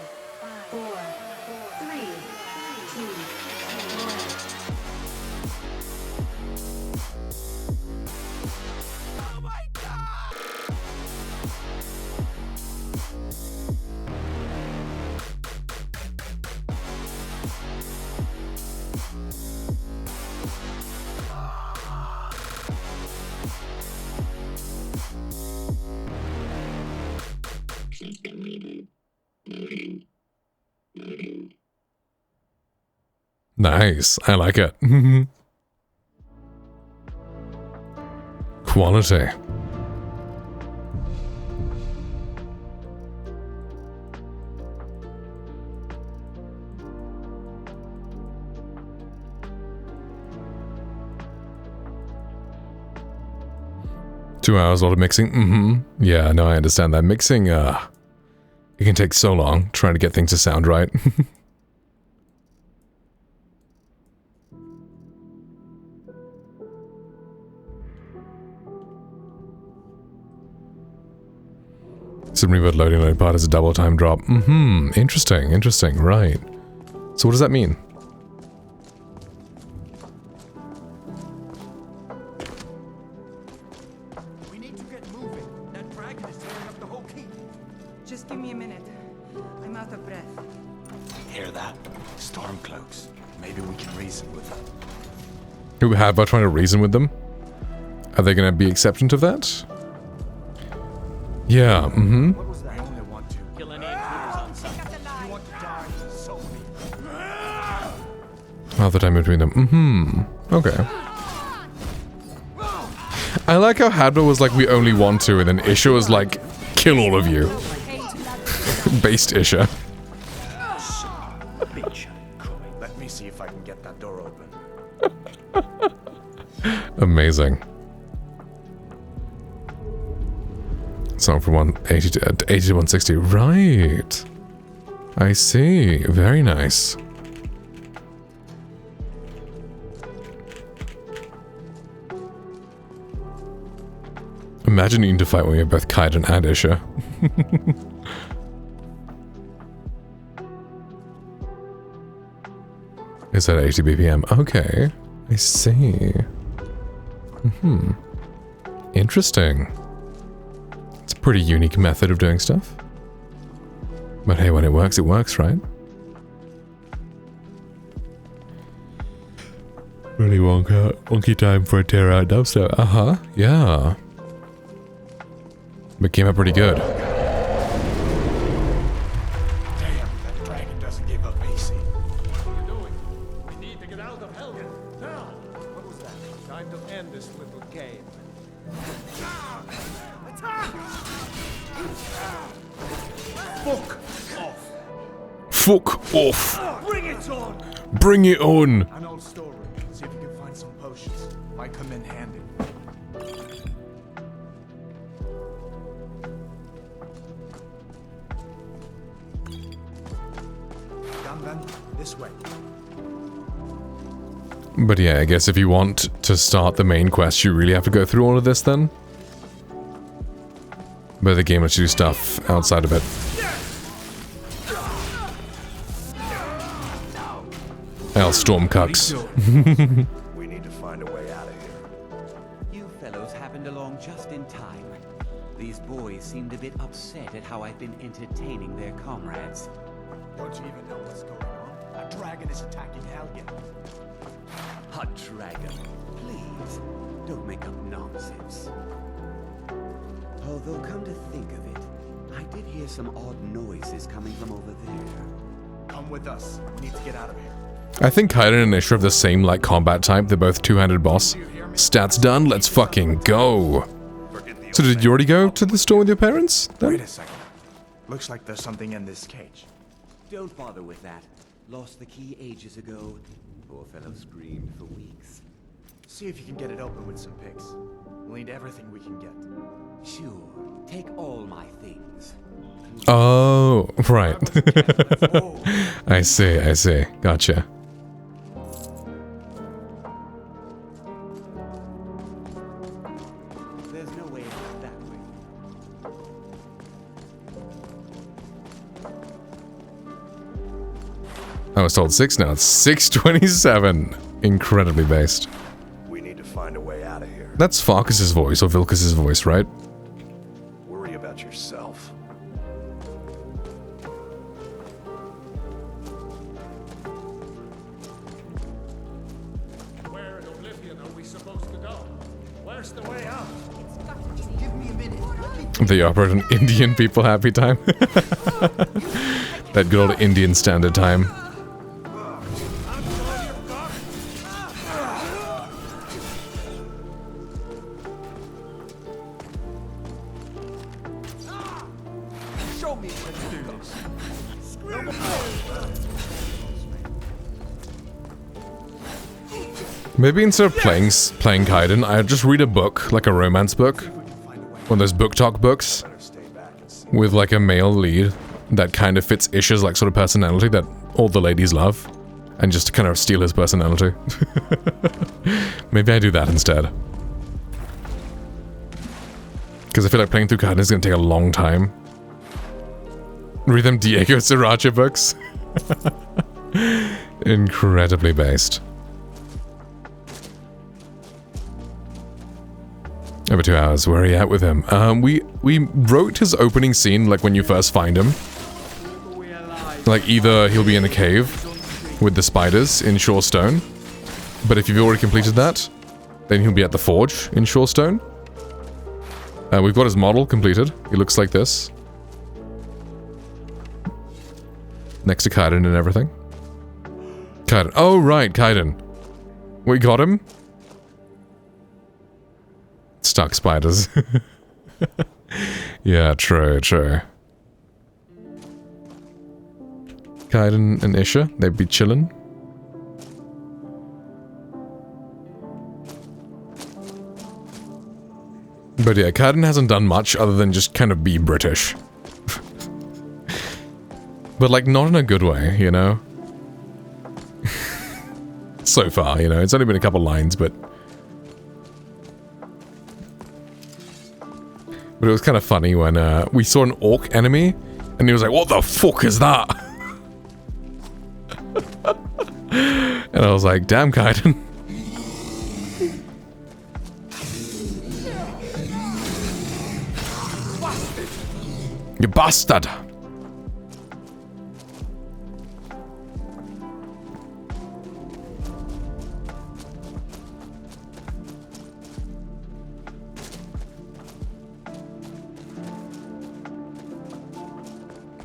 4, 3, 2, 1. Oh my god! Nice. I like it. Quality. Two hours, a lot of mixing. Yeah, no, I understand that. Mixing, it can take so long trying to get things to sound right. Submarine boat loading load part is a double time drop. Interesting, right. So what does that mean? We need to get moving. That dragon is tearing up the whole keep. Just give me a minute. I'm out of breath. Hear that? Stormcloaks. Maybe we can reason with them. How about trying to reason with them? Are they going to be acceptant of that? Yeah, mm-hmm. What was that? I only want to kill any intruders on sight. You want to die, so be it. All the time between them. Mm-hmm. Okay. I like how Hadra was like, we only want to, and then Isha was like, kill all of you. Based Isha. Let me see if I can get that door open. Amazing. Song from 180 to 80 to 160. Right. I see. Very nice. Imagine needing to fight when you're both Kaiden and Isha. Is that 80 BPM? Okay. I see. Hmm. Interesting. It's a pretty unique method of doing stuff. But hey, when it works, right? Really wonky time for a tear out dubstep. Uh-huh. Yeah. But came out pretty good. Damn, that dragon doesn't give up easy. What are you doing? We need to get out of Helgen. Now! What was that? Time to end this little game. Attack! Fuck off! Fuck off! Bring it on! Bring it on! An old storeroom. See if you can find some potions. Might come in handy. Done then? This way. But yeah, I guess if you want to start the main quest, you really have to go through all of this then. But the game lets you do stuff outside of it. I'll storm cucks. We need to find a way out of here. You fellows happened along just in time. These boys seemed a bit upset at how I've been entertaining their comrades. Don't you even know what's going on? A dragon is attacking Helgen. A dragon. Please, don't make up nonsense. Although, come to think of it, I did hear some odd noises coming from over there. Come with us. We need to get out of here. I think Kaiden and Isha have the same like combat type. They're both two-handed boss. Stats done. Let's fucking go. So did you already go to the store with your parents? Then? Wait a second. Looks like there's something in this cage. Don't bother with that. Lost the key ages ago. Poor fellow screamed for weeks. See if you can get it open with some picks. We'll need everything we can get. Sure. Take all my things. Oh, right. I see, I see. Gotcha. There's no way out that way. I was told 6, now it's 6:27. Incredibly based. We need to find a way out of here. That's Farkas's voice, or Vilkas's voice, right? Worry about yourself. Where in Oblivion are we supposed to go? Where's the way out? Just give me a minute. They operate an Indian people happy time. That good old Indian standard time. Show me. Let's do this. Maybe instead of playing Kaiden, I'd just read a book, like a romance book. One of those book talk books. With like a male lead that kind of fits Isha's like sort of personality that all the ladies love. And just to kind of steal his personality. Maybe I do that instead. Because I feel like playing through Kaiden is going to take a long time. Read them Diego Sriracha books. Incredibly based. Over 2 hours. Where are you at with him? We wrote his opening scene like when you first find him. Like, either he'll be in a cave with the spiders in Shorestone, but if you've already completed that, then he'll be at the forge in Shorestone. We've got his model completed. He looks like this. Next to Kaiden and everything. Kaiden. Oh, right, Kaiden. We got him. Stuck spiders. Yeah, true, true. Kaiden and Isha, they'd be chillin'. But yeah, Kaiden hasn't done much other than just kind of be British. But like, not in a good way, you know? So far, you know, it's only been a couple lines, but... But it was kind of funny when we saw an orc enemy, and he was like, "What the fuck is that?" And I was like, "Damn, Kaiden." You bastard!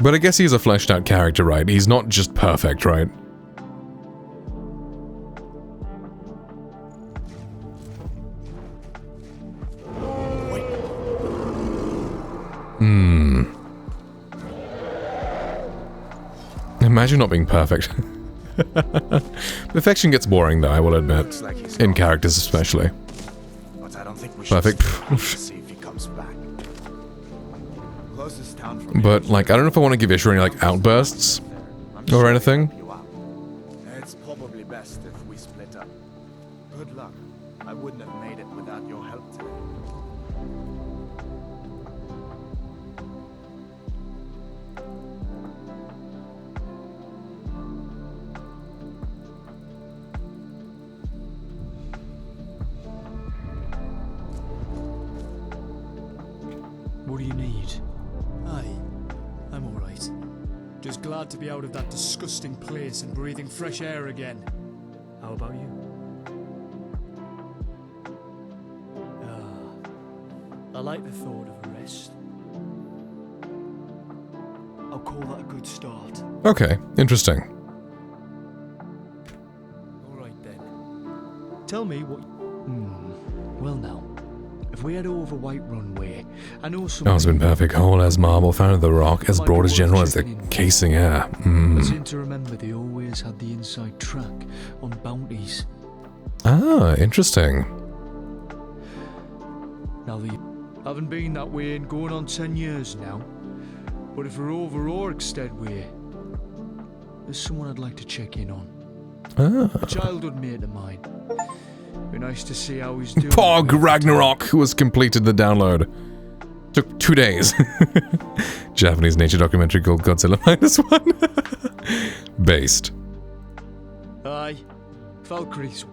But I guess he's a fleshed out character, right? He's not just perfect, right? Imagine not being perfect. Perfection gets boring, though, I will admit. In characters, especially. But I don't think we should Perfect. see if he comes back. Closest town from But, like, I don't know if I want to give Isha any, like, outbursts or anything. It's probably best if we split up. Good luck. I wouldn't have made it without your help today. What do you need? Aye, I'm alright. Just glad to be out of that disgusting place and breathing fresh air again. How about you? I like the thought of a rest. I'll call that a good start. Okay, interesting. Alright then. Tell me what... Well now, if we head over Whiterun Way, I know some... Husband perfect, whole as marble, found in the rock, as broad as general as the casing air. I seem to remember they always had the inside track on bounties. Ah, interesting. Now they haven't been that way in going on 10 years now. But if we're over Orkstead way, there's someone I'd like to check in on. A childhood mate of mine. Be nice to see how he's doing. Pog Ragnarok, who has completed the download. Took 2 days. Japanese nature documentary called Godzilla -1. Based. Aye. Valkyries.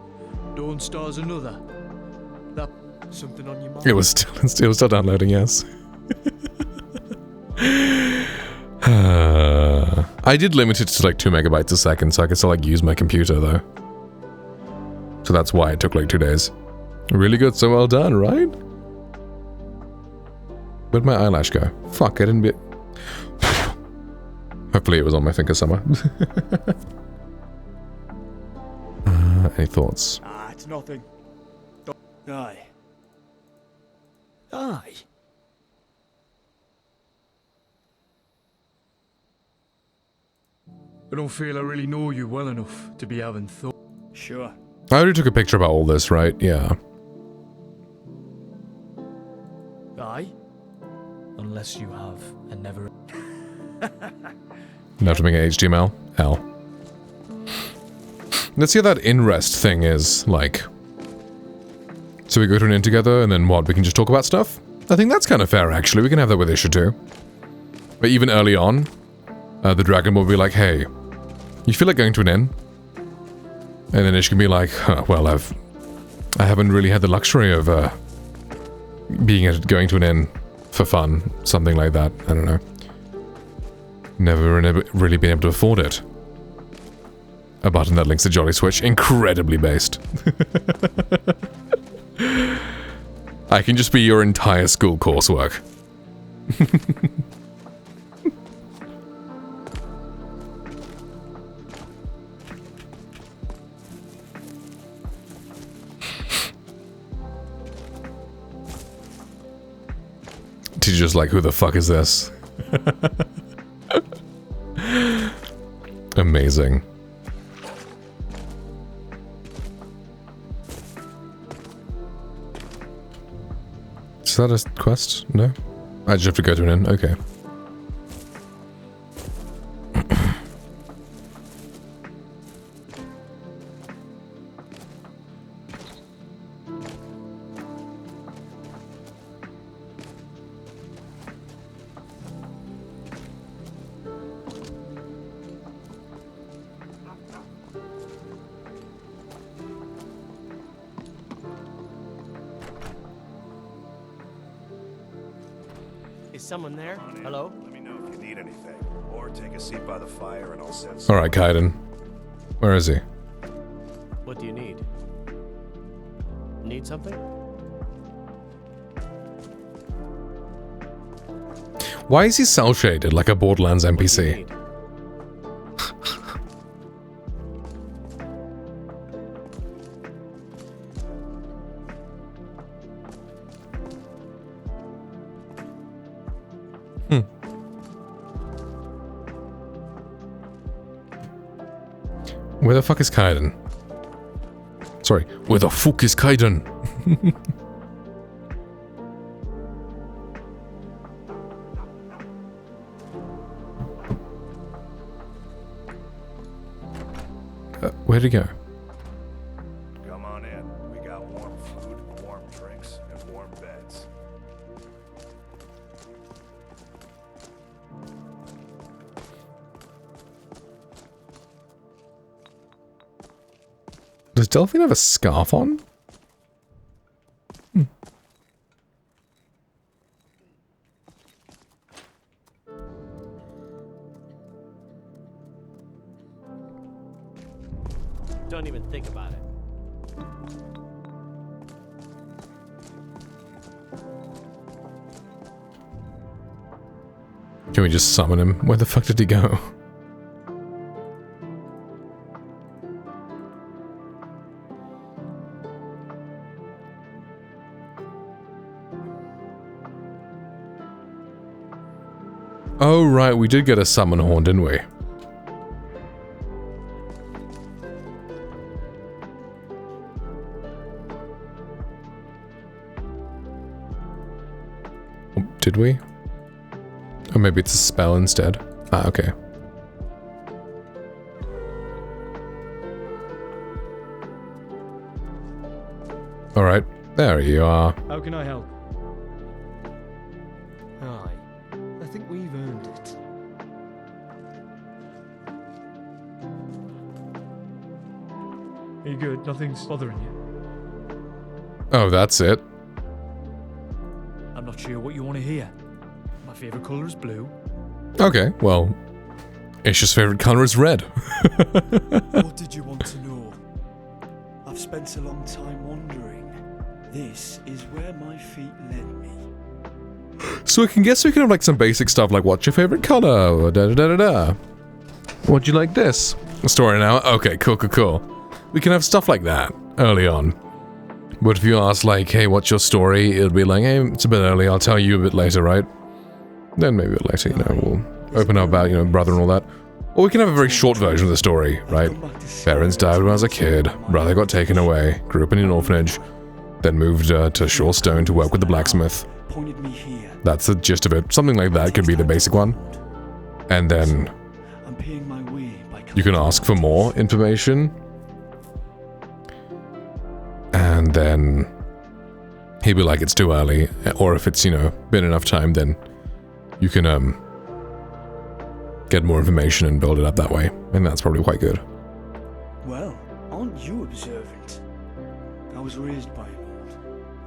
Dawn Star's another. That something on your mind? It was still downloading, yes. I did limit it to like 2 megabytes a second, so I could still like use my computer though. So that's why it took like 2 days. Really good, so well done, right? Where'd my eyelash go? Fuck, I didn't be... Hopefully it was on my finger somewhere. Any thoughts? It's nothing. Aye. Aye. I don't feel I really know you well enough to be having thought. Sure. I already took a picture about all this, right? Yeah. Aye. Unless you have and never. Now to make an HTML? L. Let's see how that in-rest thing is, like. So we go to an inn together, and then what? We can just talk about stuff? I think that's kind of fair, actually. We can have that with Isha too. But even early on, the dragon will be like, hey, you feel like going to an inn? And then Ish can be like, well, I haven't really had the luxury of going to an inn for fun. Something like that. I don't know. Never really been able to afford it. A button that links to Jolly Switch. Incredibly based. I can just be your entire school coursework. Teacher's just like, who the fuck is this? Amazing. Is that a quest? No? I just have to go to an inn? Okay. Is someone there? Hello? Let me know if you need anything. Or take a seat by the fire and I'll send Alright, Kaiden. Where is he? What do you need? Need something? Why is he cel-shaded like a Borderlands NPC? Where the fuck is Kaiden? Sorry, where the fuck is Kaiden? Where'd he go? Come on in. We got warm food, warm drinks, and warm beds. Does Delphine have a scarf on? Don't even think about it. Can we just summon him? Where the fuck did he go? Oh right, we did get a summon horn, didn't we? Did we? Or maybe it's a spell instead. Ah, okay. Alright, there you are. How can I help? Aye, I think we've earned it. Are you good? Nothing's bothering you? Oh, that's it. I'm not sure what you want to hear. My favourite colour is blue. Okay, well, Ish's favorite color is red. What did you want to know? I've spent a long time wondering. This is where my feet led me. So I can guess we can have like some basic stuff like what's your favorite color? Da da da da da. Would you like this? Story now? Okay, cool. We can have stuff like that early on. But if you ask like, hey, what's your story? It'll be like, hey, it's a bit early, I'll tell you a bit later, right? Then maybe a bit later, you know, we'll open up about, you know, brother and all that. Or we can have a very short version of the story, right? Parents died when I was a kid, brother got taken away, grew up in an orphanage, then moved to Shore Stone to work with the blacksmith. That's the gist of it. Something like that could be the basic one. And then you can ask for more information. And then he'd be like, it's too early. Or if it's, you know, been enough time, then you can get more information and build it up that way. And that's probably quite good. Well, aren't you observant? I was raised by an old,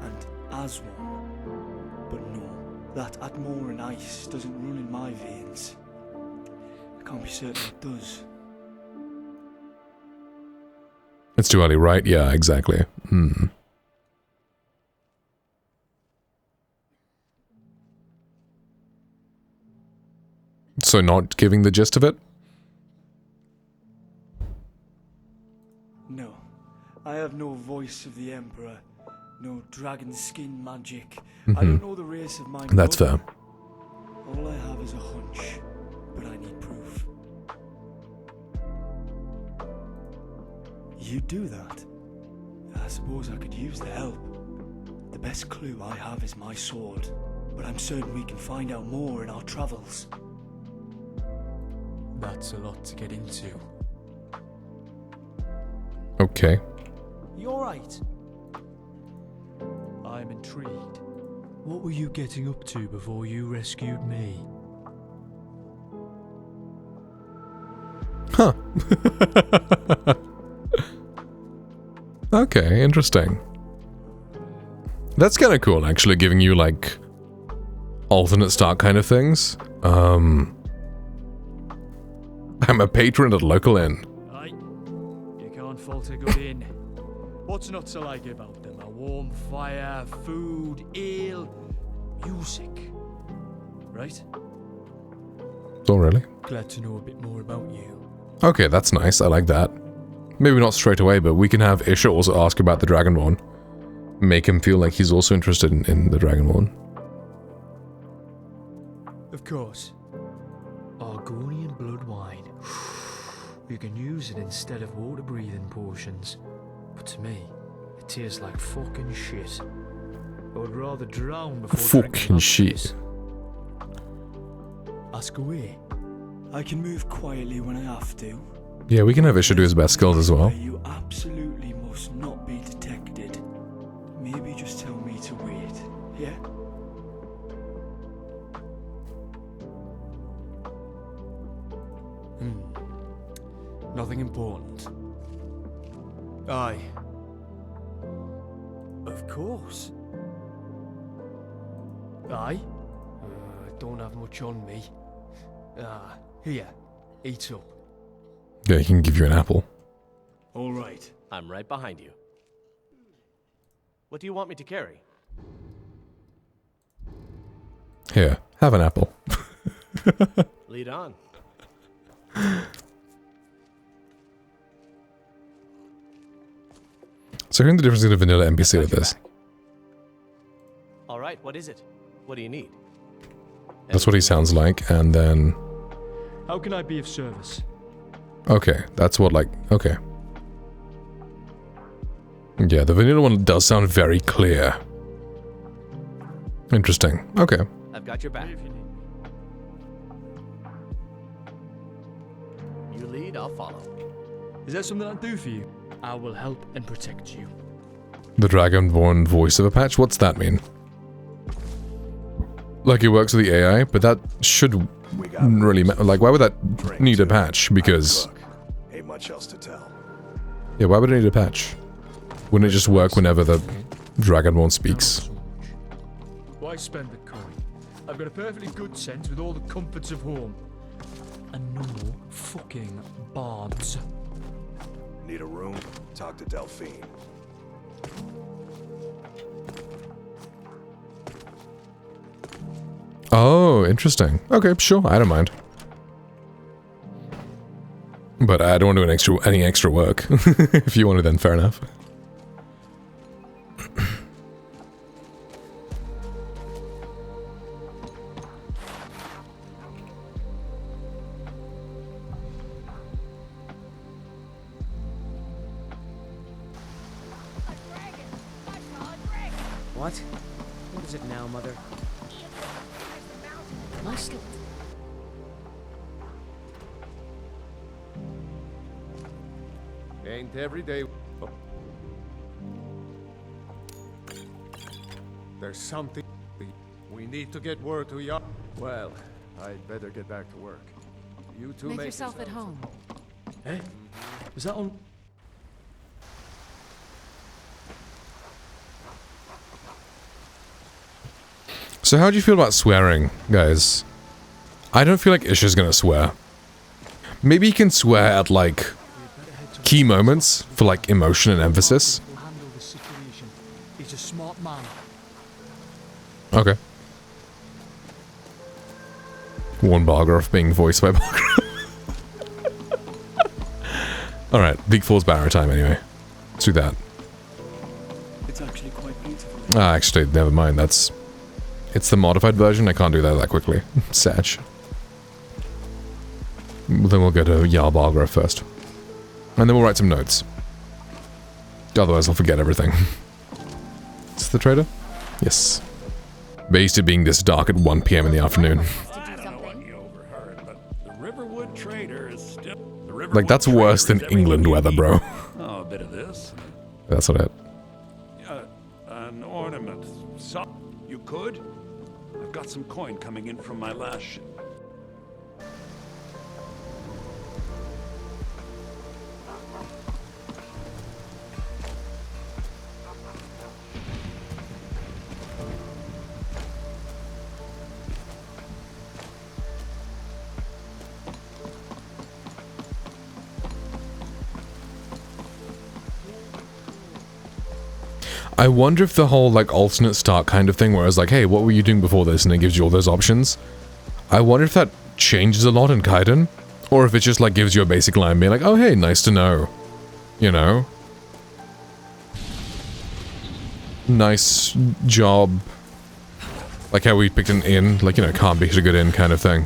and as one. But no, that Atmore and ice doesn't run in my veins. Can't be certain it does. It's too early, right? Yeah, exactly. So not giving the gist of it? No. I have no voice of the Emperor. No dragon skin magic. I don't know the race of my That's mother. fair. All I have is a hunch, but I need proof. You do that? I suppose I could use the help. The best clue I have is my sword, but I'm certain we can find out more in our travels. That's a lot to get into. Okay. You alright? I'm intrigued. What were you getting up to before you rescued me? Huh. Okay, interesting. That's kind of cool, actually, giving you, like, alternate start kind of things. I'm a patron at local inn. Aye. You can't fault a good inn. What's not to like about them? A warm fire, food, ale, music. Right? Oh, really? Glad to know a bit more about you. Okay, that's nice. I like that. Maybe not straight away, but we can have Isha also ask about the Dragonborn. Make him feel like he's also interested in the Dragonborn. Of course. Argonian blood wine. You can use it instead of water-breathing potions. But to me, it tastes like fucking shit. I would rather drown before drinking Fucking half shit. this. Ask away. I can move quietly when I have to. Yeah, we can have Isha do his best skills as well. You absolutely must not be detected. Maybe just tell me to wait, yeah? Nothing important. Aye. Of course. Aye. Don't have much on me. Here. Eat up. Yeah, he can give you an apple. All right. I'm right behind you. What do you want me to carry? Here, have an apple. Lead on. So hearing the difference in a vanilla NPC with this. All right, what is it? What do you need? That's what he sounds like, and then... How can I be of service? Okay, that's what, like, okay. Yeah, the vanilla one does sound very clear. Interesting. Okay. I've got your back. You lead, I'll follow. Is there something I can do for you? I will help and protect you. The Dragonborn voice of a patch? What's that mean? Like it works with the AI, but that should really like, why would that need a patch? Because... Ain't much else to tell. Yeah, why would it need a patch? Wouldn't it just work whenever the Dragonborn speaks? Why spend the coin? I've got a perfectly good sense with all the comforts of home. And no fucking bards. Need a room? Talk to Delphine. Oh, interesting. Okay, sure, I don't mind. But I don't want to do any extra work. If you want to, then fair enough. What? What is it now, Mother? Must. Ain't every day. Oh. There's something. We need to get word to Yar. Well, I'd better get back to work. You two Make yourself at home. Eh? Was that on... So how do you feel about swearing, guys? I don't feel like Isha's gonna swear. Maybe he can swear at, like, key moments for, like, emotion and emphasis. Will handle the situation. He's a smart man. Okay. Warren Bargroff being voiced by Bargroff. Alright, Bleak Falls Barrow time anyway. Let's do that. It's actually quite beautiful. Ah, actually, never mind. It's the modified version. I can't do that quickly. Satch. Then we'll go to Jarl Bargroff first. And then we'll write some notes. Otherwise I'll forget everything. Is this the trader? Yes. Based it being this dark at 1 PM in the afternoon. Like, that's worse than England weather, bro. Oh, a bit of this. That's what it. An ornament. You could? I've got some coin coming in from my last ship. I wonder if the whole, like, alternate start kind of thing, where it's like, hey, what were you doing before this? And it gives you all those options. I wonder if that changes a lot in Kaiden. Or if it just, like, gives you a basic line being like, oh, hey, nice to know. You know? Nice job. Like how we picked an inn. Like, you know, can't beat a good inn kind of thing.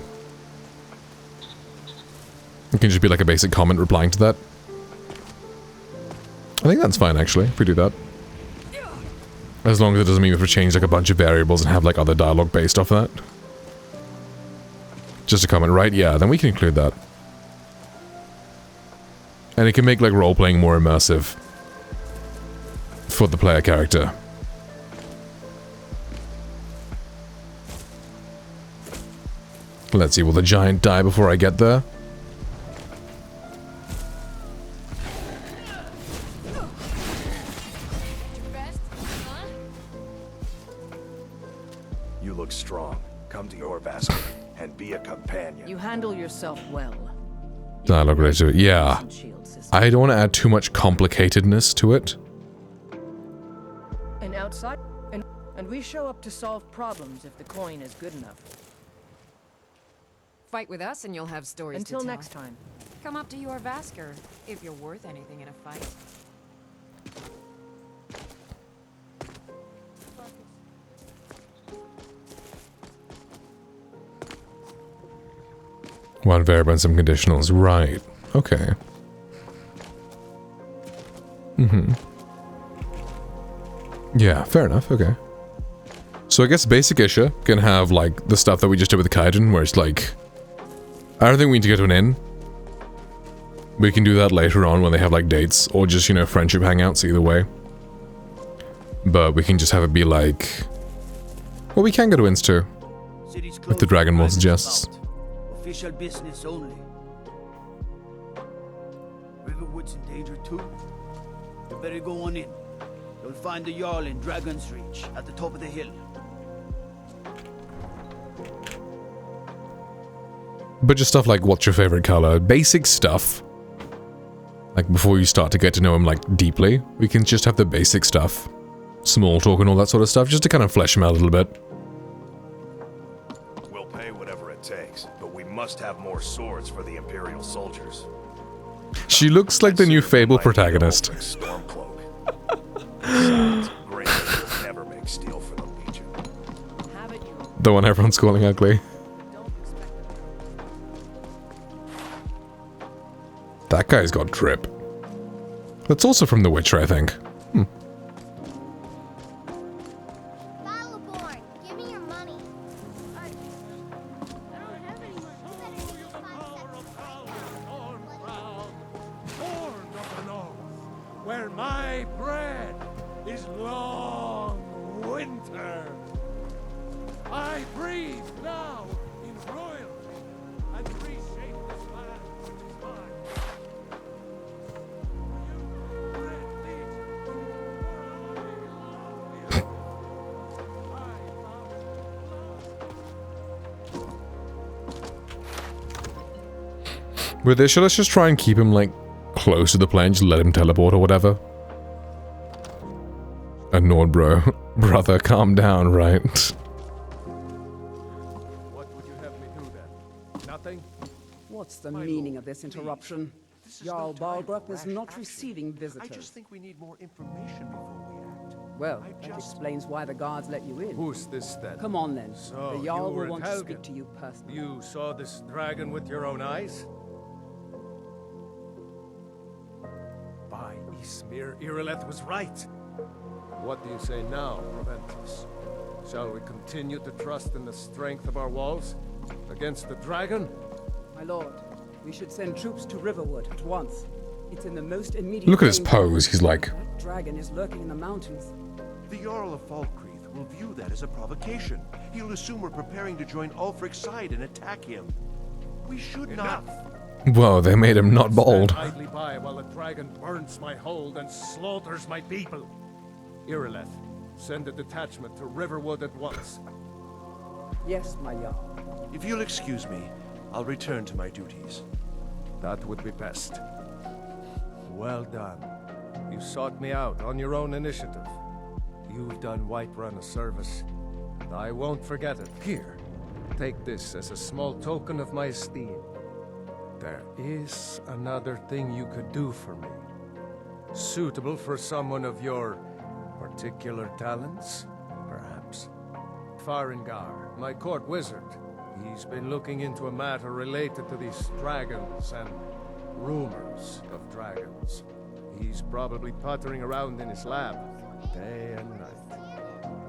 It can just be like a basic comment replying to that. I think that's fine, actually, if we do that. As long as it doesn't mean we have to change like a bunch of variables and have like other dialogue based off of that. Just a comment, right? Yeah, then we can include that. And it can make like role-playing more immersive for the player character. Let's see, will the giant die before I get there? You look strong. Come to your Vasker and be a companion. You handle yourself well. Dialogue related to it, yeah. I don't want to add too much complicatedness to it. And outside, and we show up to solve problems if the coin is good enough. Fight with us and you'll have stories Until to tell. next time. Come up to your Vasker, if you're worth anything in a fight. One variable and some conditionals, right. Okay. Yeah, fair enough, okay. So I guess basic Isha can have, like, the stuff that we just did with the Kaiden, where it's like... I don't think we need to go to an inn. We can do that later on when they have, like, dates, or just, you know, friendship hangouts, either way. But we can just have it be like... Well, we can go to inns too. If the Dragon Ball suggests. Official business only. Riverwood's in danger too. You better go on in. You'll find the Jarl in Dragon's Reach, at the top of the hill. But just stuff like, what's your favorite color? Basic stuff. Like, before you start to get to know him, like, deeply, we can just have the basic stuff. Small talk and all that sort of stuff, just to kind of flesh him out a little bit. We'll pay whatever it takes, but we must have more swords for the Imperial soldiers. She looks like the new Fable protagonist. Stormcloak. Besides, Greyjoy will never make steel for the Legion. The one everyone's calling ugly. That guy's got drip. That's also from The Witcher, I think. Battleborn, give me your money. Where my bread is long winter. I breathe now in royalty and reshape this land which is mine. With this, let's just try and keep him, like, close to the plane, just let him teleport or whatever. Annoyed, bro. Brother, calm down, right? What would you have me do then? Nothing? What's the meaning of this interruption? Jarl Balgrup is not receiving visitors. I just think we need more information before we act. Well, that explains why the guards let you in. Who's this then? Come on then. So, the Jarl you were will want at to Helgen. speak to you personally. You saw this dragon with your own eyes? By Ysmir, Irileth was right. What do you say now, Proventus? Shall we continue to trust in the strength of our walls against the dragon? My lord, we should send troops to Riverwood at once. It's in the most immediate Look at his danger. pose. He's like, That dragon is lurking in the mountains. The Jarl of Falkreath will view that as a provocation. He'll assume we're preparing to join Ulfric's side and attack him. We should not. whoa, they made him not bald. Stand idly by while the dragon burns my hold and slaughters my people. Irileth, send a detachment to Riverwood at once. Yes, my Jarl. If you'll excuse me, I'll return to my duties. That would be best. Well done. You sought me out on your own initiative. You've done Whiterun a service, and I won't forget it. Here, take this as a small token of my esteem. There is another thing you could do for me. Suitable for someone of your particular talents, perhaps. Farengar, my court wizard. He's been looking into a matter related to these dragons and rumors of dragons. He's probably pottering around in his lab, day and night.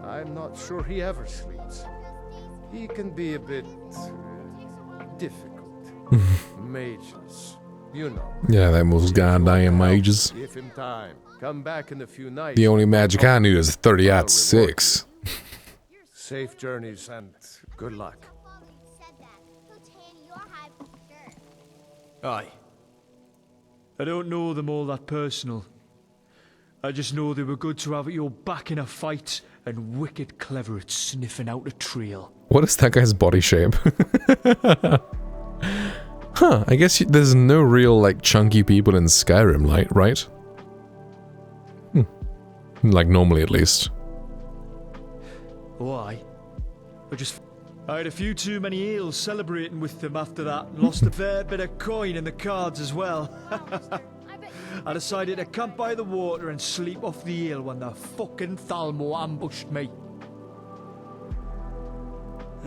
I'm not sure he ever sleeps. He can be a bit difficult. Mages, you know. Yeah, that was goddamn mages. Give him time. Come back in a few nights. The only magic I knew is 30 out 6. Safe journeys and good luck. Aye. I don't know them all that personal. I just know they were good to have at your back in a fight and wicked clever at sniffing out a trail. What is that guy's body shape? Huh, I guess there's no real, like, chunky people in Skyrim, like, right? Like, normally at least. Why? I had a few too many ales celebrating with them after that and lost a fair bit of coin in the cards as well. I decided to camp by the water and sleep off the ale when the fucking Thalmor ambushed me.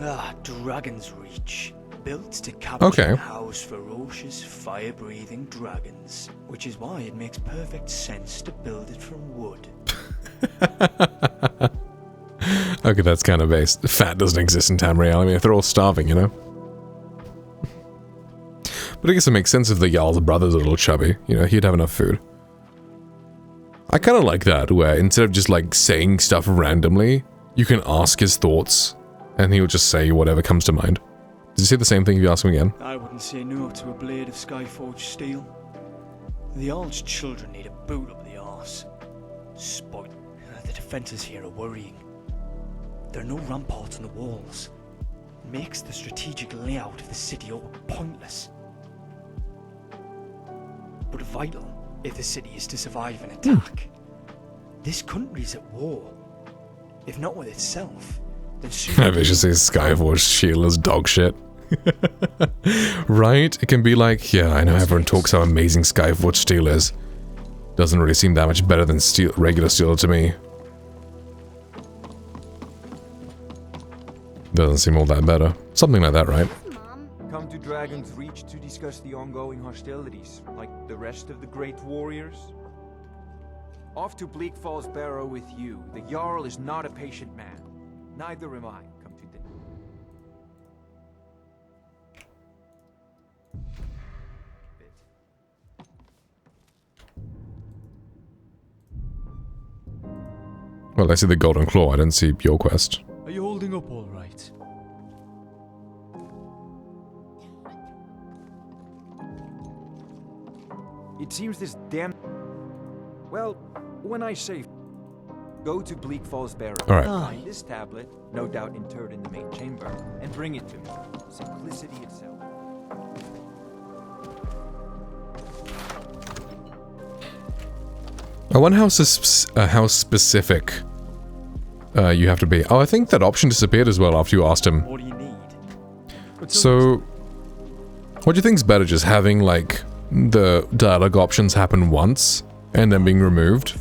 Ah, Dragon's Reach. Built to capture and house ferocious, fire-breathing dragons. Which is why it makes perfect sense to build it from wood. Okay, that's kind of based. Fat doesn't exist in Tamriel. I mean, if they're all starving, you know? But I guess it makes sense if the Jarl's brother's a little chubby. You know, he'd have enough food. I kind of like that, where instead of just, like, saying stuff randomly, you can ask his thoughts, and he'll just say whatever comes to mind. Did you say the same thing if you ask him again? I wouldn't say no to a blade of Skyforged steel. The Jarl's children need a boot up the arse. Spoil. The defences here are worrying. There are no ramparts on the walls. Makes the strategic layout of the city all pointless. But vital if the city is to survive an attack. This country's at war. If not with itself, then soon... I should say Skyforged shield is dog shit. Right? It can be like, yeah, I know everyone talks how amazing Skyforged steel is. Doesn't really seem that much better than steel, regular steel to me. Doesn't seem all that better. Something like that, right? Come to Dragon's Reach to discuss the ongoing hostilities, like the rest of the great warriors? Off to Bleak Falls Barrow with you. The Jarl is not a patient man. Neither am I. Come to dinner. Well, I see the Golden Claw. I didn't see your quest. Are you holding up all right? It seems this damn... Well, when I say... Go to Bleak Falls Barrow. All right. Find this tablet, no doubt interred in the main chamber, and bring it to me. Simplicity itself. I wonder how specific you have to be. Oh, I think that option disappeared as well after you asked him. What do you need? So, what do you think's better, just having like the dialogue options happen once and then being removed,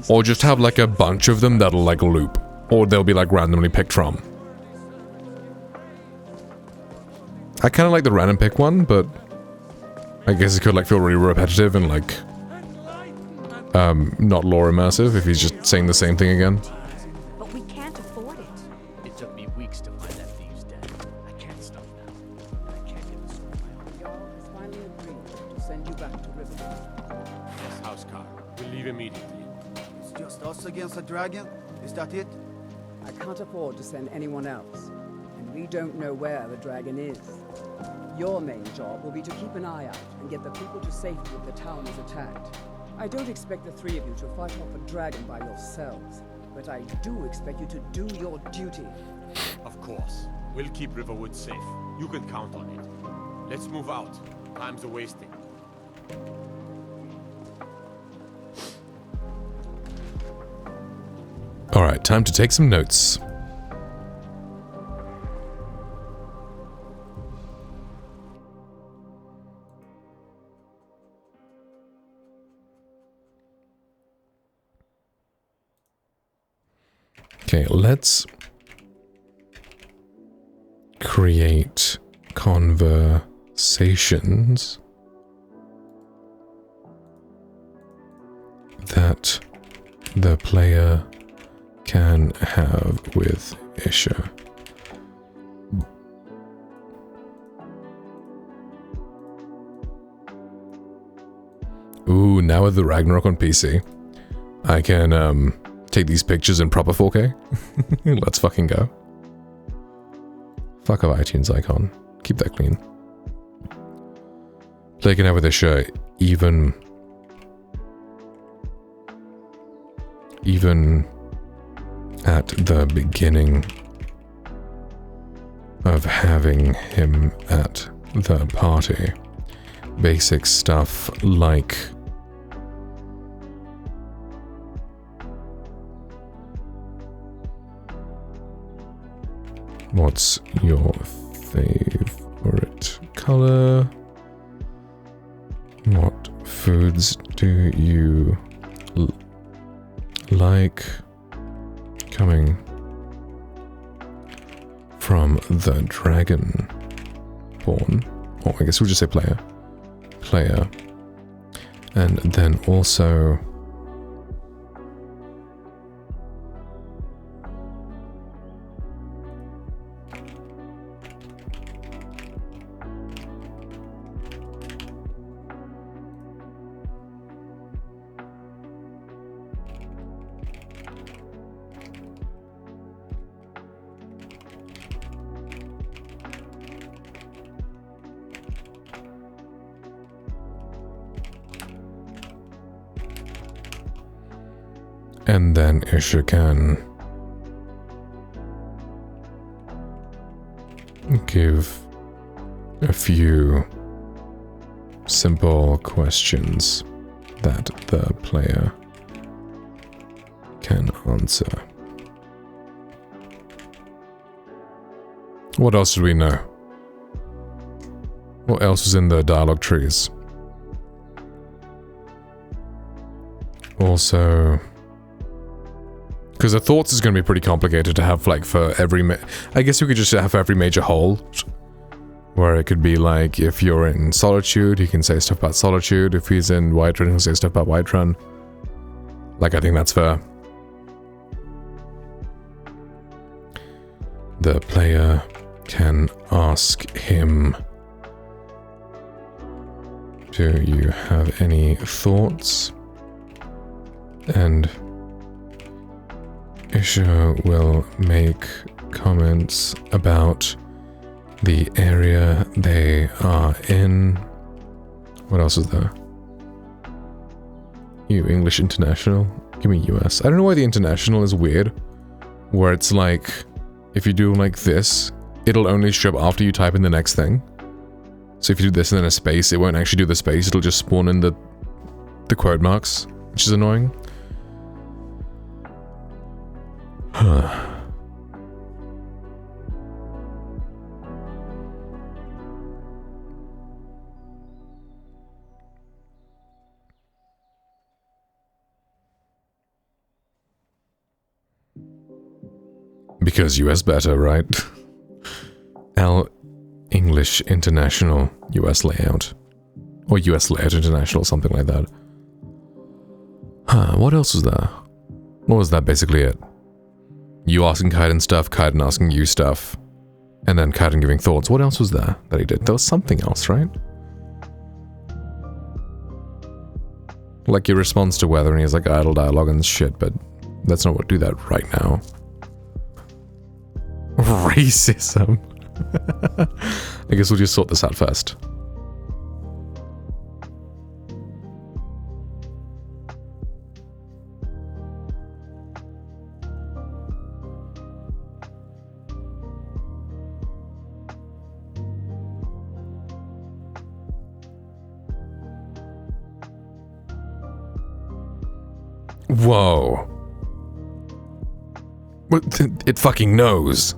or just have like a bunch of them that'll like loop, or they'll be like randomly picked from? I kind of like the random pick one, but I guess it could like feel really repetitive and like not lore immersive if he's just saying the same thing again. But we can't afford it. It took me weeks to find that thieves' den. I can't stop now. I can't get this off my own. Jarl has finally agreed to send you back to Riverwood. Yes, Housecar. We'll leave immediately. It's just us against a dragon? Is that it? I can't afford to send anyone else, and we don't know where the dragon is. Your main job will be to keep an eye out and get the people to safety if the town is attacked. I don't expect the three of you to fight off a dragon by yourselves, but I do expect you to do your duty. Of course. We'll keep Riverwood safe. You can count on it. Let's move out. Time's a-wasting. Alright, time to take some notes. Okay, let's create conversations that the player can have with Isha. Ooh, now with the Ragnarok on PC, I can take these pictures in proper 4K. Let's fucking go. Fuck off iTunes icon. Keep that clean. Player can have with Isha even at the beginning of having him at the party. Basic stuff like what's your favorite color? What foods do you like? Coming from the Dragonborn. Oh, I guess we'll just say player. Player. And then also and then Isha can give a few simple questions that the player can answer. What else do we know? What else is in the dialogue trees? Also, because the thoughts is going to be pretty complicated to have, like, for every... I guess we could just have every major hole, where it could be like, if you're in Solitude, he can say stuff about Solitude. If he's in Whiterun, he'll say stuff about Whiterun. Like, I think that's fair. The player can ask him, do you have any thoughts? And Isha will make comments about the area they are in. What else is there? You English International? Give me US. I don't know why the International is weird. Where it's like, if you do like this, it'll only show up after you type in the next thing. So if you do this and then a space, it won't actually do the space, it'll just spawn in the quote marks. which is annoying. Huh. Because US better, right? L English International US layout. Or US layout international, something like that. Huh, what else was there? What was that basically it? You asking Kaiden stuff, Kaiden asking you stuff, and then Kaiden giving thoughts. What else was there that he did? There was something else, right? Like your response to weather, and he has like idle dialogue and shit, but let's not do that right now. Racism. I guess we'll just sort this out first. Whoa. It fucking knows.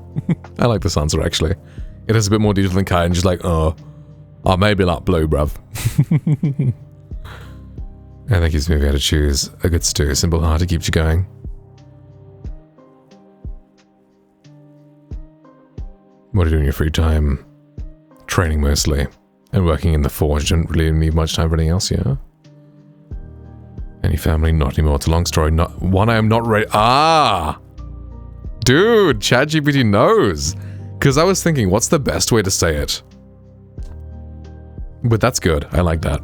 I like this answer, actually. It has a bit more detail than Kai, and just like, oh, maybe not blue, bruv. And that gives me how to choose a good stew. Simple, hard to keep you going. What do you do in your free time? Training mostly. And working in the forge. Don't really need much time for anything else, yeah? Any family? Not anymore. It's a long story. Not one I am not ready. Ah! Dude, ChatGPT knows. Because I was thinking, what's the best way to say it? But that's good. I like that.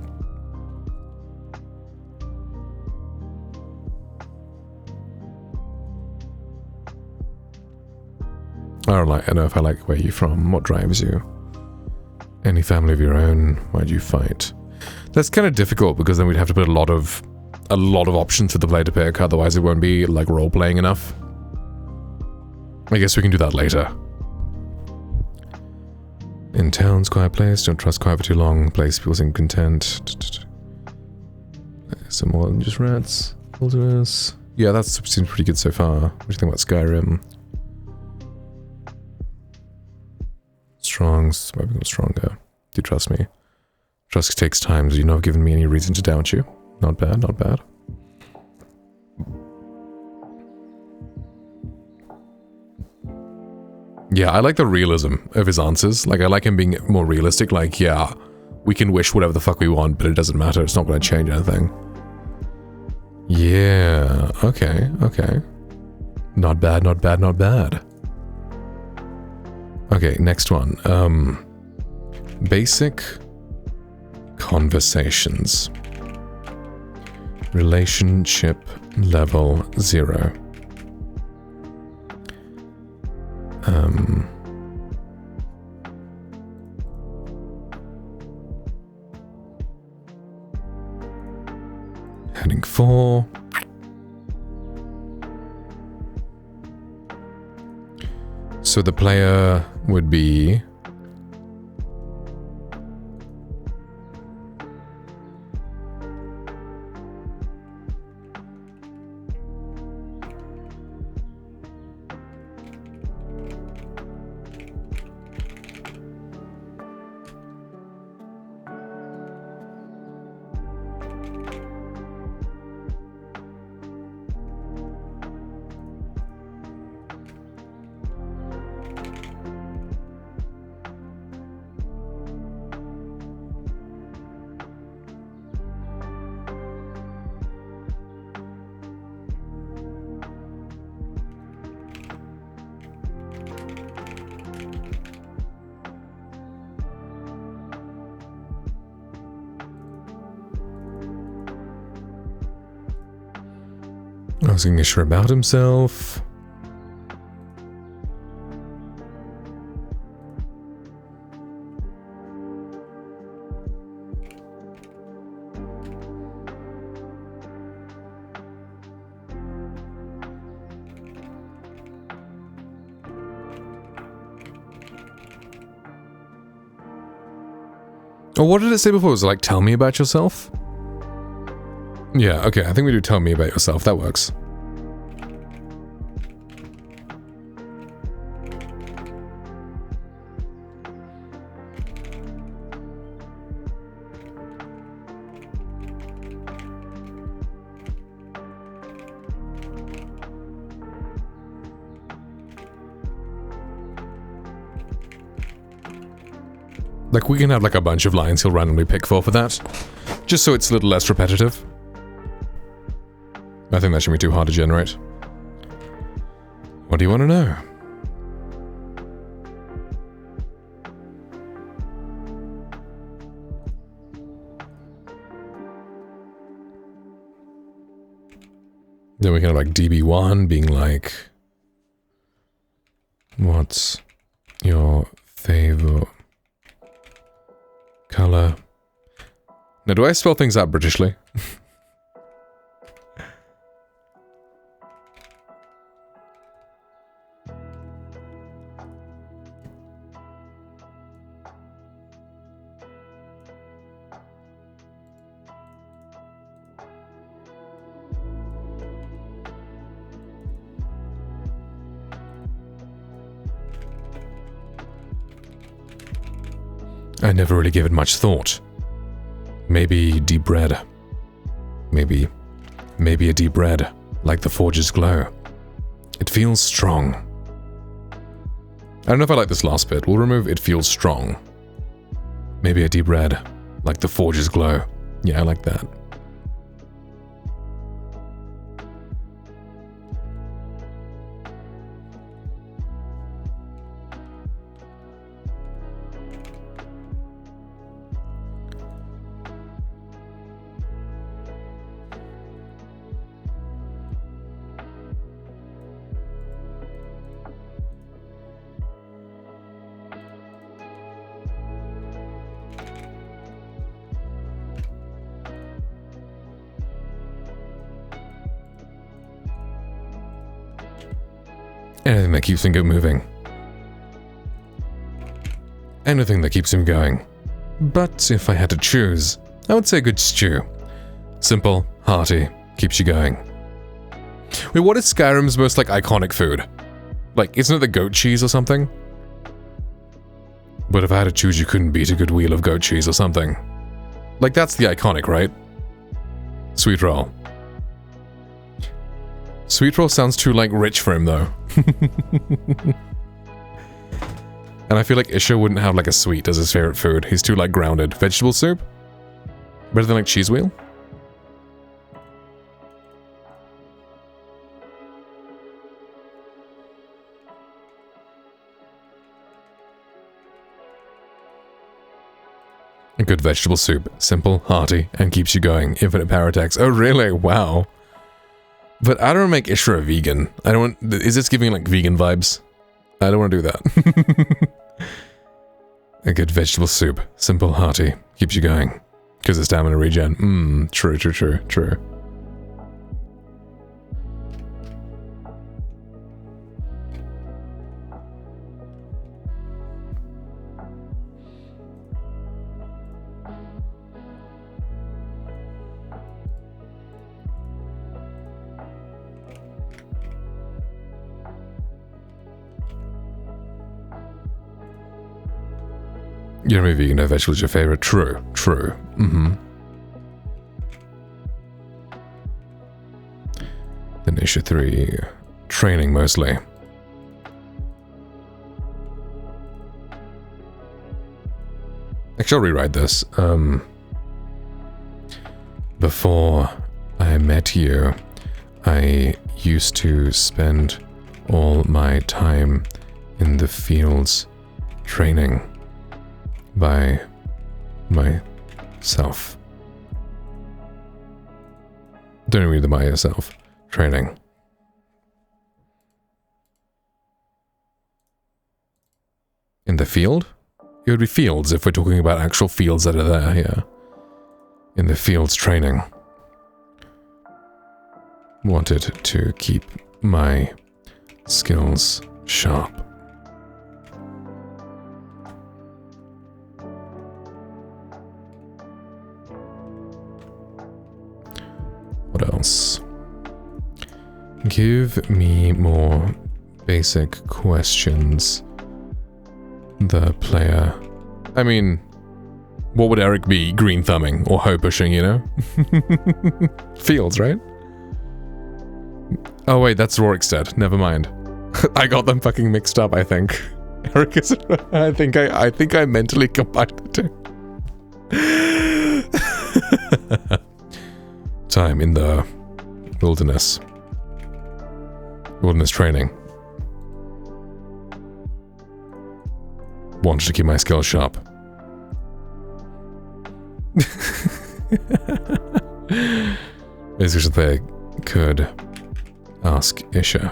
I don't know if I like where you're from. What drives you? Any family of your own? Why'd you fight? That's kind of difficult because then we'd have to put a lot of options for the player to pick. Otherwise, it won't be like role playing enough. I guess we can do that later. In towns, quiet place. Don't trust quiet for too long. Place people seem content. Some more than just rats. Wilderness. Yeah, that seems pretty good so far. What do you think about Skyrim? Strong. Why become stronger? Do you trust me? Trust takes time, so you've not given me any reason to doubt you. Not bad, not bad. Yeah, I like the realism of his answers. Like, I like him being more realistic. Like, yeah, we can wish whatever the fuck we want, but it doesn't matter. It's not going to change anything. Yeah, okay, okay. Not bad, not bad, not bad. Okay, next one. Basic conversations. Relationship level 0. Heading 4. So the player would be asking Ishra about himself. Oh, what did it say before? Was it like, tell me about yourself? Yeah, okay, I think we do tell me about yourself. That works. Like, we can have, like, a bunch of lines he'll randomly pick for that. Just so it's a little less repetitive. I think that shouldn't be too hard to generate. What do you want to know? Then we can have, like, DB1 being like... What's your favorite color? Now, do I spell things out Britishly? I never really gave it much thought. Maybe deep red. Maybe a deep red, like the Forge's glow. It feels strong. I don't know if I like this last bit. We'll remove it feels strong. Maybe a deep red, like the Forge's glow. Yeah, I like that. Anything that keeps him moving. Anything that keeps him going. But if I had to choose, I would say good stew. Simple, hearty, keeps you going. Wait, what is Skyrim's most, like, iconic food? Like, isn't it the goat cheese or something? But if I had to choose, you couldn't beat a good wheel of goat cheese or something. Like, that's the iconic, right? Sweet roll. Sweet roll sounds too, like, rich for him, though. And I feel like Isha wouldn't have, like, a sweet as his favorite food. He's too, like, grounded. Vegetable soup? Better than, like, cheese wheel? A good vegetable soup. Simple, hearty, and keeps you going. Infinite power attacks. Oh, really? Wow. But I don't want to make Ishra a vegan. I don't want... Is this giving, like, vegan vibes? I don't want to do that. A good vegetable soup. Simple, hearty. Keeps you going. Because it's stamina regen. True, true, true, true. You're a vegan, no vegetables your favorite. True, true. Then issue 3, training mostly. Actually, I'll rewrite this. Before I met you, I used to spend all my time in the fields training by myself. Don't read the by yourself. Training. In the field? It would be fields if we're talking about actual fields that are there, yeah. In the fields training. Wanted to keep my skills sharp. What else? Give me more basic questions. The player. I mean, what would Eric be? Green thumbing or hoe pushing, you know? Fields, right? Oh wait, that's Rorikstead. Never mind. I got them fucking mixed up, I think. Eric is... I think I mentally combined the two. Time in the wilderness. Wilderness training. Wanted to keep my skills sharp. Basically, they could ask Isha.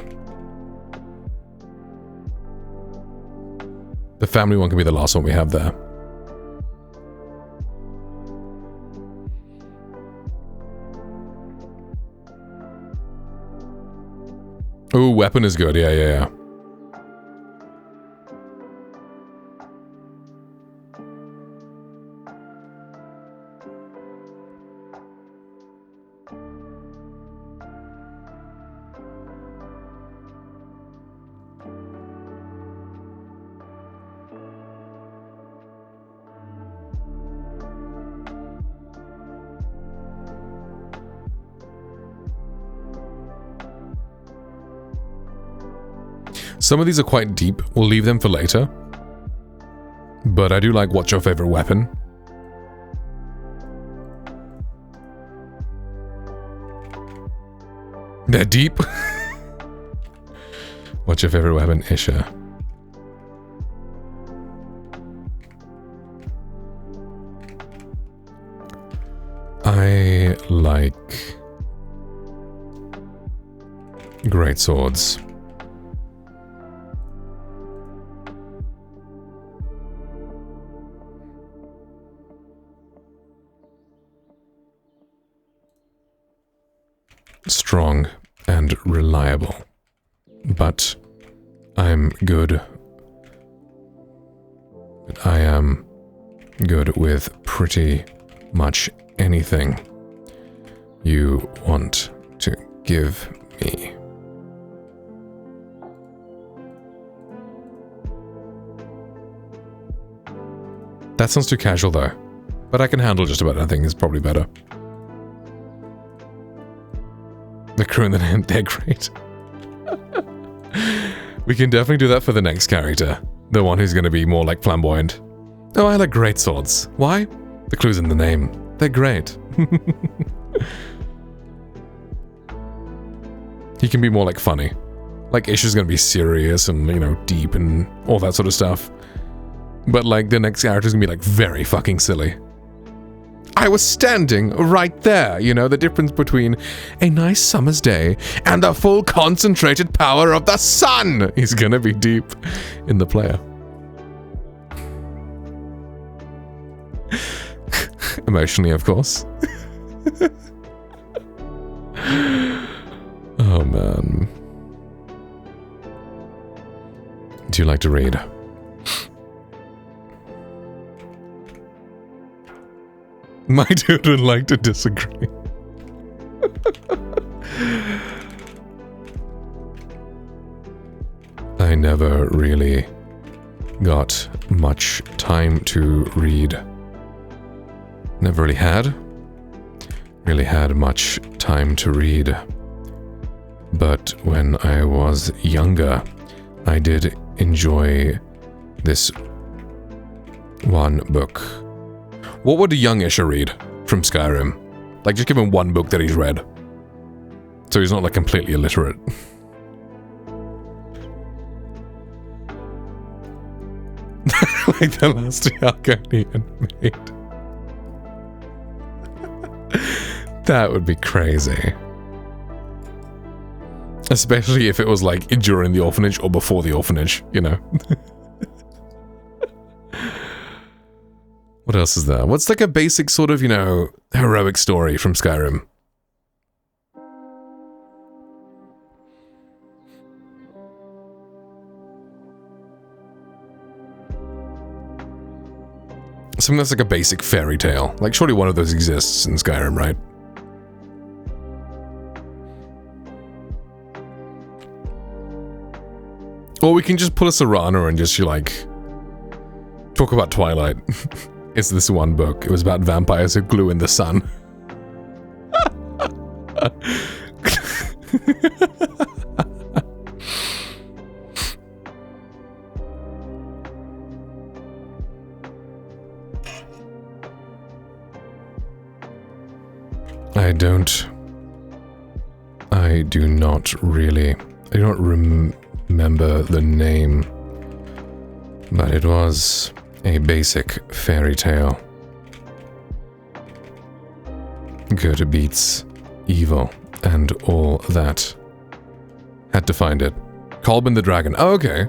The family one can be the last one we have there. Ooh, weapon is good. Yeah. Some of these are quite deep. We'll leave them for later. But I do like what's your favorite weapon? They're deep. What's your favorite weapon, Isha? I like great swords. Strong and reliable, but I'm good. I am good with pretty much anything you want to give me. That sounds too casual though, but I can handle just about anything. Is probably better. The crew and the name, they're great. We can definitely do that for the next character. The one who's going to be more like flamboyant. Oh, I like great swords. Why? The clue's in the name. They're great. He can be more like funny. Like Isha's going to be serious and, you know, deep and all that sort of stuff. But like the next character's going to be like very fucking silly. I was standing right there, you know, the difference between a nice summer's day and the full concentrated power of the sun. He's gonna be deep in the player. Emotionally, of course. Oh, man. Do you like to read? My dude would like to disagree. I never really got much time to read. Never really had much time to read. But when I was younger, I did enjoy this one book. What would a young Isha read from Skyrim? Like, just give him one book that he's read. So he's not, like, completely illiterate. Like the last Argonian made. That would be crazy. Especially if it was, like, during the orphanage or before the orphanage, you know? What else is there? What's like a basic sort of, you know, heroic story from Skyrim? Something that's like a basic fairy tale. Like, surely one of those exists in Skyrim, right? Or we can just pull a Serrano and just, like, talk about Twilight. It's this one book. It was about vampires who glue in the sun. I do not remember the name, but it was a basic fairy tale. Good beats evil and all that. Had to find it. Kolben the Dragon. Oh, okay.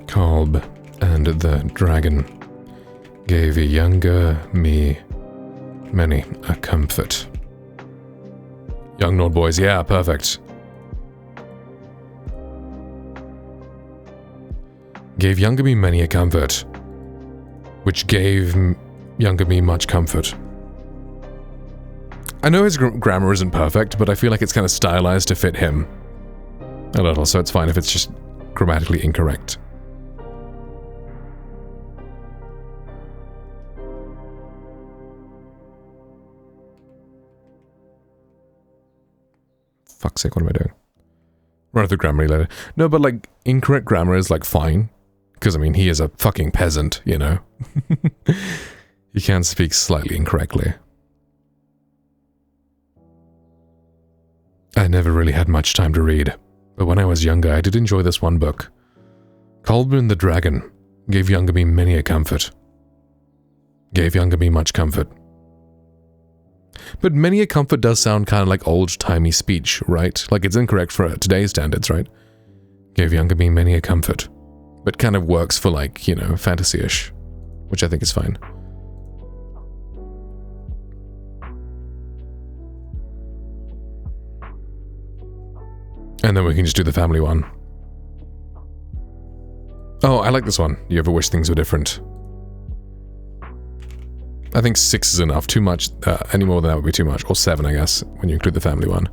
Kolb and the Dragon gave a younger me many a comfort. Young Nord boys, yeah, perfect. Gave younger me many a comfort, which gave younger me much comfort. I know his grammar isn't perfect, but I feel like it's kind of stylized to fit him a little, so it's fine if it's just grammatically incorrect. Fuck's sake, what am I doing? Run through grammar later. No, but like, incorrect grammar is like fine. Because, I mean, he is a fucking peasant, you know? He can speak slightly incorrectly. I never really had much time to read, but when I was younger, I did enjoy this one book. Kolben the Dragon gave younger me many a comfort. Gave younger me much comfort. But many a comfort does sound kind of like old-timey speech, right? Like it's incorrect for today's standards, right? Gave younger me many a comfort. But kind of works for like, you know, fantasy-ish. Which I think is fine. And then we can just do the family one. Oh, I like this one. You ever wish things were different? I think 6 is enough. Too much, any more than that would be too much. Or 7, I guess, when you include the family one.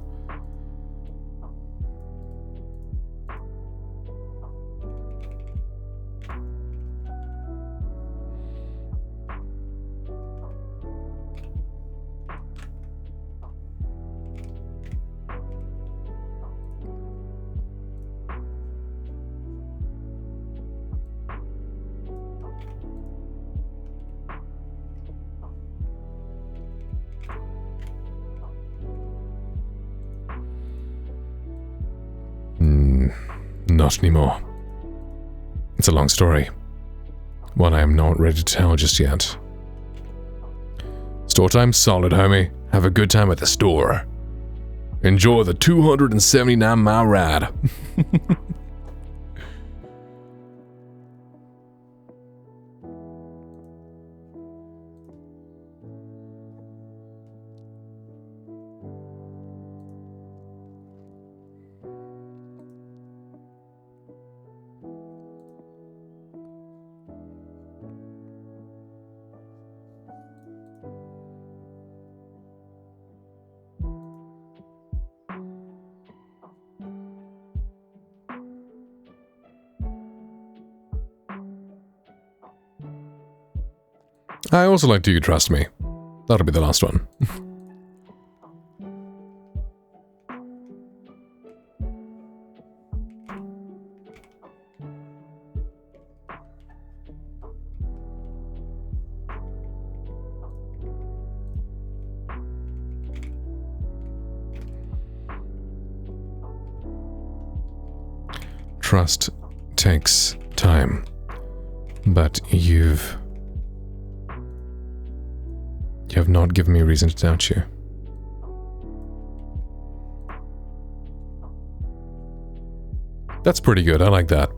Not anymore. It's a long story. One I am not ready to tell just yet. Store time solid, homie. Have a good time at the store. Enjoy the 279-mile ride. I also like Do You Trust Me? That'll be the last one. Trust takes time, but you have not given me reason to doubt you. That's pretty good, I like that.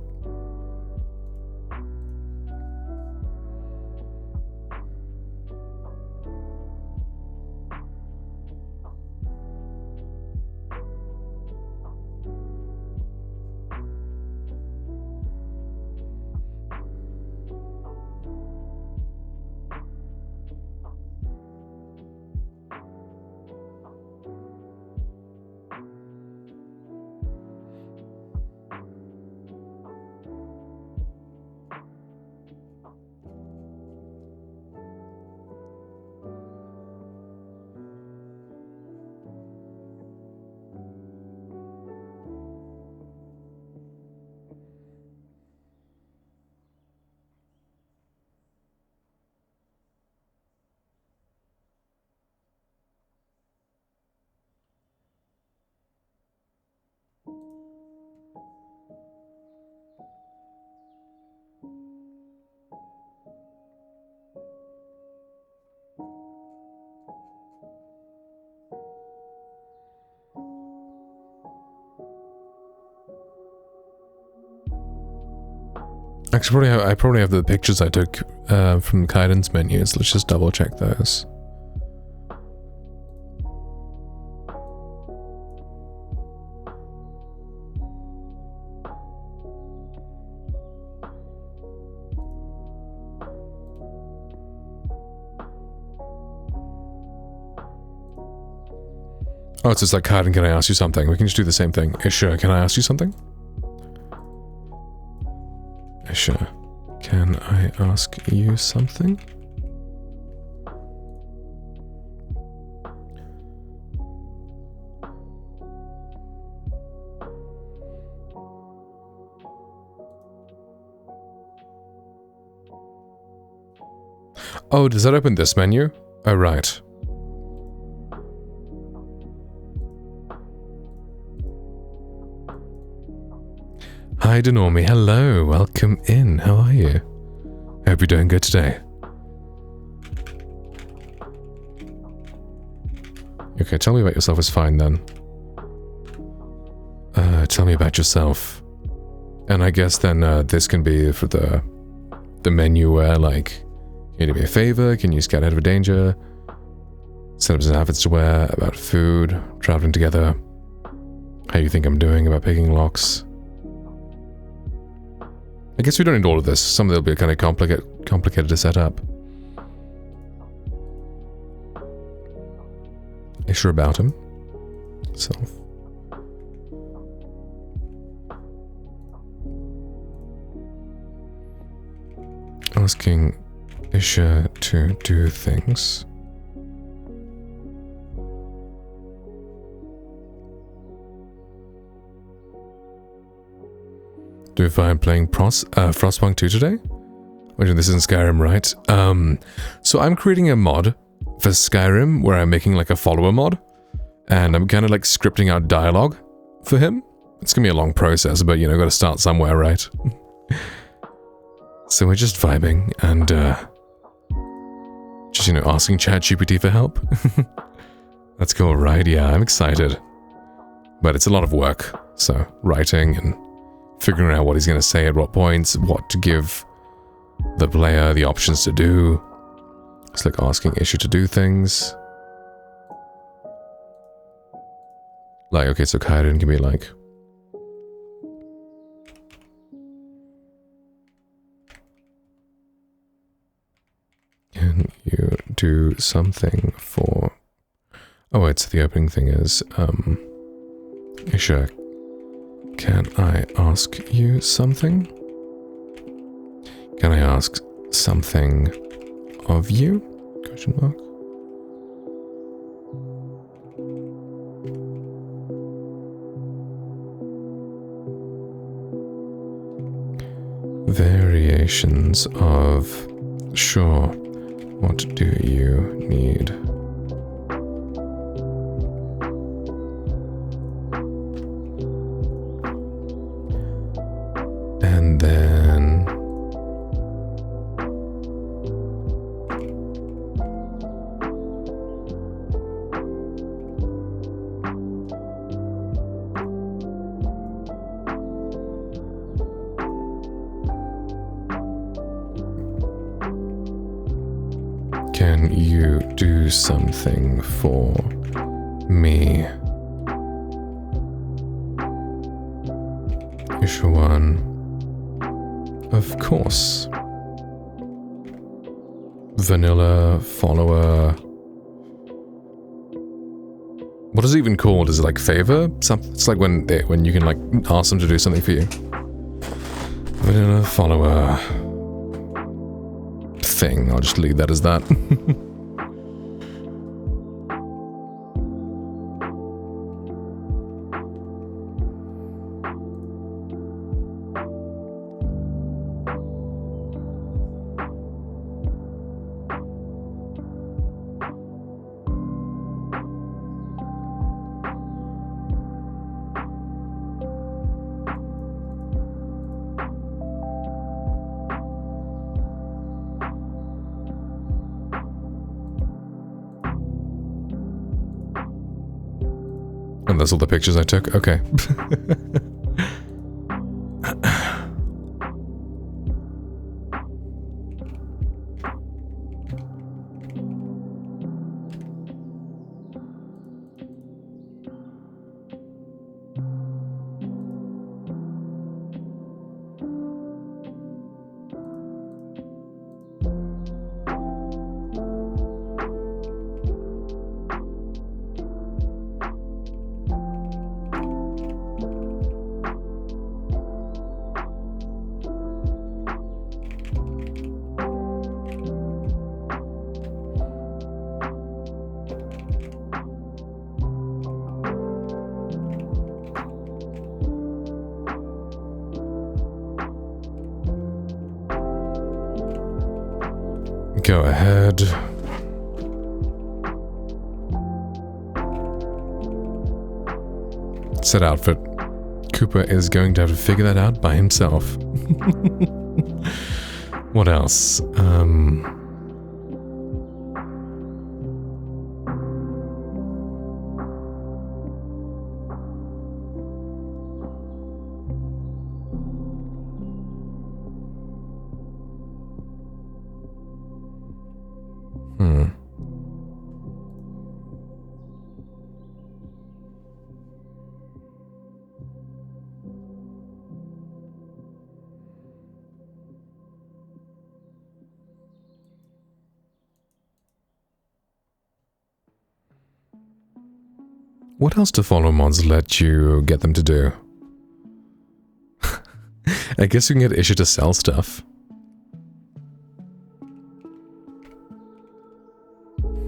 Actually, I probably have the pictures I took from Kaiden's menus. Let's just double check those. Oh, it's just like, Kaiden, can I ask you something? We can just do the same thing. Isha, can I ask you something? Isha, can I ask you something? Oh, does that open this menu? Oh, right. Hi Denormi, hello, welcome in, how are you? Hope you're doing good today. Okay, tell me about yourself is fine then. Tell me about yourself. And I guess then this can be for the menu where like, can you do me a favor, can you scout out of a danger? Set up some outfits to wear, about food, traveling together. How you think I'm doing about picking locks. I guess we don't need all of this. Some of it will be kind of complicated to set up. Are you sure about him? Self. Asking Isha to do things. Do you find playing Frostpunk 2 today? Wait, this is in Skyrim, right? So I'm creating a mod for Skyrim where I'm making like a follower mod. And I'm kind of like scripting out dialogue for him. It's gonna be a long process, but you know, gotta start somewhere, right? So we're just vibing and just, you know, asking ChatGPT for help. That's cool, right? Yeah, I'm excited. But it's a lot of work. So writing and figuring out what he's going to say at what points, what to give the player the options to do. It's like asking Isha to do things. Like, okay, so Kaiden can be like... Can you do something for... Oh wait, so the opening thing is, Isha, can I ask you something? Can I ask something of you? Question mark. Variations of... Sure. What do you need? And then... Can you do something for me? Issue 1. Of course. Vanilla follower. What is it even called? Is it like favor? It's like when you can like ask them to do something for you. Vanilla follower thing. I'll just leave that as that. And that's all the pictures I took? Okay. go ahead. Set outfit. Cooper is going to have to figure that out by himself. What else? What else do follow mods let you get them to do? I guess you can get Isha to sell stuff.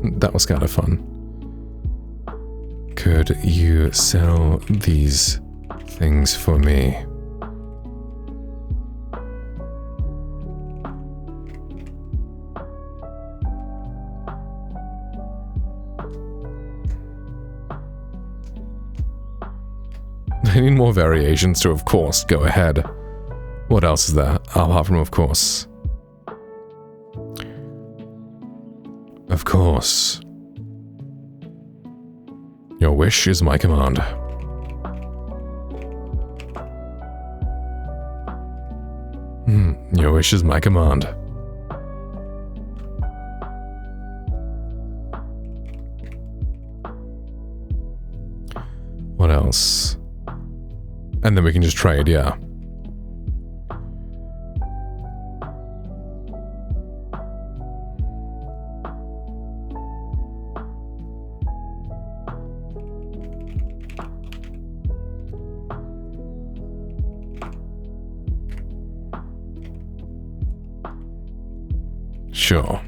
That was kind of fun. Could you sell these things for me? I need more variations to, of course, go ahead. What else is there? Apart from, of course. Of course. Your wish is my command. Your wish is my command. What else? And then we can just trade, yeah. Sure.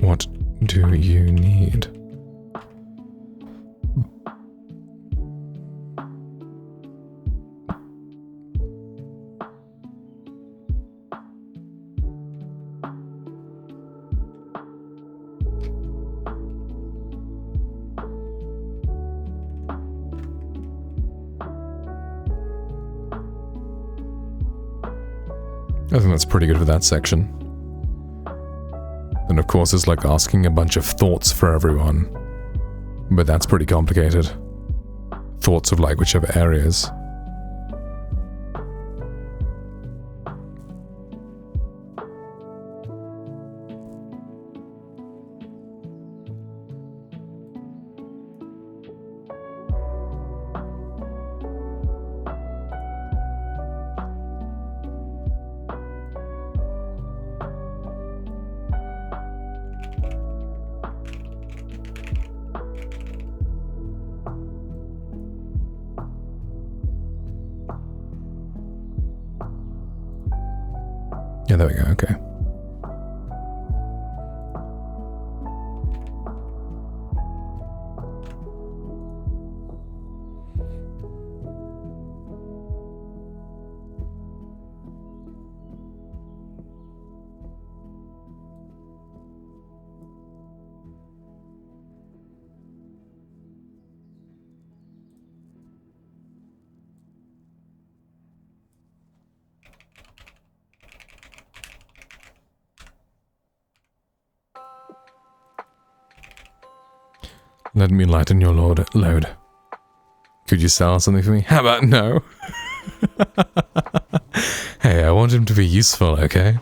What do you need? I think that's pretty good for that section. And of course it's like asking a bunch of thoughts for everyone. But that's pretty complicated. Thoughts of like whichever areas. Yeah, there we go, okay. Let me lighten your load. Could you sell something for me? How about no? Hey, I want him to be useful, okay?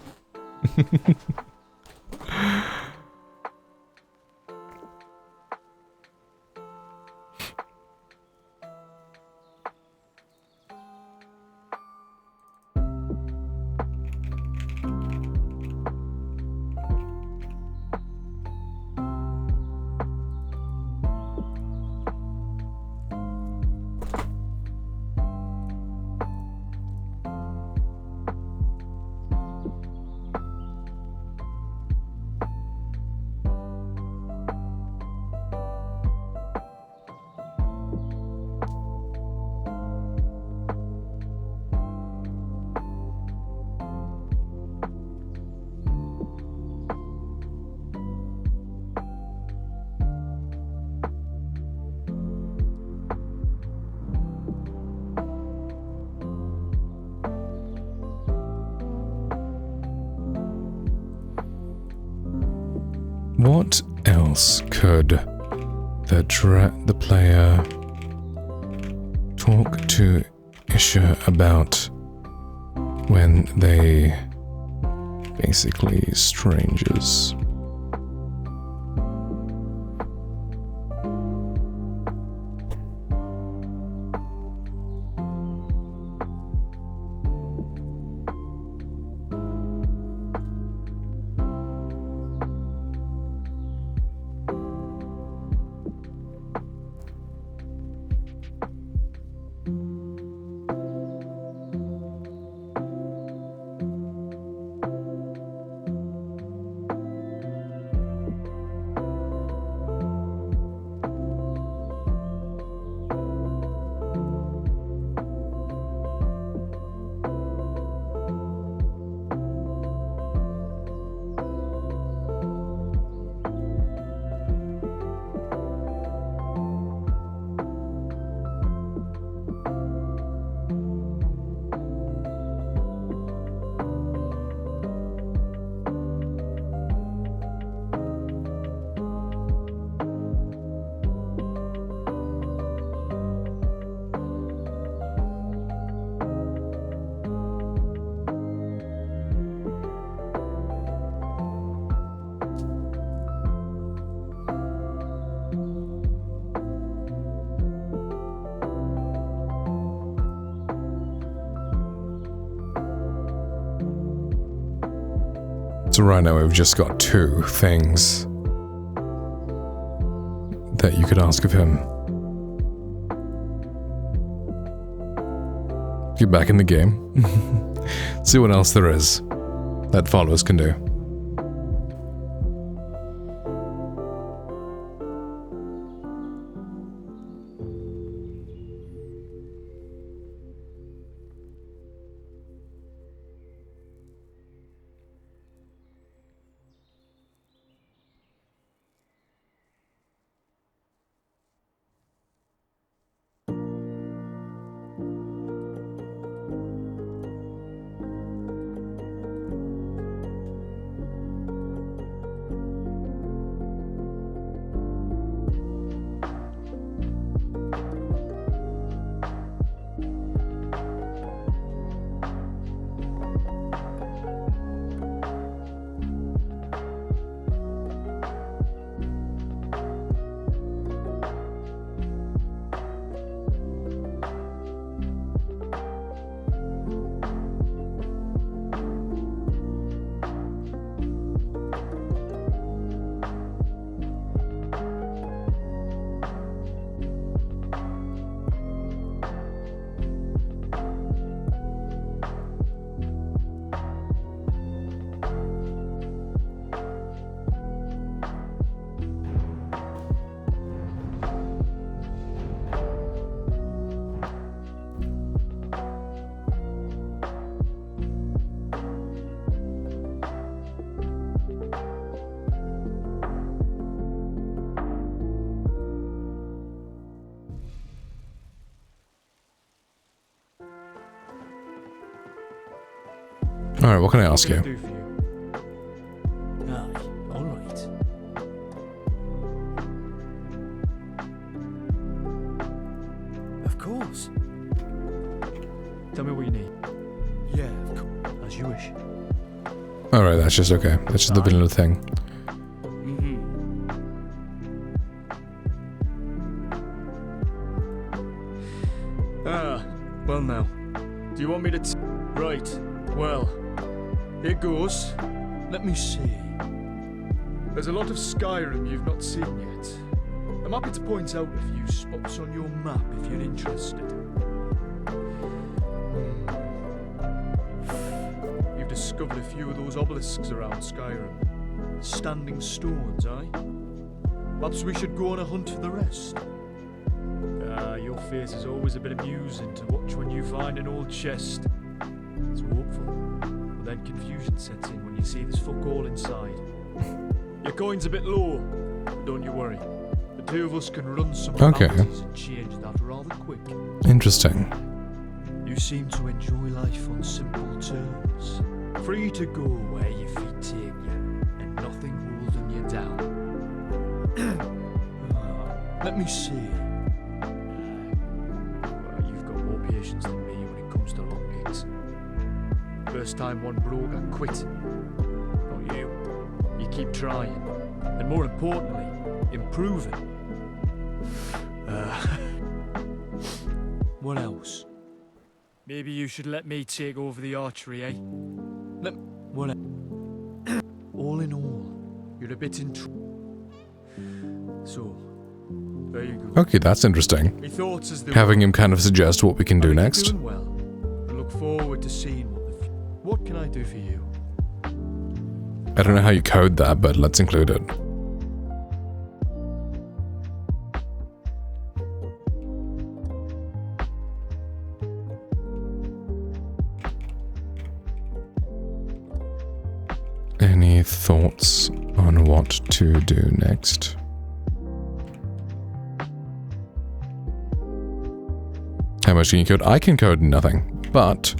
else could the player talk to Isha about when they basically strangers? So right now we've just got 2 things that you could ask of him. Get back in the game. See what else there is that followers can do. Alright, what can I ask you? Alright. Of course. Tell me what you need. Yeah, of course. As you wish. Alright, that's just okay. That's just the vanilla thing. Well now. Do you want me to Right. Well, here goes. Let me see. There's a lot of Skyrim you've not seen yet. I'm happy to point out a few spots on your map if you're interested. You've discovered a few of those obelisks around Skyrim. Standing stones, aye? Perhaps we should go on a hunt for the rest. Your face is always a bit amusing to watch when you find an old chest. It's hopeful, but then confusion sets in when you see there's fuck all inside. Your coin's a bit low, but don't you worry. The 2 of us can run some balances and change that rather quick. Interesting. You seem to enjoy life on simple terms. Free to go where your feet take you, and nothing holding you down. Let me see. Well, you've got more patience than me when it comes to lockpicks. First time one broke, I quit. Not you. You keep trying. And more importantly, improving. What else? Maybe you should let me take over the archery, eh? What? All in all, you're a bit So, there you go. Okay, that's interesting. My thoughts as they Having were. him kind of suggest what we can do next. Doing well. I look forward to seeing what can I do for you? I don't know how you code that, but let's include it. Any thoughts on what to do next? How much can you code? I can code nothing, but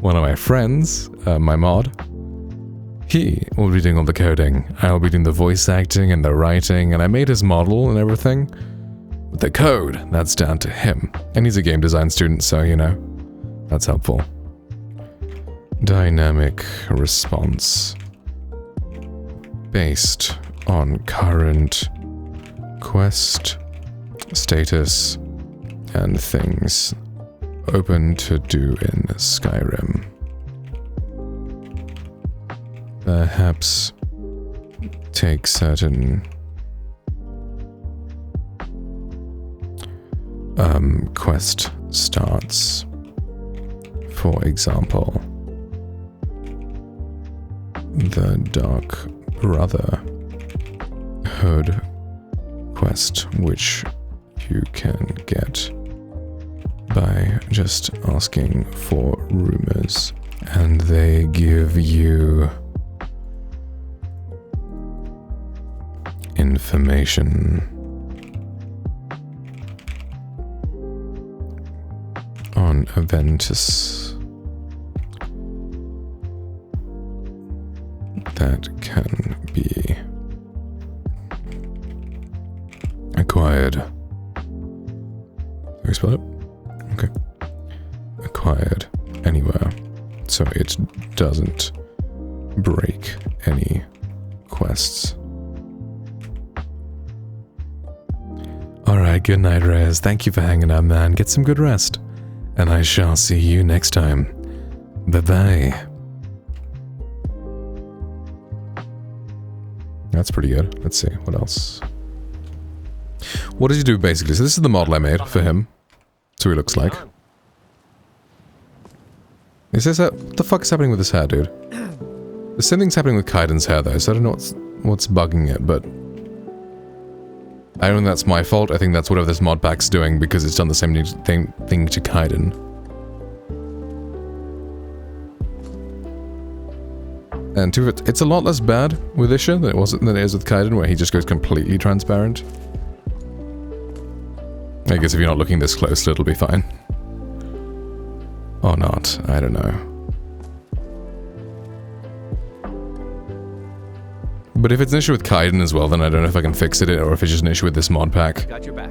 one of my friends, my mod, he will be doing all the coding. I will be doing the voice acting and the writing, and I made his model and everything. But the code, that's down to him. And he's a game design student, so, you know, that's helpful. Dynamic response. Based on current quest status and things open to do in Skyrim. Perhaps take certain quest starts. For example, the Dark Brotherhood quest, which you can get by just asking for rumors, and they give you information on Aventus that can be acquired. Can we spell it? Okay. Acquired anywhere, so it doesn't break any quests. Alright, good night, Rez. Thank you for hanging out, man. Get some good rest. And I shall see you next time. Bye-bye. That's pretty good. Let's see, what else? What does he do, basically? So this is the model I made for him. That's what he looks like. Is this what the fuck is happening with his hair, dude? The same thing's happening with Kaiden's hair, though, so I don't know what's bugging it, but I don't think that's my fault. I think that's whatever this mod pack's doing, because it's done the same thing to Kaiden. And it's a lot less bad with Isha than it is with Kaiden, where he just goes completely transparent. I guess if you're not looking this closely, it'll be fine. Or not, I don't know. But if it's an issue with Kaiden as well, then I don't know if I can fix it, or if it's just an issue with this mod pack. Got your back.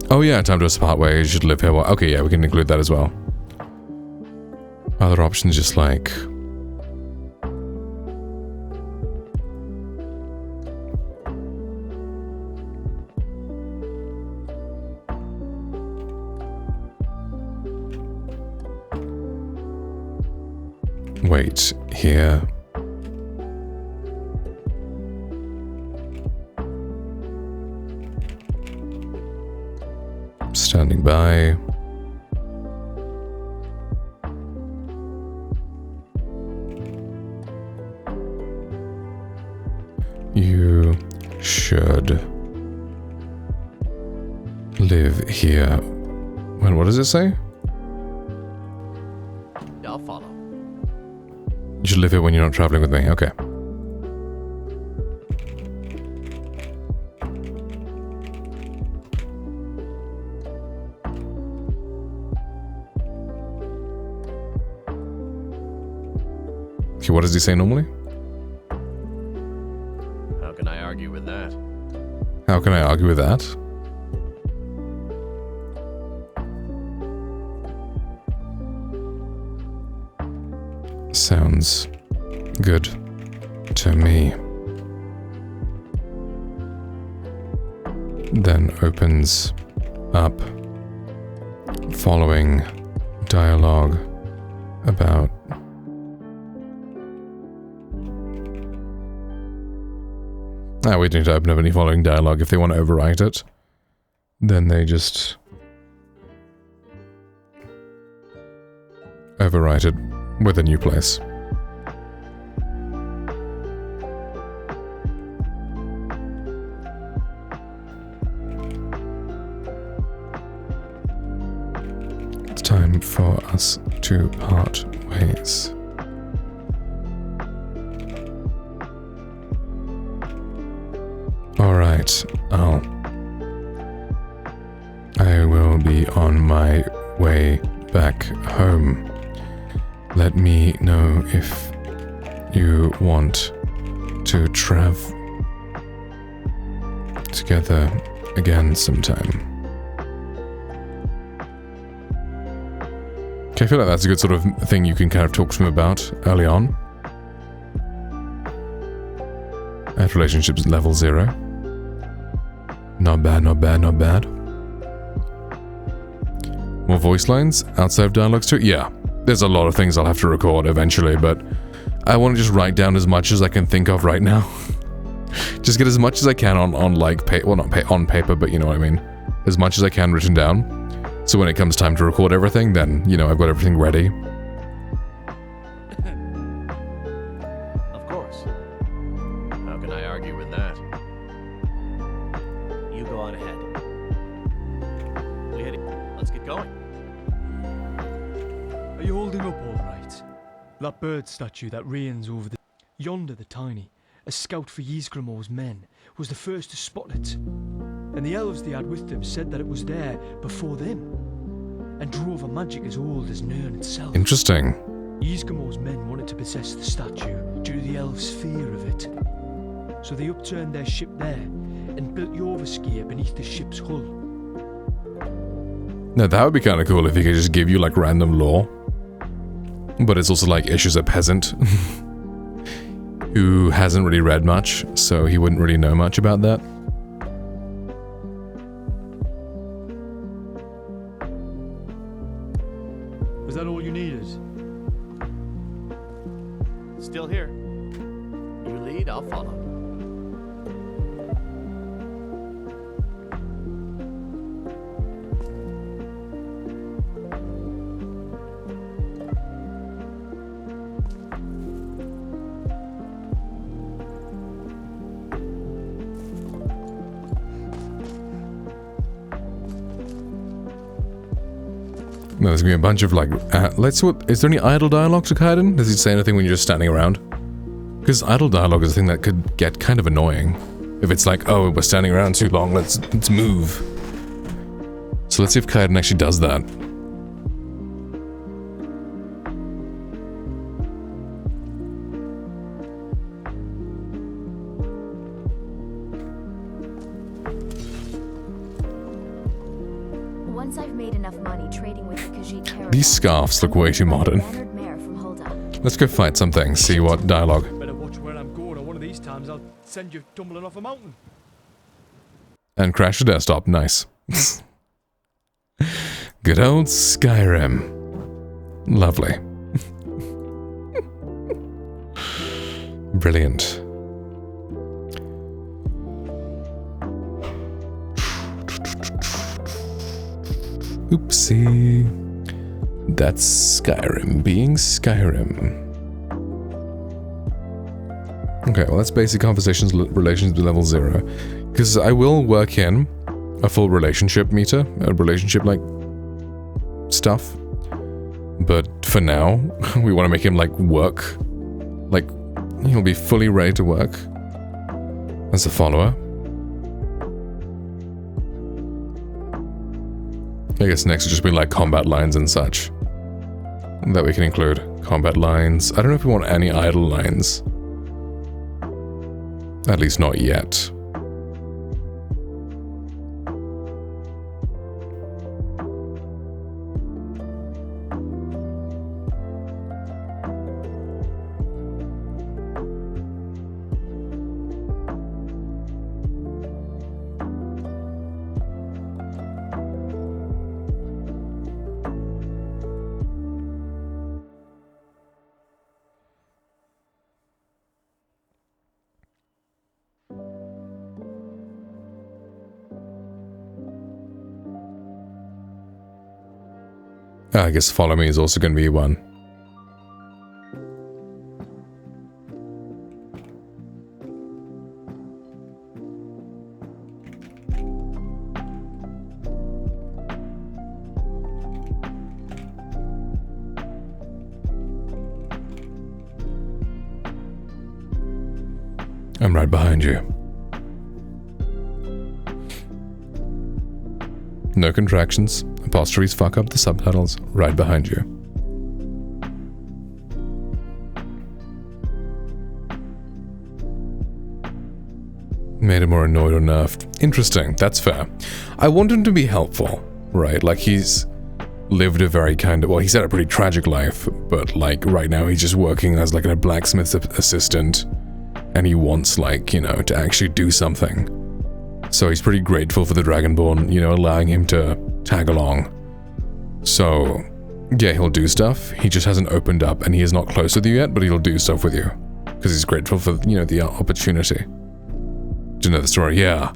Oh yeah, time to us part way, you should live here. Okay, yeah, we can include that as well. Other options just like... Wait, here. Standing by. You should live here. Wait, what does it say? I'll follow. You should live here when you're not traveling with me. Okay. Okay, what does he say normally? How can I argue with that? How can I argue with that? Sounds good to me. Then opens up following dialogue about we don't need to open up any following dialogue. If they want to overwrite it, then they just overwrite it with a new place. It's time for us to part ways. Alright, I will be on my way back home. Let me know if you want to travel together again sometime. Okay, I feel like that's a good sort of thing you can kind of talk to him about early on. At relationships level 0. Not bad, not bad, not bad. More voice lines outside of dialogues too? Yeah. There's a lot of things I'll have to record eventually, but I want to just write down as much as I can think of right now. Just get as much as I can on like, on paper, but you know what I mean. As much as I can written down. So when it comes time to record everything, then, you know, I've got everything ready. Of course. How can I argue with that? You go on ahead. We hit it. Let's get going. Are you holding up all right? That bird statue that reigns over the... Yonder, the tiny, a scout for Ysgramor's men, was the first to spot it. And the elves they had with them said that it was there before them, and drove a magic as old as Nirn itself. Interesting. Ysgramor's men wanted to possess the statue due to the elves' fear of it. So they upturned their ship there, and built Jorvaskir beneath the ship's hull. Now that would be kind of cool if he could just give you like random lore. But it's also like Ish is a peasant who hasn't really read much, so he wouldn't really know much about that. Was that all you needed? Still here. You lead, I'll follow. No, there's gonna be a bunch of like, is there any idle dialogue to Kaiden? Does he say anything when you're just standing around? Because idle dialogue is a thing that could get kind of annoying. If it's like, oh, we're standing around too long, let's move. So let's see if Kaiden actually does that. Once I've made enough money trading with the Khajiit caravan, These scarves look way too modern. Leonard Mare from Hulda. Let's go fight something, see what dialogue. Better watch where I'm going, or one of these times I'll send you tumbling off a mountain. And crash the desktop, nice. Good old Skyrim. Lovely. Brilliant. Oopsie. That's Skyrim being Skyrim. Okay, well that's basic conversations relations to level 0. Because I will work in a full relationship meter, a relationship like stuff. But for now, we want to make him like work. Like, he'll be fully ready to work as a follower. I guess next will just be like combat lines and such. That we can include. Combat lines. I don't know if we want any idle lines. At least not yet. I guess follow me is also going to be one. I'm right behind you. No contractions. Apostrophes fuck up the subtitles. Right behind you. Made him more annoyed or nerfed. Interesting. That's fair. I want him to be helpful, right? Like, he's lived a very kind of... Well, he's had a pretty tragic life, but, like, right now he's just working as, like, a blacksmith's assistant. And he wants, like, you know, to actually do something. So he's pretty grateful for the Dragonborn, you know, allowing him to tag along. So, yeah, he'll do stuff. He just hasn't opened up, and he is not close with you yet, but he'll do stuff with you. Because he's grateful for, you know, the opportunity. Do you know the story? Yeah.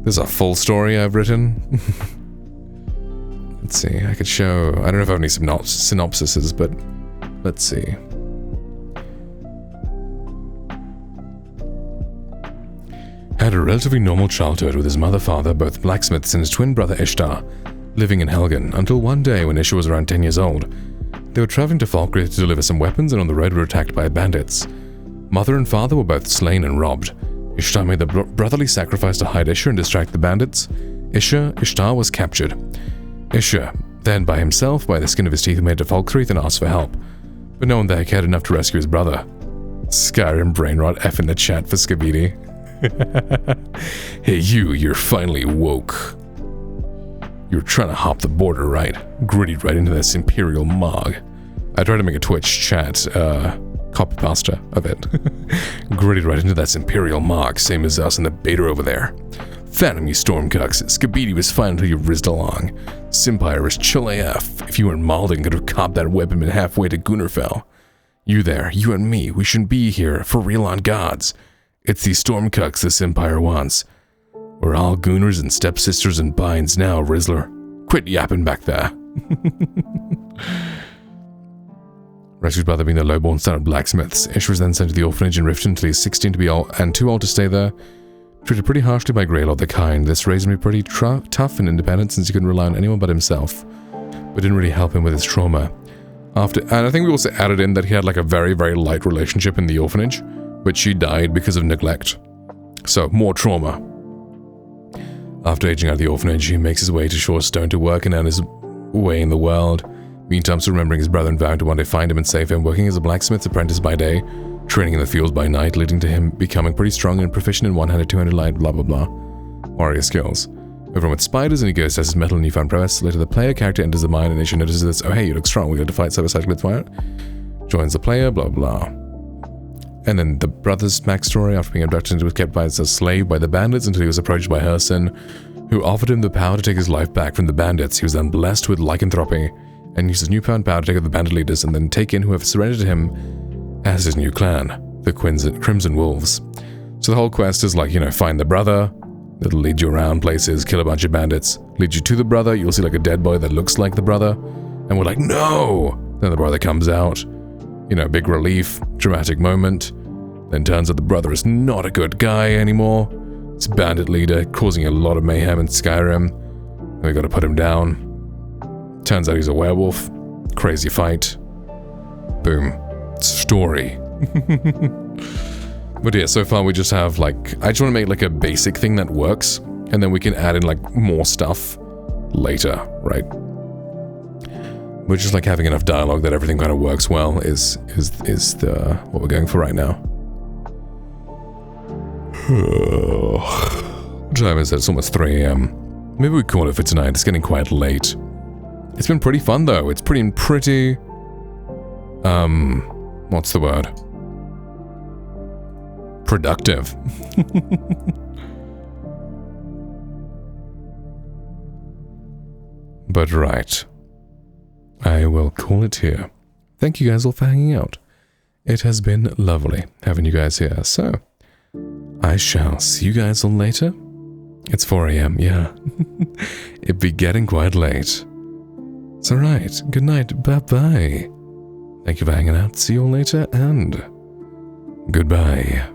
There's a full story I've written. Let's see, I could show... I don't know if I have any synopsises, but let's see. Had a relatively normal childhood with his mother, father, both blacksmiths, and his twin brother Ishtar, living in Helgen, until one day when Ishtar was around 10 years old. They were traveling to Falkreath to deliver some weapons, and on the road were attacked by bandits. Mother and father were both slain and robbed. Ishtar made the brotherly sacrifice to hide Ishtar and distract the bandits. Ishtar was captured. Ishtar, then by himself, by the skin of his teeth, made it to Falkreath and asked for help. But no one there cared enough to rescue his brother. Skyrim Brainrot F in the chat for Skibidi. Hey you're finally woke. You're trying to hop the border, right? Grittied right into this Imperial Mog. I tried to make a Twitch chat, copy pasta of it. Grittied right into that Imperial Mog, same as us in the beta over there. Phantom, you Stormcucks. Skibidi was fine until you rizzed along. Simpire was chill AF. If you weren't Malden, could have copped that weapon halfway to Gunnerfell. You there, you and me, we shouldn't be here, for real on gods. It's these Stormcucks this Empire wants. We're all Gooners and stepsisters and binds now, Rizzler. Quit yapping back there. Rescued brother being the lowborn son of blacksmiths, Ish was then sent to the orphanage in Riften until he's 16 to be and too old to stay there. Treated pretty harshly by Greylord the Kind. This raised him to be pretty tough and independent since he couldn't rely on anyone but himself. But didn't really help him with his trauma. And I think we also added in that he had like a very, very light relationship in the orphanage, but she died because of neglect. So, more trauma. After aging out of the orphanage, he makes his way to Shorestone to work and earn his way in the world. Meantime, still remembering his brother and vowing to one day find him and save him, working as a blacksmith's apprentice by day, training in the fields by night, leading to him becoming pretty strong and proficient in one-handed, two-handed light, blah blah blah. Warrior skills. Everyone with spiders, and he goes to test his metal and newfound prowess. Later, the player character enters the mine and Isha notices this. Oh hey, you look strong, we got to fight cyber with fire. Joins the player, blah blah. And then the brother's backstory: after being abducted, he was kept as a slave by the bandits until he was approached by Herson, who offered him the power to take his life back from the bandits. He was then blessed with lycanthropy, and used his newfound power to take out the bandit leaders and then take in whoever surrendered to him as his new clan, the Crimson Wolves. So the whole quest is like, you know, find the brother, it'll lead you around places, kill a bunch of bandits, lead you to the brother, you'll see like a dead boy that looks like the brother, and we're like, no! Then the brother comes out, you know, big relief, dramatic moment, then turns out the brother is not a good guy anymore, it's a bandit leader, causing a lot of mayhem in Skyrim, and we gotta put him down. Turns out he's a werewolf, crazy fight, boom, story. But yeah, so far we just have like, I just want to make like a basic thing that works, and then we can add in like more stuff later, right? We're just like having enough dialogue that everything kind of works well is the what we're going for right now. What time is it? It's almost 3 AM. Maybe we call it for tonight. It's getting quite late. It's been pretty fun though. It's pretty what's the word? Productive. But right. I will call it here. Thank you guys all for hanging out. It has been lovely having you guys here, so I shall see you guys all later. It's 4 AM, yeah. It'd be getting quite late. It's alright. Good night. Bye-bye. Thank you for hanging out. See you all later, and goodbye.